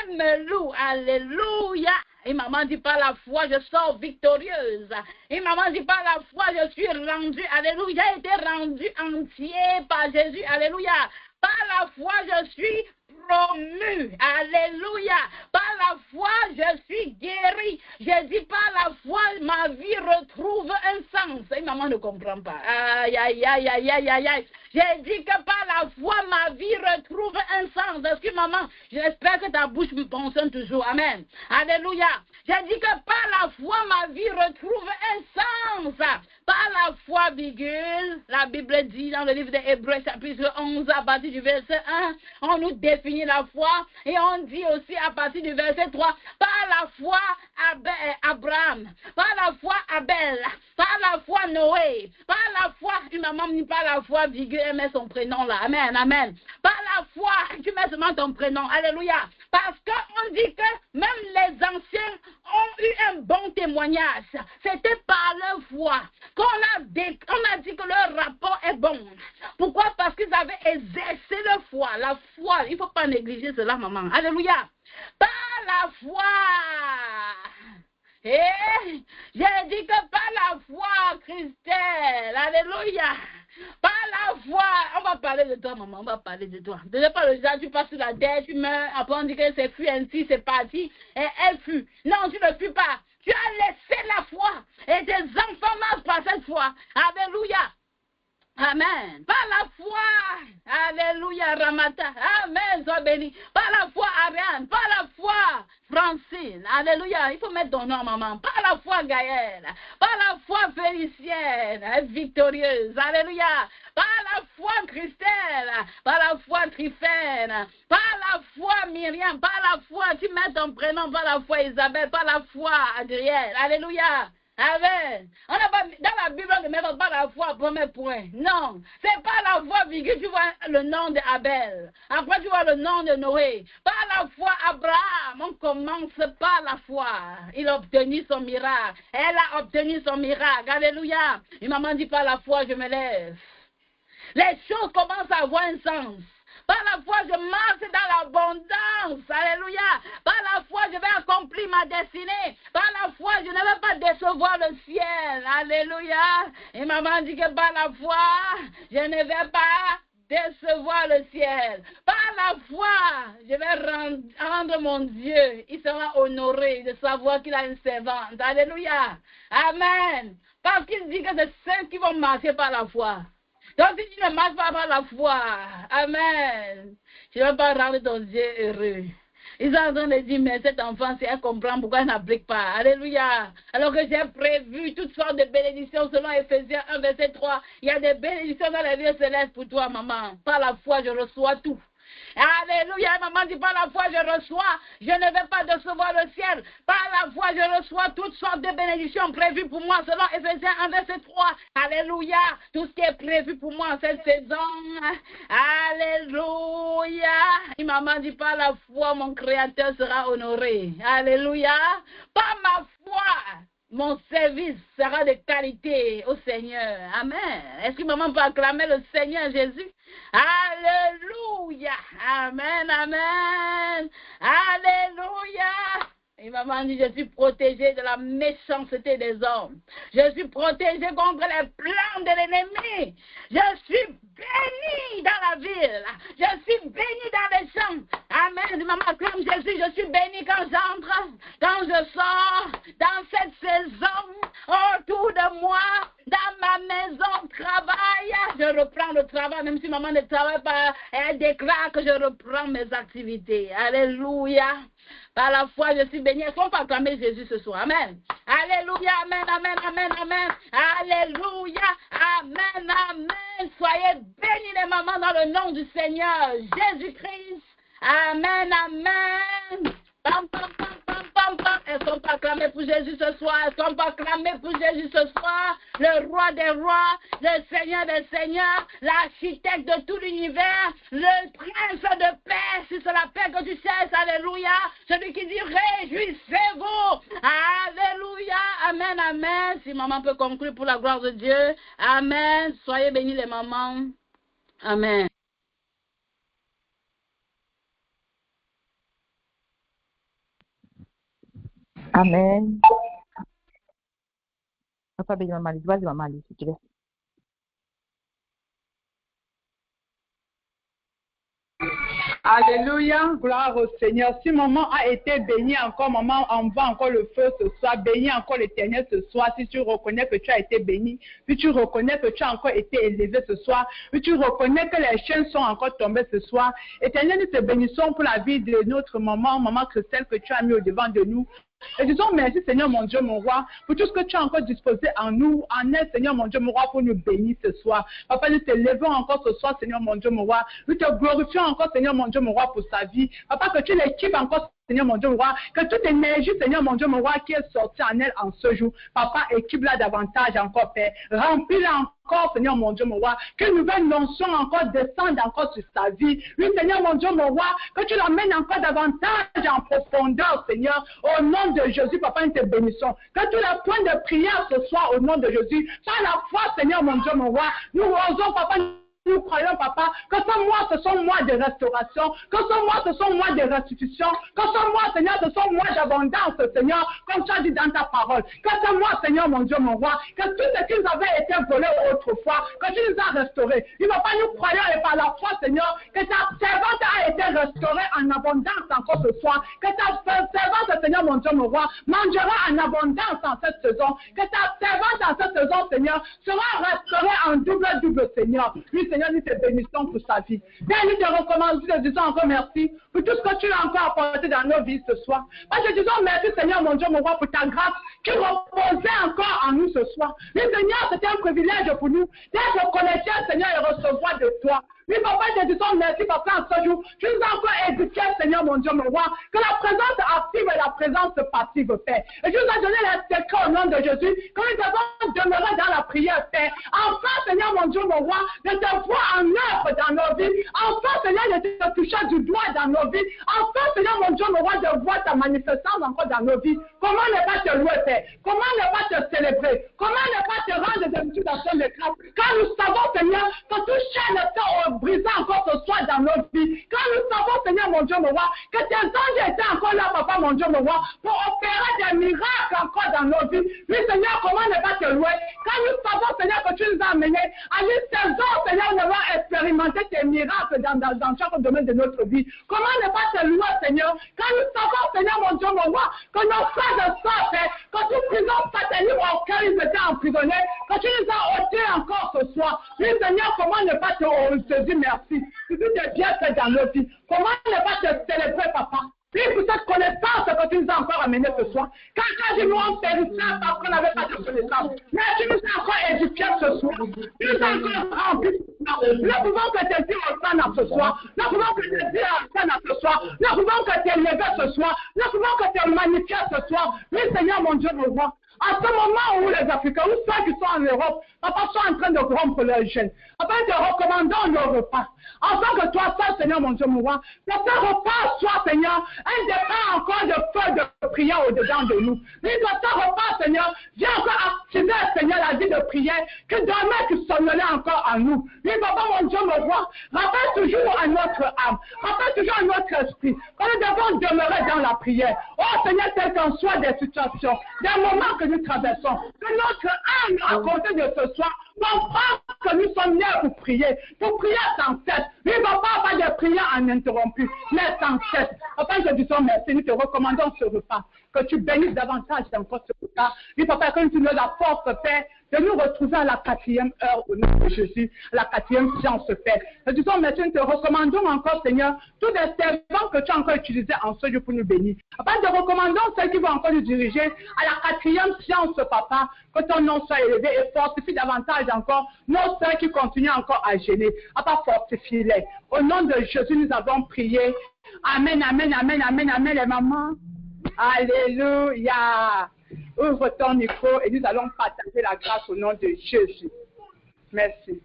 A: elle me loue. Alléluia. Et maman dit par la foi, je sors victorieuse. Et maman dit par la foi, je suis rendue. Alléluia. J'ai été rendue entier par Jésus. Alléluia. Par la foi, je suis promue. Alléluia. Par la foi, je suis guérie. J'ai dit par la foi, ma vie retrouve un sens. Et maman ne comprend pas. Aïe, aïe, aïe, aïe, aïe, aïe, aïe. J'ai dit que par la foi, ma vie retrouve un sens. Est-ce que maman, j'espère que ta bouche me fonctionne toujours. Amen. Alléluia. J'ai dit que par la foi, ma vie retrouve un sens. Par la foi, virgule, la Bible dit dans le livre des Hébreux, chapitre 11, à partir du verset 1, on nous définit la foi et on dit aussi à partir du verset 3, par la foi, Abraham, par la foi, Abel, par la foi, Noé, par la foi, une maman me dit par la foi, virgule, elle met son prénom là. Amen, amen. Par la foi, tu mets seulement ton prénom. Alléluia. Parce qu'on dit que même les anciens ont eu un bon témoignage. C'était par leur foi qu'on a dit que leur rapport est bon. Pourquoi? Parce qu'ils avaient exercé leur foi. La foi, il ne faut pas négliger cela, maman. Alléluia. Par la foi. Et j'ai dit que par la foi, Christelle, alléluia, par la foi, on va parler de toi, maman, on va parler de toi. Déjà pas le genre, tu passes sur la terre, tu meurs, après on dit que c'est fui ainsi, c'est parti, et elle fut. Non, tu ne fuis pas. Tu as laissé la foi, et tes enfants marchent par cette foi. Alléluia. Amen. Par la foi. Alléluia, Ramata. Amen, sois béni. Par la foi, Ariane. Par la foi, Francine. Alléluia. Il faut mettre ton nom, maman. Par la foi, Gaëlle. Par la foi, Félicienne. Victorieuse. Alléluia. Par la foi, Christelle. Par la foi, Trifène. Par la foi, Myriam. Par la foi, tu mets ton prénom. Par la foi, Isabelle. Par la foi, Adrienne. Alléluia. Amen. On n'a pas dans la Bible, on ne met pas la foi, premier point. Non, c'est pas la foi, virgule, tu vois le nom d'Abel. Après, tu vois le nom de Noé. Par la foi, Abraham, on commence par la foi. Il a obtenu son miracle. Elle a obtenu son miracle. Alléluia. Et maman dit par la foi, je me lève. Les choses commencent à avoir un sens. Par la foi, je marche dans l'abondance. Alléluia. Par la foi, je vais accomplir ma destinée. Par la foi, je ne vais pas décevoir le ciel. Alléluia. Et maman dit que par la foi, je ne vais pas décevoir le ciel. Par la foi, je vais rendre mon Dieu. Il sera honoré de savoir qu'il a une servante. Alléluia. Amen. Parce qu'il dit que c'est ceux qui vont marcher par la foi. Donc si tu ne marches pas par la foi, amen, tu ne vas pas rendre ton Dieu heureux. Ils sont en train de dire, mais cet enfant, si elle comprend pourquoi elle n'applique pas. Alléluia. Alors que j'ai prévu toutes sortes de bénédictions selon Ephésiens 1, verset 3. Il y a des bénédictions dans la vie céleste pour toi, maman. Par la foi, je reçois tout. Alléluia. Maman dit, par la foi, je reçois. Je ne vais pas décevoir le ciel. Par la foi, je reçois toutes sortes de bénédictions prévues pour moi, selon Éphésiens 1, verset 3. Alléluia. Tout ce qui est prévu pour moi en cette saison. Alléluia. Et maman dit, par la foi, mon Créateur sera honoré. Alléluia. Par ma foi, mon service sera de qualité au Seigneur. Amen. Est-ce que maman peut acclamer le Seigneur Jésus? Alléluia. Amen, amen. Alléluia. Et maman dit, je suis protégée de la méchanceté des hommes. Je suis protégée contre les plans de l'ennemi. Je suis bénie dans la ville. Je suis bénie dans les champs. Amen. Maman acclame Jésus, je suis bénie quand j'entre, quand je sors, dans cette saison, autour de moi, dans ma maison, travail. Je reprends le travail, même si maman ne travaille pas, elle déclare que je reprends mes activités. Alléluia. Par la foi, je suis bénie. Est-ce qu'on peut acclamer Jésus ce soir? Amen. Alléluia. Amen, amen, amen, amen. Alléluia. Amen, amen. Soyez bénis les mamans dans le nom du Seigneur Jésus-Christ. Amen, amen. Pam, pam, pam, pam, pam, pam. Est-ce qu'on peut acclamer pour Jésus ce soir? Est-ce qu'on peut acclamer pour Jésus ce soir? Le roi des rois, le Seigneur des seigneurs, l'architecte de tout l'univers, le prince de paix. Si c'est la paix que tu cherches, alléluia. Celui qui dit réjouissez-vous. Alléluia. Amen, amen. Si maman peut conclure pour la gloire de Dieu. Amen. Soyez bénis les mamans. Amen.
C: Amen. Papa béni maman Alice. Vas-y maman Alice, tu laisses.
B: Alléluia, gloire au Seigneur. Si maman a été bénie encore, maman envoie encore le feu ce soir, bénis encore l'Éternel ce soir. Si tu reconnais que tu as été béni, puis tu reconnais que tu as encore été élevé ce soir, puis tu reconnais que les chaînes sont encore tombées ce soir. Éternel, nous te bénissons pour la vie de notre maman, maman Christelle, que tu as mis au devant de nous. Et disons merci Seigneur mon Dieu mon roi pour tout ce que tu as encore disposé en nous, en elle Seigneur mon Dieu mon roi pour nous bénir ce soir. Papa, nous te levons encore ce soir Seigneur mon Dieu mon roi. Nous te glorifions encore Seigneur mon Dieu mon roi pour sa vie. Papa, que tu l'équipes encore Seigneur mon Dieu mon roi, que toute énergie Seigneur mon Dieu mon roi qui est sortie en elle en ce jour, Papa, équipe-la davantage encore Père, remplis-la encore Seigneur mon Dieu mon roi, que nouvelle notion encore descende encore sur sa vie. Oui Seigneur mon Dieu mon roi, que tu l'emmènes encore davantage en profondeur Seigneur, au nom de Jésus. Papa, nous te bénissons, que tous les points de prière ce soir au nom de Jésus, par la foi Seigneur mon Dieu mon roi, nous osons Papa. Nous croyons, Papa, que ce mois, ce sont mois de restauration, que ce mois, ce sont mois de restitution, que ce mois, Seigneur, ce sont mois d'abondance, Seigneur, comme tu as dit dans ta parole. Que ce mois, Seigneur, mon Dieu, mon roi, que tout ce qui nous avait été volé autrefois, que tu nous as restaurés. Il ne va pas nous croyons et par la foi, Seigneur, que ta servante a été restaurée en abondance encore ce soir, que ta servante, Seigneur, mon Dieu, mon roi, mangera en abondance en cette saison, que ta servante en cette saison, Seigneur, sera restaurée en double, Seigneur. Oui, Seigneur, nous te bénissons pour sa vie. Bien, nous te recommandons, nous te disons encore merci pour tout ce que tu as encore apporté dans nos vies ce soir. Parce que disons merci, Seigneur, mon Dieu, mon roi, pour ta grâce qui reposait encore en nous ce soir. Oui, Seigneur, c'était un privilège pour nous d'être connectés, Seigneur, et recevoir de toi. Oui, papa, te disons merci, papa, en ce jour. Tu nous as encore éduqué, Seigneur, mon Dieu, mon roi, que la présence active et la présence passive, Père. Et tu nous as donné les secrets au nom de Jésus, que nous devons demeurer dans la prière, Père. Enfin, Seigneur, mon Dieu, mon roi, de te voir en œuvre dans nos vies. Enfin, Seigneur, de te toucher du doigt dans nos vies. Enfin, Seigneur, mon Dieu, mon roi, de voir ta manifestance encore dans nos vies. Comment ne pas te louer, Père? Comment ne pas te célébrer? Comment ne pas te rendre des habitudes d'action de grâce? Car nous savons, Seigneur, que tout chaîne est brisé encore ce soir dans notre vie. Quand nous savons, Seigneur mon Dieu, mon roi, que tes anges étaient encore là, papa, mon Dieu, mon roi, pour opérer des miracles encore dans nos vies. Oui, Seigneur, comment ne pas te louer? Quand nous savons, Seigneur, que tu nous as amenés à une saison, Seigneur, nous allons expérimenter tes miracles dans chaque domaine de notre vie. Comment ne pas te louer, Seigneur? Quand nous savons, Seigneur, mon Dieu, mon roi, que nos frères et sœurs, que toute prison satanique auquel ils étaient emprisonnés, que tu nous as ôtés encore ce soir. Oui, Seigneur, comment ne pas te dire merci? Tu te bien fait dans nos vies. Comment ne pas te célébrer, papa? Oui, pour cette connaissance que tu nous as encore amené ce soir. Quand je nous en périssant parce qu'on n'avait pas de connaissance. Mais tu nous as encore édifié ce soir. Tu nous as encore rempli. Nous pouvons que te dire au sang ce soir. Nous pouvons que te dire au sang ce soir. Nous pouvons que te lever ce soir. Nous pouvons que te magnifier ce soir. Oui, Seigneur, mon Dieu, me voit. À ce moment où les Africains, ou ceux qui sont en Europe, papa, sont en train de rompre leur jeûne. Papa, te recommandons nos repas. Afin que toi, ça, Seigneur, mon Dieu, moi, que ce repas soit, Seigneur, un départ encore de feu de prière au-dedans de nous. Et que ce repas, Seigneur, viens encore activer, Seigneur, la vie de prière, que demain tu somnolais encore en nous. Oui, papa, mon Dieu, me voit. Rappelle toujours à notre âme. Rappelle toujours à notre esprit. Que nous devons demeurer dans la prière. Oh, Seigneur, quelles qu'en soient des situations, des moments que nous traversons, que notre âme, à côté de ce soir, comprend que nous sommes nés pour prier sans cesse. Oui, papa, pas de prière ininterrompue, mais sans cesse. Enfin, je dis merci, nous te recommandons ce repas, que tu bénisses davantage encore ce repas. Oui, papa, que tu nous la force, Père, de nous retrouver à la 4e heure au nom de Jésus, la 4e séance, Père. Nous disons merci, nous te recommandons encore, Seigneur, tous les servants que tu as encore utilisés en ce lieu pour nous bénir. Papa, nous te recommandons ceux qui vont encore nous diriger à la 4e séance, Papa, que ton nom soit élevé et fortifie davantage encore nos sœurs qui continuent encore à gêner. Papa, fortifie-les. Au nom de Jésus, nous avons prié. Amen, amen, amen, amen, amen, les mamans. Alléluia. Ouvre ton micro et nous allons partager la grâce au nom de Jésus. Merci.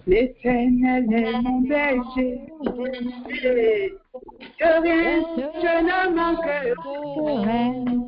B: L'Éternel est mon berger. Je ne manquerai rien.